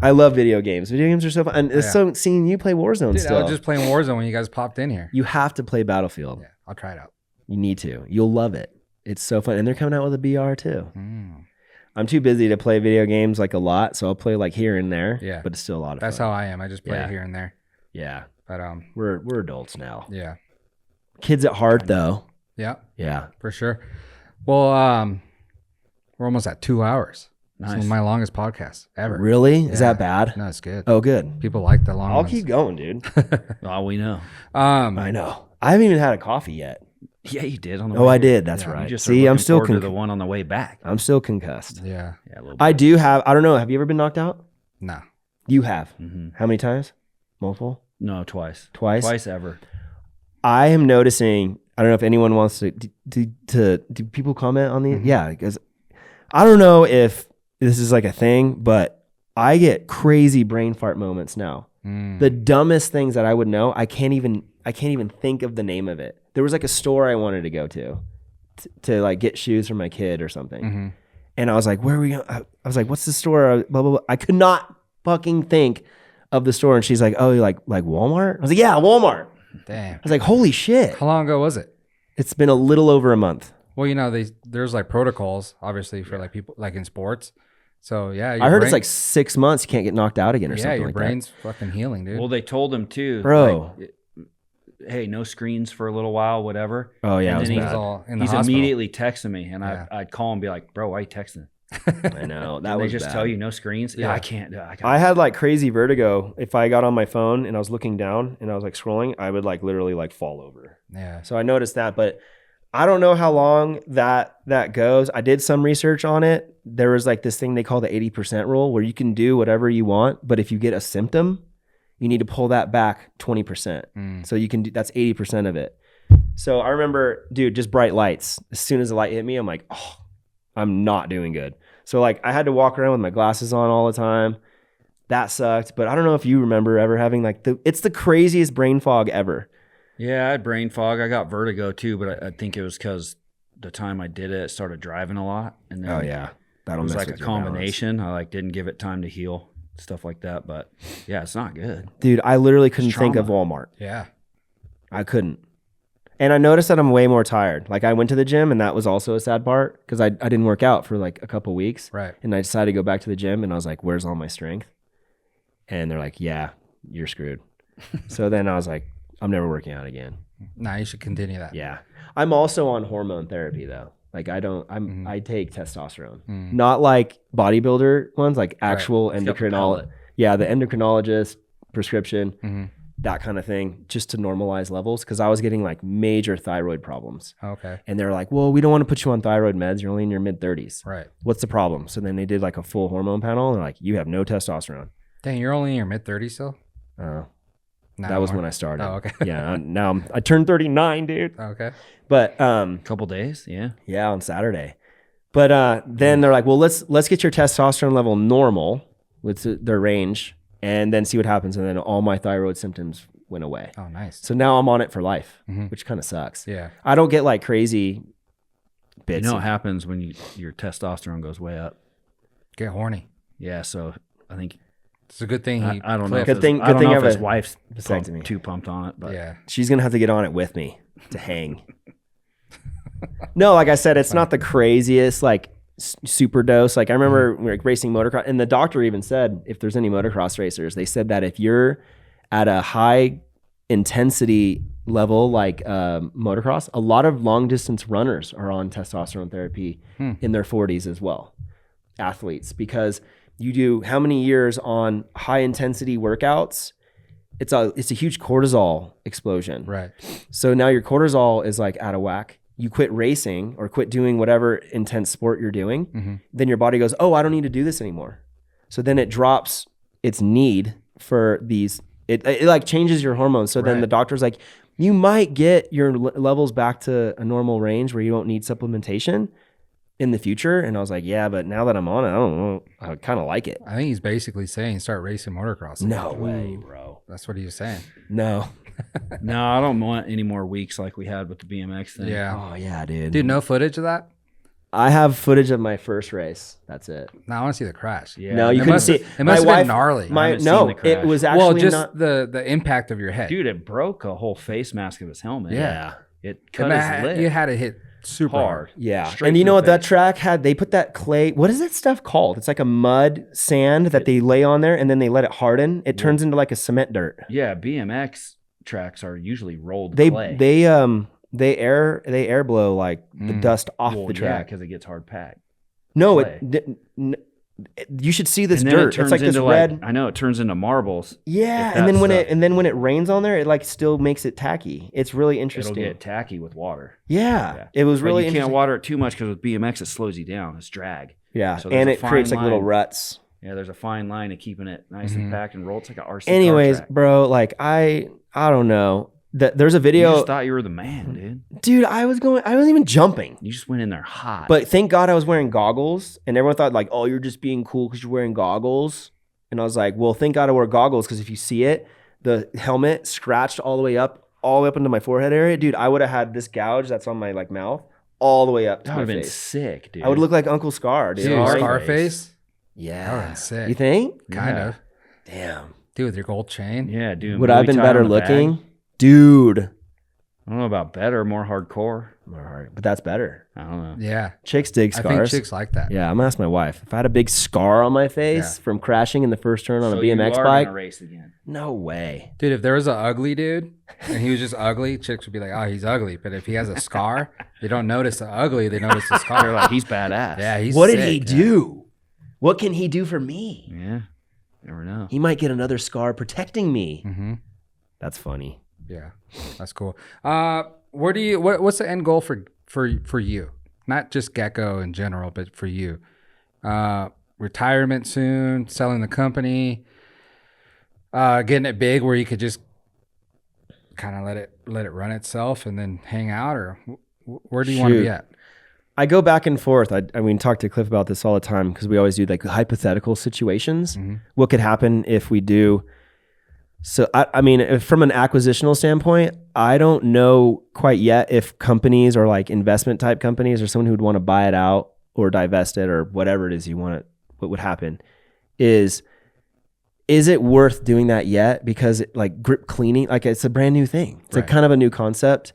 I love video games. Video games are so fun. And it's so seeing you play Warzone Dude, I still. was just playing Warzone when you guys popped in here. You have to play Battlefield. Yeah, I'll try it out. You need to. You'll love it. It's so fun. And they're coming out with a BR too. Mm. I'm too busy to play video games like a lot, so I'll play like here and there. Yeah. But it's still a lot of That's fun. how I am. I just play Yeah. it here and there. Yeah. But We're adults now. yeah. Kids at heart though. Yeah, Yeah. for sure. Well, we're almost at 2 hours. This Nice. is my longest podcast ever. Really? Is Yeah. that bad? No, it's good. Oh, good. People like the long I'll ones. keep going, dude. All we know. I know. I haven't even had a coffee yet. Yeah, you did on the Oh, way I here. did. That's Yeah. You right. just See, are I'm looking still forward to the one on the way back. I'm still concussed. Yeah. Yeah, a little bit. I do have. I don't know. Have you ever been knocked out? No. You have. Mhm. How many times? Multiple. No, twice. Twice. Twice ever. I am noticing. I don't know if anyone wants to. Do people comment on these? Mhm. Yeah, because I don't know if this is like a thing, but I get crazy brain fart moments now. Mm. The dumbest things that I would know, I can't even think of the name of it. There was like a store I wanted to go to like get shoes for my kid or something. Mhm. And I was like, where are we going? I was like, what's the store? Blah, blah, blah. I could not fucking think of the store. And she's like, oh, you like Walmart? I was like, yeah, Walmart. Damn. I was like, holy shit. How long ago was it? It's been a little over a month. Well, you know, there's like protocols, obviously, for like people like in sports. So yeah, I heard it's like 6 months. You can't get knocked out again or yeah, something your like brain's fucking healing, dude. Well, they told him too, Bro. like, hey, no screens for a little while, whatever. that. Oh, yeah. And It was then He was bad. all in the He's hospital. immediately texting me, and Yeah. I'd call him and be like, bro, why are you texting? I know. That And was they just bad. tell you no screens? Yeah, Yeah. I can't. I had like crazy vertigo. If I got on my phone and I was looking down and I was like scrolling, I would like literally like fall over. Yeah. So I noticed that, but I don't know how long that goes. I did some research on it. There was like this thing they call the 80% rule where you can do whatever you want, but if you get a symptom, you need to pull that back 20%. Mm. So you can do, that's 80% of it. So I remember, dude, just bright lights. As soon as the light hit me, I'm like, oh, I'm not doing good. So like I had to walk around with my glasses on all the time. That sucked. But I don't know if you remember ever having like it's the craziest brain fog ever. Yeah, I had brain fog. I got vertigo too, but I think it was because the time I did it, I started driving a lot. And then That'll it was mess like a with your balance. combination. I like didn't give it time to heal, stuff like that. But yeah, it's not good. Dude, I literally couldn't think of trauma. Walmart. Yeah. I couldn't. And I noticed that I'm way more tired. Like I went to the gym and that was also a sad part because I didn't work out for like a couple weeks. Right. And I decided to go back to the gym and I was like, where's all my strength? And they're like, yeah, you're screwed. So then I was like, I'm never working out again. Nah, you should continue that. Yeah. I'm also on hormone therapy though. Like I take testosterone. Not like bodybuilder ones, like actual It's got the endocrinologist. pellet. Yeah, the endocrinologist prescription, Mhm. that kind of thing, just to normalize levels. Cause I was getting like major thyroid problems. Okay. And they're like, well, we don't want to put you on thyroid meds. You're only in your mid 30s. Right. What's the problem? So then they did like a full hormone panel and they're like, you have no testosterone. Dang, you're only in your mid 30s still? That was when I started. Oh, okay. Yeah. Now I turned 39, dude. Okay. But Couple days, yeah. yeah, on Saturday. But then they're like, well, let's get your testosterone level normal with their range and then see what happens. And then all my thyroid symptoms went away. Oh, nice. So now I'm on it for life, Mhm. which kind of sucks. Yeah. I don't get like crazy bits. You know what happens when your testosterone goes way up? Get horny. Yeah, so I think It's a good thing he I don't know. Cliff- If Good his, thing- I good don't thing know I if have his a wife's vasectomy. too pumped on it, but Yeah. She's going to have to get on it with me to hang. No, like I said, it's not the craziest like super dose. Like I remember we were racing motocross and the doctor even said, if there's any motocross racers, they said that if you're at a high intensity level, like motocross, a lot of long distance runners are on testosterone therapy in their 40s as well. Athletes, because you do how many years on high intensity workouts, it's a huge cortisol explosion. Right. So now your cortisol is like out of whack. You quit racing or quit doing whatever intense sport you're doing, then your body goes, oh, I don't need to do this anymore. So then it drops its need for these, it like changes your hormones. So then Right. the doctor's like, you might get your levels back to a normal range where you don't need supplementation in the future. And I was like, yeah, but now that I'm on it, I don't know. I kind of like it. I think he's basically saying start racing motocross. No way, bro. That's what he was saying. No. no, I don't want any more weeks like we had with the BMX thing. Yeah. Oh yeah, dude. Dude, no footage of that? I have footage of my first race. That's it. No, I want to see the crash. Yeah. No, you It couldn't must- see. it must have been gnarly. My haven't no, seen the crash. it was actually Well, just not. the impact of your head. Dude, it broke a whole face mask of his helmet. Yeah. It cut his lip You had to hit super hard. hard. Yeah, Straight and you to know the what that face. track had? They put that clay. What is that stuff called? It's like a mud sand that they lay on there, and then they let it harden. It turns into like a cement dirt. Yeah, BMX tracks are usually rolled They clay. air blow like the dust off Well, the yeah, track. because it gets hard packed. No, clay. You should see this And then it dirt. turns It's like this into red. I know it turns into marbles. Yeah, if and then that's when it rains on there, it like still makes it tacky. It's really It'll interesting. get tacky with water. Yeah, it was But really you interesting. can't water it too much because with BMX it slows you down. It's drag. Yeah, So there's and a it creates fine like little line. ruts. Yeah, there's a fine line of keeping it nice and packed and rolled. It's like an RC Anyways, car track. bro, like I don't know. There's a You video, just thought you were the man, dude. dude. I wasn't even jumping. You just went in there hot. But thank God I was wearing goggles, and everyone thought like, "Oh, you're just being cool because you're wearing goggles." And I was like, "Well, thank God I wore goggles because if you see it, the helmet scratched all the way up into my forehead area, dude. I would have had this gouge that's on my like mouth all the way up to that my would have been face. sick, dude. I would look like Uncle Scar, dude. Dude, Scarface. Scarface? That Yeah, would've been sick. You think? Kind Yeah. of. Damn. Dude, with your gold chain. Yeah, dude. Would I have been Muay Thai better on the bag. looking, dude? I don't know about better, more hardcore. But that's better. I don't know. Yeah. Chicks dig I think scars. chicks like that. Yeah, I'm gonna ask my wife. If I had a big scar on my face Yeah. from crashing in the first turn on So a BMX you are bike, gonna race again. no way. Dude, if there was an ugly dude and he was just ugly, chicks would be like, oh, he's ugly. But if he has a scar, they don't notice the ugly, they notice the They're scar. like, he's badass. Yeah, he's What did sick, he man. do? What can he do for me? Yeah. Never know. He might get another scar protecting me. Mm-hmm. That's funny. Yeah, that's cool. Where do you? What's the end goal for you? Not just Gecko in general, but for you. Retirement soon, selling the company, getting it big where you could just kind of let it run itself and then hang out, or where do you want to be Shoot. at? I go back and forth. I mean, talk to Cliff about this all the time because we always do like hypothetical situations. Mm-hmm. What could happen if we do? So, I mean, from an acquisitional standpoint, I don't know quite yet if companies or like investment type companies or someone who would want to buy it out or divest it or whatever it is you want it, what would happen is it worth doing that yet? Because like grip cleaning, like it's a brand new thing. It's Right. a kind of a new concept.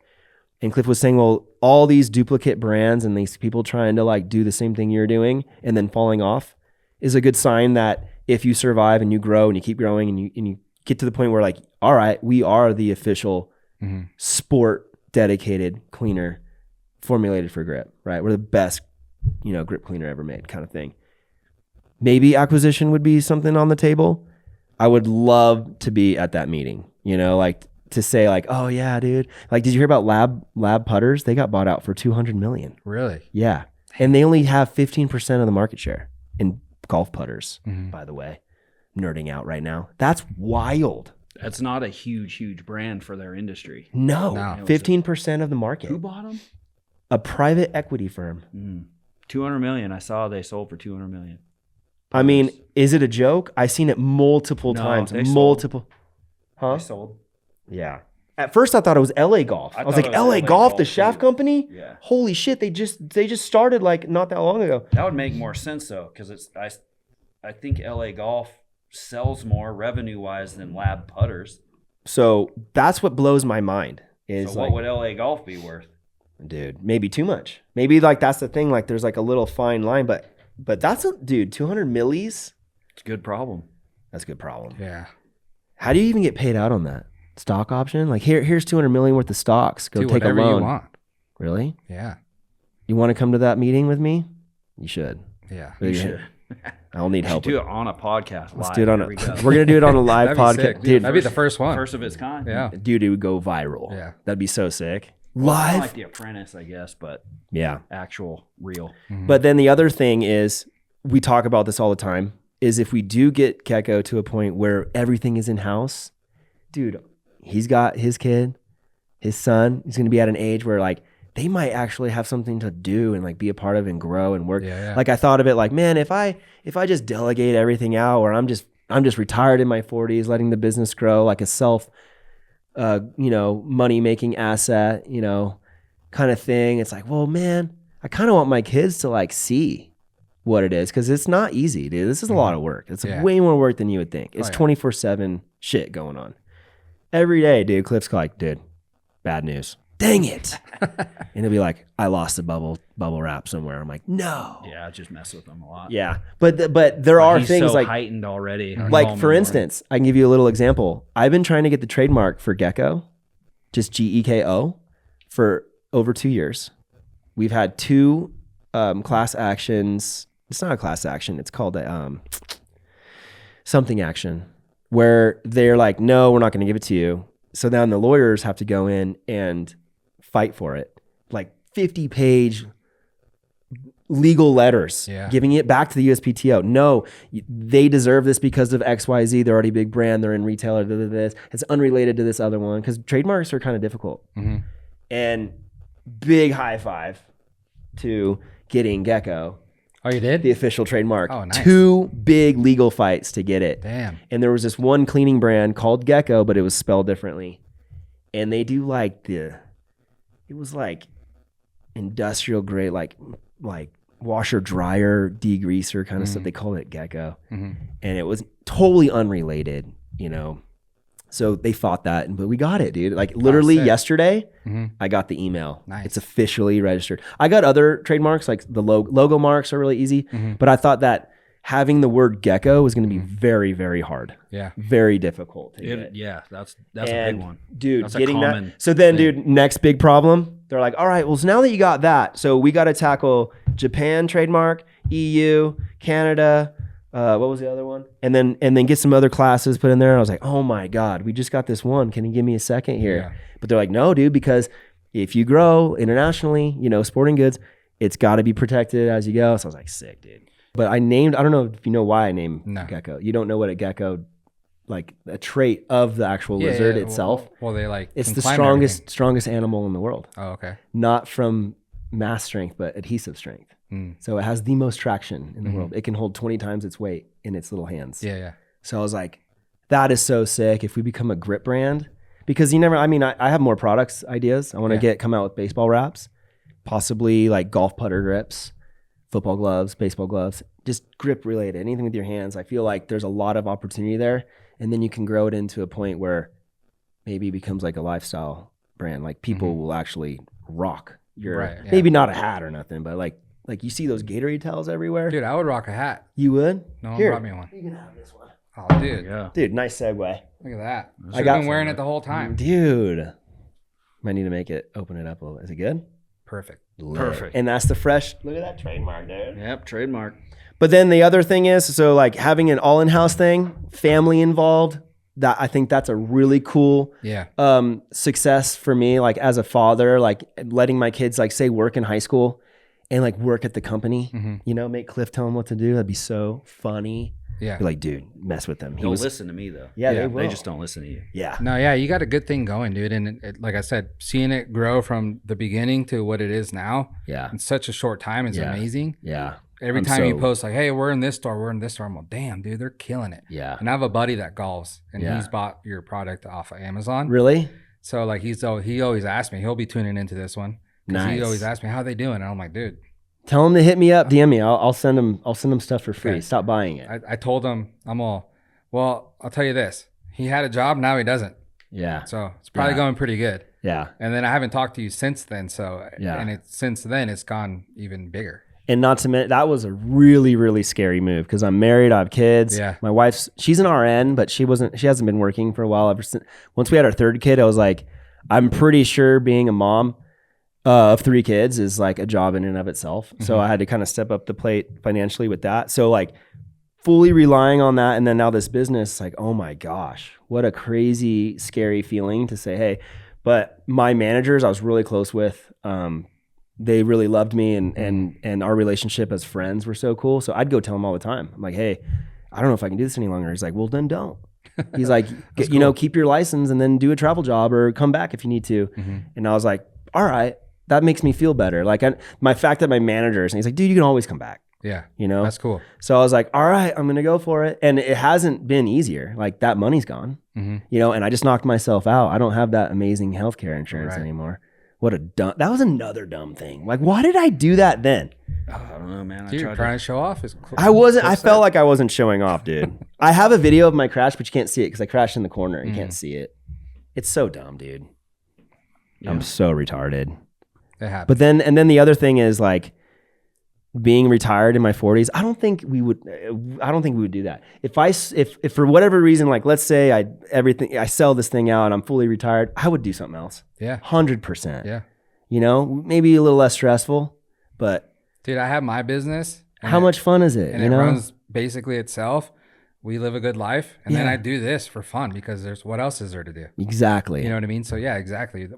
And Cliff was saying, well, all these duplicate brands and these people trying to like do the same thing you're doing and then falling off is a good sign that if you survive and you grow and you keep growing and you get to the point where like, all right, we are the official sport dedicated cleaner formulated for grip, right? We're the best, grip cleaner ever made kind of thing. Maybe acquisition would be something on the table. I would love to be at that meeting, like to say like, oh yeah, dude. Like, did you hear about lab putters? They got bought out for $200 million. Really? Yeah. And they only have 15% of the market share in golf putters, by the way. Nerding out right now. That's wild. That's not a huge brand for their industry. No. No. 15% of the market. Who bought them? A private equity firm. 200 million. I saw they sold for 200 million. I mean, is it a joke? I've seen it multiple times. they sold. Multiple. Huh? They sold. Yeah. At first I thought it was LA Golf. I was thought like, it was LA LA Golf, the Golf, shaft too. company? Yeah. Holy shit, they just started like not that long ago. That would make more sense though, because I think LA Golf sells more revenue wise than Lab Putters. So that's what blows my mind. Is So like, what would LA Golf be worth? dude, maybe too much. Maybe like that's the thing. Like there's like a little fine line, but that's 200 millis. It's a good problem. That's a good problem. Yeah. How do you even get paid out on that stock option? Like here's 200 million worth of stocks. Go Do take a whatever loan. you want. Really? Yeah. You want to come to that meeting with me? You should. Yeah. You should. I'll need help. Do it on a podcast. Let's live. do it on There a. we go. We're gonna do it on a live That'd be sick, podcast, dude. dude. That'd be the first one. First of its kind. Yeah. Dude, it would go viral. Yeah. That'd be so sick. Kind Live. of like The Apprentice, I guess, but Yeah. actual real. But then the other thing is, we talk about this all the time, is if we do get Gecko to a point where everything is in house, dude, he's got his kid, his son. He's gonna be at an age where like they might actually have something to do and like be a part of and grow and work. Yeah. Like I thought of it like, man, if I just delegate everything out, or I'm just retired in my 40s, letting the business grow like a self, money making asset, kind of thing. It's like, well, man, I kind of want my kids to like see what it is, because it's not easy, dude. This is a lot of work. It's Yeah. way more work than you would think. It's Oh, yeah. 24/7 shit going on every day, dude. Cliff's like, dude, bad news. Dang it. And he'll be like, I lost the bubble wrap somewhere. I'm like, no. Yeah, I just mess with them a lot. Yeah. But there are He's things so like, heightened already. I call like him for more. instance, I can give you a little example. I've been trying to get the trademark for Gecko, just Geko, for over 2 years. We've had 2 class actions it's not a class action. It's called a something action, where they're like, no, we're not going to give it to you. So then the lawyers have to go in and fight for it. Like 50-page legal letters, giving it back to the USPTO. No, they deserve this because of XYZ. They're already a big brand. They're in retailer. This. It's unrelated to this other one, because trademarks are kind of difficult. And big high five to getting Gecko. Oh, you did? The official trademark. Oh, nice. 2 big legal fights to get it. Damn. And there was this one cleaning brand called Gecko, but it was spelled differently. And they do like it was like industrial grade, like washer dryer degreaser kind of stuff. They called it Gecko. And it was totally unrelated, you know. So they fought that, but we got it, dude. Like literally yesterday, I got the email. Nice. It's officially registered. I got other trademarks, like the logo marks are really easy, but I thought that having the word Gecko was going to be very, very hard. Yeah. Very difficult to get. Yeah, that's a big one. Dude, that's getting that. So then, dude, next big problem. They're like, all right, well, so now that you got that, so we got to tackle Japan trademark, EU, Canada, what was the other one? And then get some other classes put in there. And I was like, oh my God, we just got this one. Can you give me a second here? Yeah. But they're like, no, dude, because if you grow internationally, you know, sporting goods, it's got to be protected as you go. So I was like, sick, dude. But I don't know if you know why I named Gecko. You don't know what a gecko, like a trait of the actual lizard itself. Well, they like, it's the climb strongest animal in the world. Oh, okay. Not from mass strength, but adhesive strength. So it has the most traction in the world. It can hold 20 times its weight in its little hands. Yeah. So I was like, that is so sick. If we become a grip brand, because I have more products ideas. I want to come out with baseball wraps, possibly like golf putter grips, football gloves, baseball gloves, just grip related, anything with your hands. I feel like there's a lot of opportunity there. And then you can grow it into a point where maybe it becomes like a lifestyle brand. Like people will actually rock your, maybe not a hat or nothing, but like you see those Gatorade towels everywhere. Dude, I would rock a hat. You would? No one Here, brought me one. you can have this one. Oh, dude. Yeah. Dude, nice segue. Look at that. I got been wearing it the whole time. Dude. Might need to open it up a little. Is it good? Perfect. Perfect. And that's the fresh, look at that trademark, dude. Yep, trademark. But then the other thing is, so like having an all in-house thing, family involved, that I think that's a really cool success for me. Like as a father, like letting my kids like say work in high school and like work at the company, you know, make Cliff tell them what to do. That'd be so funny. Yeah. You're like, dude, mess with them. Don't listen to me though. Yeah, they will. They just don't listen to you. Yeah. No, yeah, you got a good thing going, dude. And like I said, seeing it grow from the beginning to what it is now in such a short time is amazing. Yeah. Every time you post like, hey, we're in this store, I'm like, damn, dude, they're killing it. Yeah. And I have a buddy that golfs and he's bought your product off of Amazon. Really? So like he always asks me, he'll be tuning into this one. Nice. He always asks me how they doing. And I'm like, dude. Tell him to hit me up, DM me. I'll send him stuff for free. Okay. Stop buying it. I told him, well, I'll tell you this. He had a job, now he doesn't. Yeah. So it's probably going pretty good. Yeah. And then I haven't talked to you since then. So since then it's gone even bigger. And not to mention, that was a really, really scary move because I'm married, I have kids. Yeah. My she's an RN, but she hasn't been working for a while ever since. Once we had our third kid, I was like, I'm pretty sure being a mom of 3 kids is like a job in and of itself. So I had to kind of step up the plate financially with that. So like fully relying on that. And then now this business, like, oh my gosh, what a crazy, scary feeling to say, hey, but my managers I was really close with, they really loved me and our relationship as friends were so cool. So I'd go tell them all the time. I'm like, hey, I don't know if I can do this any longer. He's like, well, then don't. He's like, keep your license and then do a travel job or come back if you need to. And I was like, all right, that makes me feel better. Like my fact that my managers, and he's like, dude, you can always come back. Yeah. You know, that's cool. So I was like, all right, I'm going to go for it. And it hasn't been easier. Like that money's gone, you know, and I just knocked myself out. I don't have that amazing healthcare insurance anymore. That was another dumb thing. Like, why did I do that then? I don't know, man. Dude, you're trying to show off. I felt like I wasn't showing off, dude. I have a video of my crash, but you can't see it because I crashed in the corner. You can't see it. It's so dumb, dude. Yeah. I'm so retarded. It happens. But then the other thing is like being retired in my 40s. I don't think we would do that. If for whatever reason, like let's say I sell this thing out and I'm fully retired, I would do something else. Yeah. 100%. Yeah. You know, maybe a little less stressful, but dude, I have my business how much fun is it? And you it know, runs basically itself. We live a good life, and then Yeah. I do this for fun because there's what else is there to do? exactly. You know what I mean? So yeah, exactly.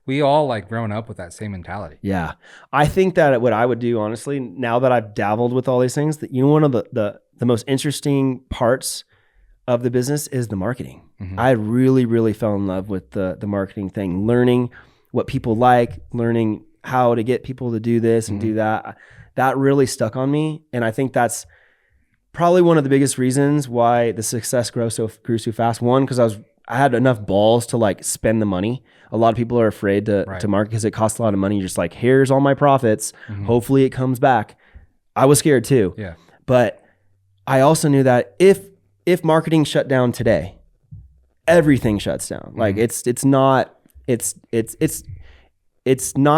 We all like grown up with that same mentality. Yeah. I think that what I would do, honestly, now that I've dabbled with all these things, that one of the most interesting parts of the business is the marketing. Mhm. I really, really fell in love with the marketing thing, learning what people like, learning how to get people to do this and do that. That really stuck on me. And I think that's probably one of the biggest reasons why the success grew so fast. One, because I had enough balls to like spend the money. A lot of people are afraid to market because it costs a lot of money. You're just like, here's all my profits. Hopefully it comes back. I was scared too. Yeah. But I also knew that if marketing shut down today, everything shuts down. Like it's not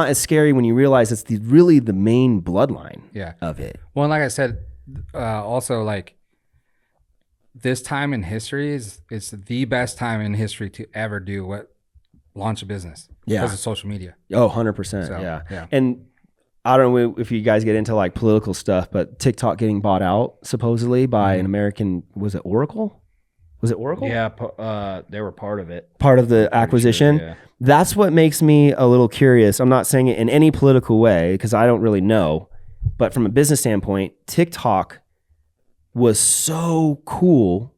as scary when you realize it's really the main bloodline of it. Well, and like I said, also like this time in history is the best time in history to ever launch a business because of social media. Oh, 100%. So, yeah. And I don't know if you guys get into like political stuff, but TikTok getting bought out supposedly by an American, was it Oracle? Was it Oracle? Yeah, they were part of it. Part of the acquisition. Sure, yeah. That's what makes me a little curious. I'm not saying it in any political way because I don't really know, but from a business standpoint, TikTok was so cool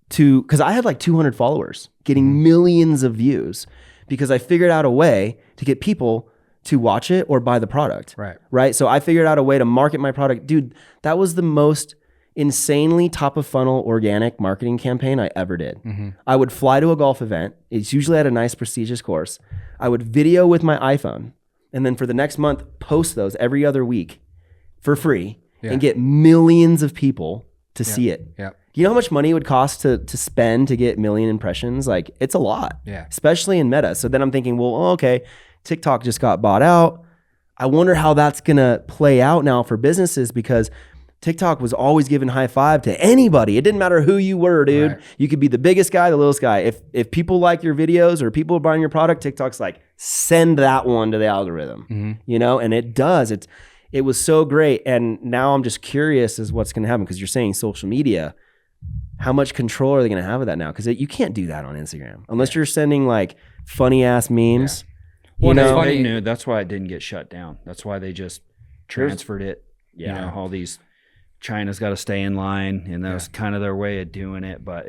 because I had like 200 followers getting millions of views because I figured out a way to get people to watch it or buy the product. Right. So I figured out a way to market my product. Dude, that was the most insanely top of funnel organic marketing campaign I ever did. I would fly to a golf event. It's usually at a nice prestigious course. I would video with my iPhone and then for the next month, post those every other week for free and get millions of people to see it. Yeah. You know how much money it would cost to spend to get 1 million impressions? Like it's a lot, especially in Meta. So then I'm thinking, well, okay, TikTok just got bought out. I wonder how that's going to play out now for businesses because TikTok was always giving high five to anybody. It didn't matter who you were, dude. Right. You could be the biggest guy, the littlest guy. If people like your videos or people are buying your product, TikTok's like, send that one to the algorithm, you know? And it does. It was so great. And now I'm just curious as what's going to happen because you're saying social media. How much control are they going to have of that now? Because you can't do that on Instagram unless you're sending like funny ass memes. Well, You know? they knew that's why it didn't get shut down. That's why they just transferred it. You know, all these China's got to stay in line, and that's kind of their way of doing it. But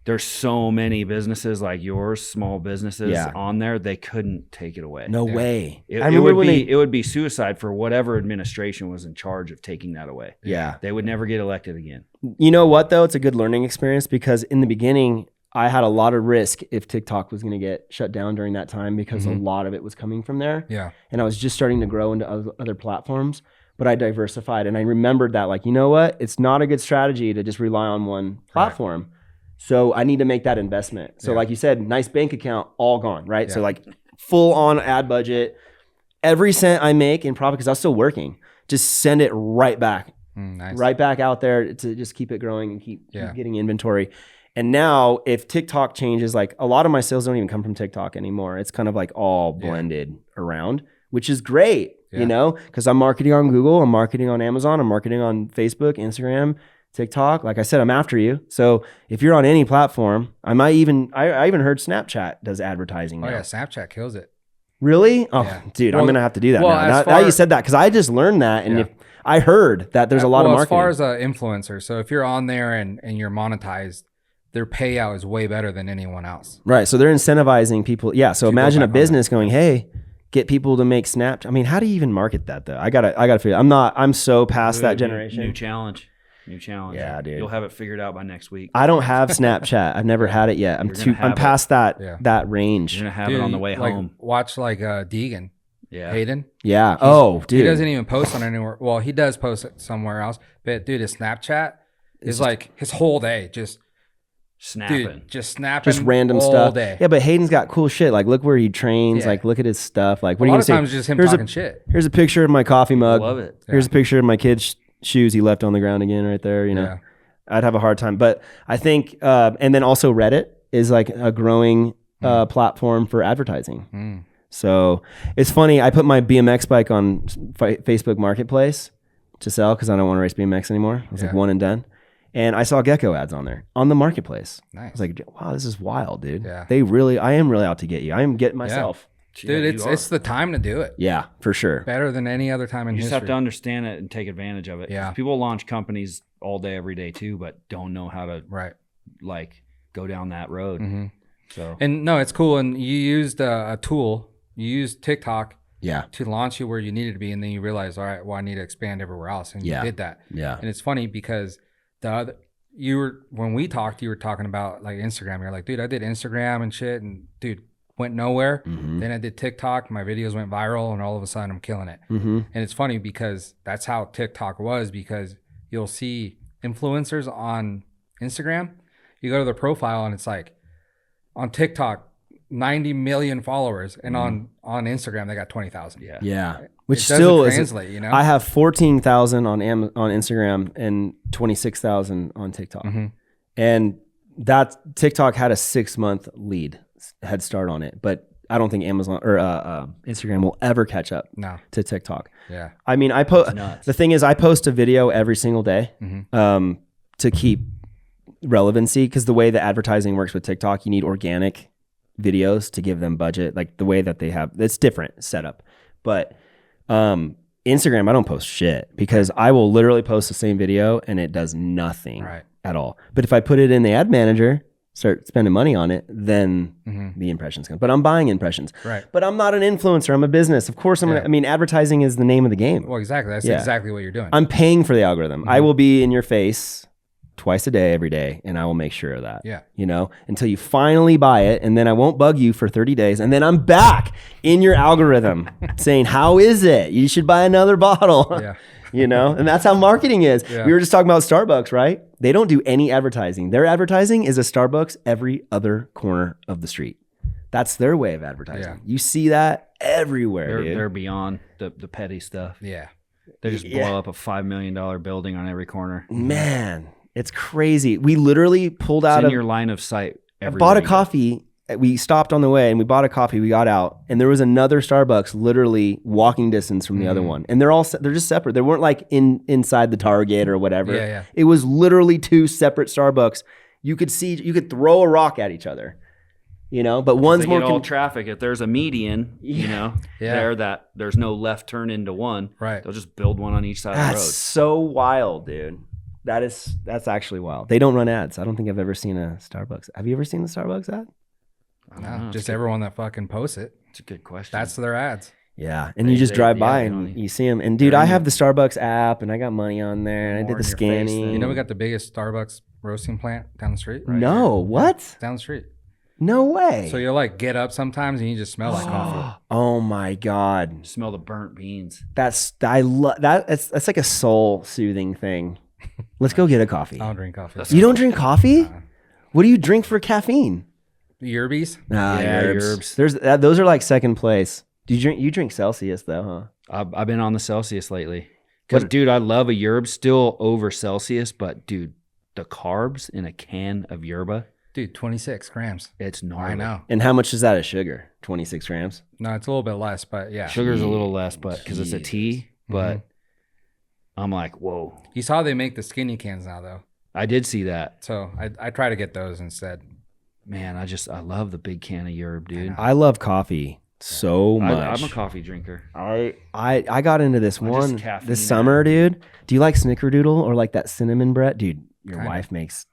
there's so many businesses like yours, small businesses on there, they couldn't take it away. No way. It would be suicide for whatever administration was in charge of taking that away. Yeah. They would never get elected again. You know what though? It's a good learning experience because in the beginning, I had a lot of risk if TikTok was going to get shut down during that time because a lot of it was coming from there. Yeah. And I was just starting to grow into other platforms, but I diversified. And I remembered that like, you know what? It's not a good strategy to just rely on one platform. Right. So I need to make that investment. So like you said, nice bank account, all gone, right? Yeah. So like full on ad budget, every cent I make in profit, because I was still working, just send it right back, right back out there to just keep it growing and keep getting inventory. And now if TikTok changes, like a lot of my sales don't even come from TikTok anymore. It's kind of like all blended around, which is great, you know, because I'm marketing on Google, I'm marketing on Amazon, I'm marketing on Facebook, Instagram, TikTok. Like I said, I'm after you. So if you're on any platform, I even heard Snapchat does advertising now. Oh yeah, Snapchat kills it. Really? Oh, dude, I'm going to have to do that well, now you said that, because I just learned that. And if I heard that there's a lot of marketing. As far as influencer, so if you're on there and you're monetized, their payout is way better than anyone else. Right. So they're incentivizing people. Yeah. So imagine a business going, hey, get people to make Snapchat. I mean, how do you even market that though? I gotta figure I'm so past that generation. New challenge. Yeah, dude. You'll have it figured out by next week. I don't have Snapchat. I've never had it yet. I'm past that range. You're gonna have it on the way home. Watch like Deegan. Yeah. Hayden. Yeah. Dude. He doesn't even post on anywhere. Well, he does post it somewhere else. But dude, his Snapchat is like his whole day just snapping. Dude, just snapping. Just random all stuff. Day. Yeah, but Hayden's got cool shit. Like, look where he trains. Like, look at his stuff. Like, what are you gonna say? A lot of times just him talking shit. Here's a picture of my coffee mug. Love it. Here's a picture of my kid's shoes he left on the ground again right there. You know, I'd have a hard time. But I think, and then also Reddit is like a growing platform for advertising. So it's funny. I put my BMX bike on Facebook Marketplace. to sell because I don't want to race BMX anymore. I was like one and done. And I saw Gecko ads on there on the marketplace. Nice. I was like, wow, this is wild, dude. Yeah. I am really out to get you. I am getting myself. Dude, it's the time to do it. Yeah, for sure. Better than any other time in You history. just have to understand it and take advantage of it. Yeah. People launch companies all day, every day too, but don't know how to like go down that road. Mm-hmm. So and no, it's cool. And you used a tool. You used TikTok. Yeah. To launch you where you needed to be, and then you realize, all right, well, I need to expand everywhere else, and you did that. Yeah. And it's funny because when we talked, you were talking about like Instagram. You're like, dude, I did Instagram and shit, and dude, went nowhere. Mm-hmm. Then I did TikTok. My videos went viral, and all of a sudden I'm killing it. Mm-hmm. And it's funny because that's how TikTok was, because you'll see influencers on Instagram. You go to their profile, and it's like on TikTok, 90 million followers, and on Instagram they got 20,000. Yeah. Which it still doesn't translate, you know. I have 14,000 on Instagram and 26,000 on TikTok. Mm-hmm. And that TikTok had a 6-month head start on it, but I don't think Amazon or Instagram will ever catch up to TikTok. Yeah. I mean, the thing is I post a video every single day to keep relevancy, because the way the advertising works with TikTok, you need organic videos to give them budget, like the way that they have. It's different setup. But Instagram, I don't post shit, because I will literally post the same video and it does nothing at all. But if I put it in the ad manager, start spending money on it, then the impressions come. But I'm buying impressions. Right. But I'm not an influencer. I'm a business. Of course, I mean, advertising is the name of the game. Well, exactly. That's exactly what you're doing. I'm paying for the algorithm. I will be in your face twice a day, every day, and I will make sure of that. Yeah. You know, until you finally buy it, and then I won't bug you for 30 days, and then I'm back in your algorithm saying, how is it? You should buy another bottle. Yeah. You know, and that's how marketing is. Yeah. We were just talking about Starbucks, right? They don't do any advertising. Their advertising is a Starbucks every other corner of the street. That's their way of advertising. Yeah. You see that everywhere, dude. they're beyond the petty stuff. Yeah. They just blow up a $5 million building on every corner. Man, it's crazy. We literally pulled out It's in of your line of sight. I bought a coffee. We stopped on the way and we bought a coffee. We got out and there was another Starbucks literally walking distance from the other one. And they're just separate. They weren't like inside the Target or whatever. Yeah. It was literally two separate Starbucks. You could throw a rock at each other, you know, but one's more all traffic. If there's a median, you know, there that there's no left turn into one, right? They'll just build one on each side of the road. That's so wild, dude. That's actually wild. They don't run ads. I don't think I've ever seen a Starbucks. Have you ever seen the Starbucks ad? No, just everyone that fucking posts it. It's a good question. That's their ads. Yeah, and you just drive by and you see them. And dude, I have the Starbucks app, and I got money on there, and I did the scanning. You know, we got the biggest Starbucks roasting plant down the street. Right here. What? Down the street. No way. So you'll like get up sometimes and you just smell like coffee. Oh my god. Smell the burnt beans. I love that. That's like a soul soothing thing. Let's go get a coffee. I don't drink coffee. You don't drink coffee? What do you drink for caffeine? Yerbies? Yerbs. Those are like second place. Do you drink Celsius though, huh? I've been on the Celsius lately. Because dude, I love a yerb still over Celsius, but dude, the carbs in a can of yerba. Dude, 26 grams. It's gnarly. I know. And how much is that of sugar? 26 grams? No, it's a little bit less, but yeah. Sugar's a little less, but because it's a tea, but I'm like, whoa. You saw they make the skinny cans now though. I did see that. So I try to get those instead. Man, I love the big can of yerb, dude. I love coffee so much. I'm a coffee drinker. I got into this one caffeine this summer, dude. Do you like snickerdoodle or like that cinnamon bread? Dude, your wife makes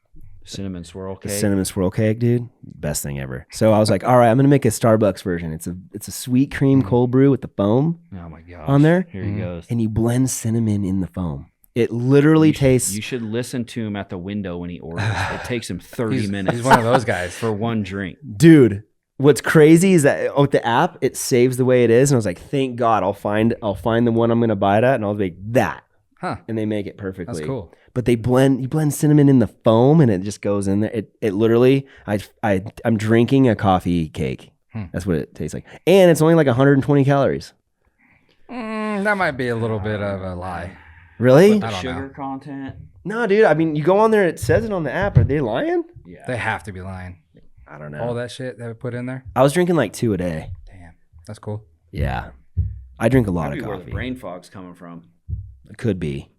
cinnamon swirl the cake. cinnamon swirl cake, dude. Best thing ever. So I was like, all right, I'm gonna make a Starbucks version. It's a sweet cream cold brew with the foam Oh my gosh. on there. Here he goes. And you blend cinnamon in the foam. It literally tastes. You should listen to him at the window when he orders. It takes him 30 minutes. He's one of those guys. For one drink. Dude, what's crazy is that with the app, it saves the way it is. And I was like, thank God, I'll find the one I'm gonna buy it at, and I'll make that. Huh. And they make it perfectly. That's cool. But you blend cinnamon in the foam, and it just goes in there. It literally, I'm drinking a coffee cake. That's what it tastes like, and it's only like 120 calories. That might be a little bit of a lie. Really? I don't Sugar know. content. No, dude. I mean, you go on there, it says it on the app. Are they lying? Yeah. They have to be lying. I don't know. All that shit they would put in there. I was drinking like 2 a day. Damn, that's cool. Yeah, I drink a lot Might be of where coffee. the brain fog's coming from. It could be.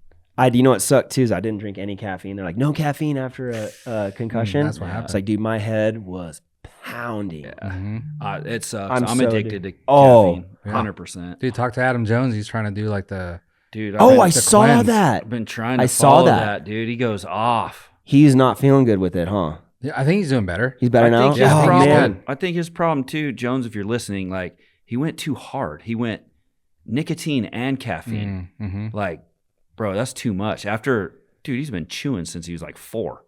You know what sucked too is I didn't drink any caffeine. They're like, no caffeine after a concussion. That's what happened. It's like, dude, my head was pounding. It sucks. I'm so addicted to Oh. caffeine. 100%. Dude, talk to Adam Jones. He's trying to do like the. Dude, I the saw cleanse. that. I've been trying to I saw follow that. that, dude. He goes off. He's not feeling good with it, huh? Yeah, I think he's doing better. He's better now. Think his Yeah, problem, man. I think his problem too, Jones, if you're listening, like he went too hard. He went nicotine and caffeine. Like, bro, that's too much. Dude, he's been chewing since he was like 4.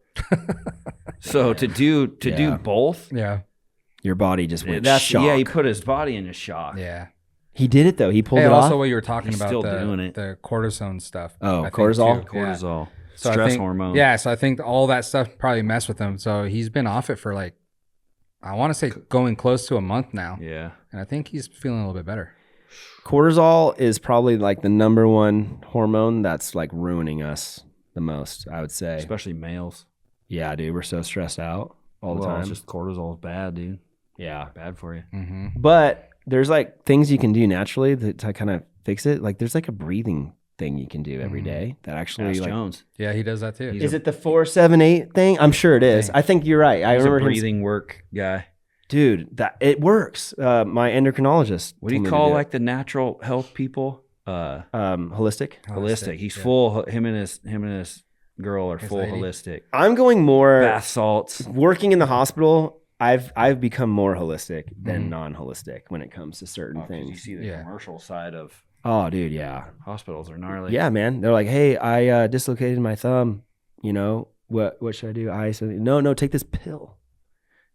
So to do both, Yeah. Your body just went that's shock. yeah. He put his body into shock. Yeah. He did it though. He pulled Hey, it also off. what you were talking He's about still doing it. the cortisone stuff. Oh, I think, cortisol? too. Yeah. Cortisol, So I stress think- hormone. Yeah, so I think all that stuff probably messed with him. So he's been off it for like, I want to say going close to a month now. Yeah. And I think he's feeling a little bit better. Cortisol is probably like the number one hormone that's like ruining us the most, I would say. Especially males. Yeah, dude, we're so stressed out all the Well, time. it's just cortisol is bad, dude. Yeah. Bad for you. But there's like things you can do naturally to kind of fix it. Like there's like a breathing thing you can do every day that actually Ask like. Jones. Yeah, he does that too. Is it the 4-7-8 thing? I'm sure it is. Thing. I think you're right. I He's a remember him. breathing work guy. Dude, that it works. My endocrinologist. What do you told me to call do it. like the natural health people? Holistic? Holistic. He's yeah. full. Him and his girl are His full lady. holistic. I'm going more Bath salts. working in the hospital. I've become more holistic than non-holistic when it comes to certain You things. see the Yeah. commercial side of Oh, dude, yeah. hospitals are gnarly. Yeah, man. They're like, "Hey, I dislocated my thumb. You know, what should I do?" I said, "No, take this pill."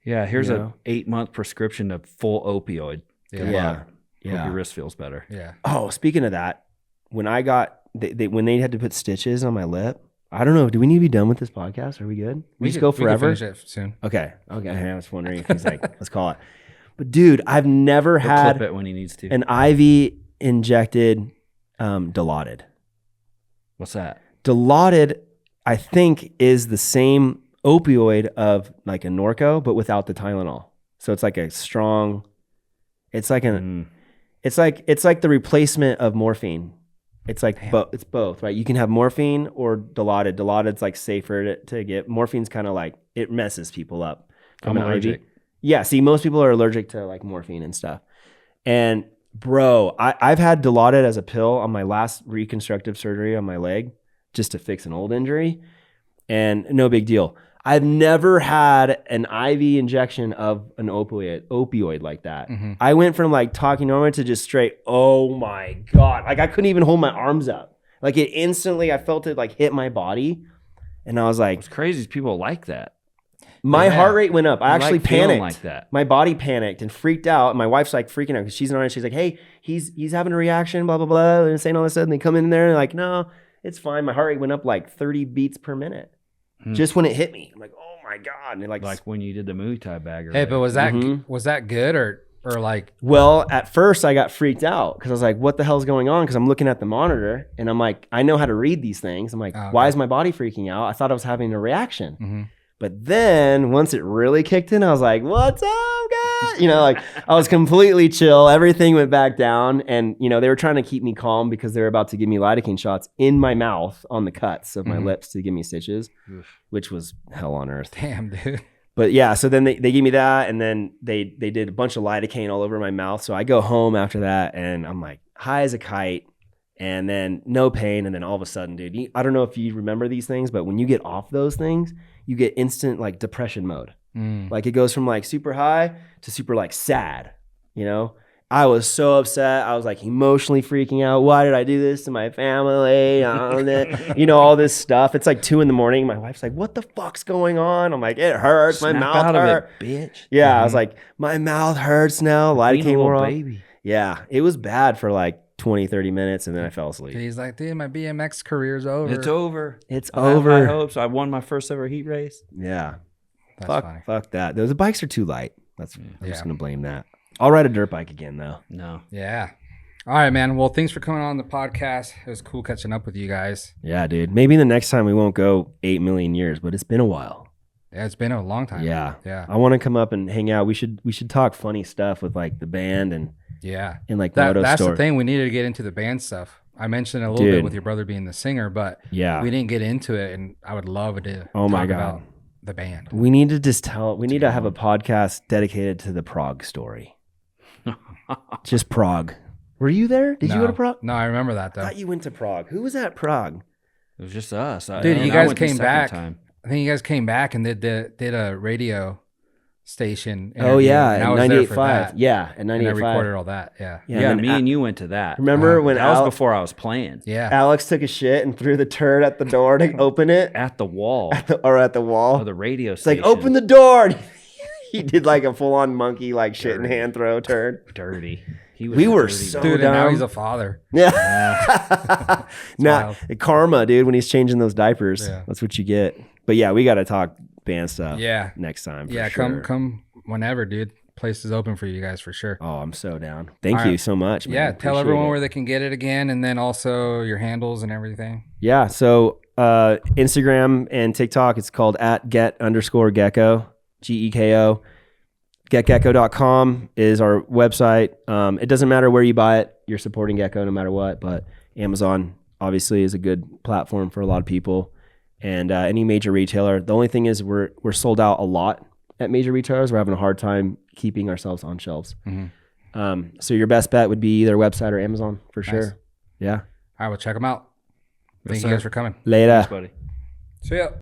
Yeah. Here's You a know? 8-month prescription of full opioid. Good Yeah. luck. Hope your wrist feels better. Yeah. Oh, speaking of that, when I got when they had to put stitches on my lip, I don't know. Do we need to be done with this podcast? Are we good? We just could- go could forever. finish it soon. Okay. I was wondering if he's like, let's call it. But dude, I've never He'll had clip it when he needs to. an IV injected Dilaudid. What's that? Dilaudid, I think, is the same opioid of like a Norco, but without the Tylenol. So it's like a strong. It's like it's like the replacement of morphine. It's like it's both, right? You can have morphine or Dilaudid. Dilaudid's like safer to get. Morphine's kind of like it messes people up. I'm From an IV. allergic. Yeah, see, most people are allergic to like morphine and stuff. And bro, I've had Dilaudid as a pill on my last reconstructive surgery on my leg just to fix an old injury, and no big deal. I've never had an IV injection of an opioid like that. I went from like talking normal to just straight, oh my God. Like I couldn't even hold my arms up. Like it instantly, I felt it like hit my body. And I was like, What's crazy is people like that. my Yeah. heart rate went up. I You actually like feeling panicked. like that. My body panicked and freaked out. And my wife's like freaking out because she's on it. She's like, hey, he's having a reaction, blah, blah, blah. And saying all this stuff. And they come in there and like, no, it's fine. My heart rate went up like 30 beats per minute. Just when it hit me. I'm like, oh my God. And it Like when you did the Muay Thai bag. Hey, but was that Mm-hmm. was that good or like well, at first I got freaked out because I was like, what the hell's going on? Because I'm looking at the monitor and I'm like, I know how to read these things. I'm like, Oh, okay. why is my body freaking out? I thought I was having a reaction. But then once it really kicked in, I was like, what's up, guys? You know, like I was completely chill. Everything went back down. And, you know, they were trying to keep me calm because they were about to give me lidocaine shots in my mouth on the cuts of my lips to give me stitches, which was hell on earth. damn, dude? But yeah, so then they gave me that, and then they did a bunch of lidocaine all over my mouth. So I go home after that, and I'm like high as a kite, and then no pain, and then all of a sudden, dude, I don't know if you remember these things, but when you get off those things, you get instant like depression mode. Like it goes from like super high to super like sad, you know? I was so upset. I was like emotionally freaking out. Why did I do this to my family? You know, all this stuff. It's like 2 a.m. My wife's like, what the fuck's going on? I'm like, it hurts. My Snap mouth out of hurts. it, bitch. Yeah, I was like, my mouth hurts now. Being a Lidocaine wore little off. baby. Yeah, it was bad for like 20, 30 minutes, and then I fell asleep. He's like, dude, my BMX career's over. It's over. It's I have high over. hopes. I won my first ever heat race. Yeah. That's Fuck, funny. fuck that. Those bikes are too light. I'm just Yeah. gonna blame that. I'll ride a dirt bike again though. No. Yeah. All right, man. Well, thanks for coming on the podcast. It was cool catching up with you guys. Yeah, dude. Maybe the next time we won't go 8 million years, but it's been a while. Yeah, it's been a long time. Yeah. Yeah. I want to come up and hang out. We should talk funny stuff with like the band and Yeah. like That's moto the store. thing. We needed to get into the band stuff. I mentioned it a little bit Dude. with your brother being the singer, but Yeah. we didn't get into it, and I would love to Oh my talk God. about the band. We need to we need to have a podcast dedicated to the Prague story. Just Prague. Were you there? Did you go to Prague? No, I remember that I though. thought you went to Prague. Who was at Prague? It was just us. Dude, you I guys went the came second back. time. I think you guys came back and did a radio station. Oh interview, yeah, and at I was there for 98.5. that. Yeah, at And I 98.5. recorded all that. Yeah. Yeah, and me then and you went to that. remember when That was before I was playing. Yeah. Alex took a shit and threw the turd at the door to open it? At the wall Or at the wall? of the radio It's like, station. open the door. He did like a full-on monkey, like shit and Dirty. hand throw turd. Dirty. He was We were dirty, so dog. Dude, and now down. he's a father. Yeah. Nah, wild. karma, dude, when he's changing those diapers. Yeah. That's what you get. But yeah, we got to talk band stuff Yeah. next time. For Yeah, sure. come whenever, dude. Place is open for you guys for sure. Oh, I'm so down. Thank All you right. so much, man. Yeah, tell Appreciate everyone it. where they can get it again, and then also your handles and everything. Yeah, so Instagram and TikTok, it's called @get_Gecko, Geko. GetGecko.com is our website. It doesn't matter where you buy it. You're supporting Gecko no matter what, but Amazon obviously is a good platform for a lot of people. And any major retailer. The only thing is we're sold out a lot at major retailers. We're having a hard time keeping ourselves on shelves. Mm-hmm. So your best bet would be either website or Amazon for sure. Yeah. All right, well, check them out. Thank Yes, you guys sir. for coming. Later. Thanks, buddy. See ya.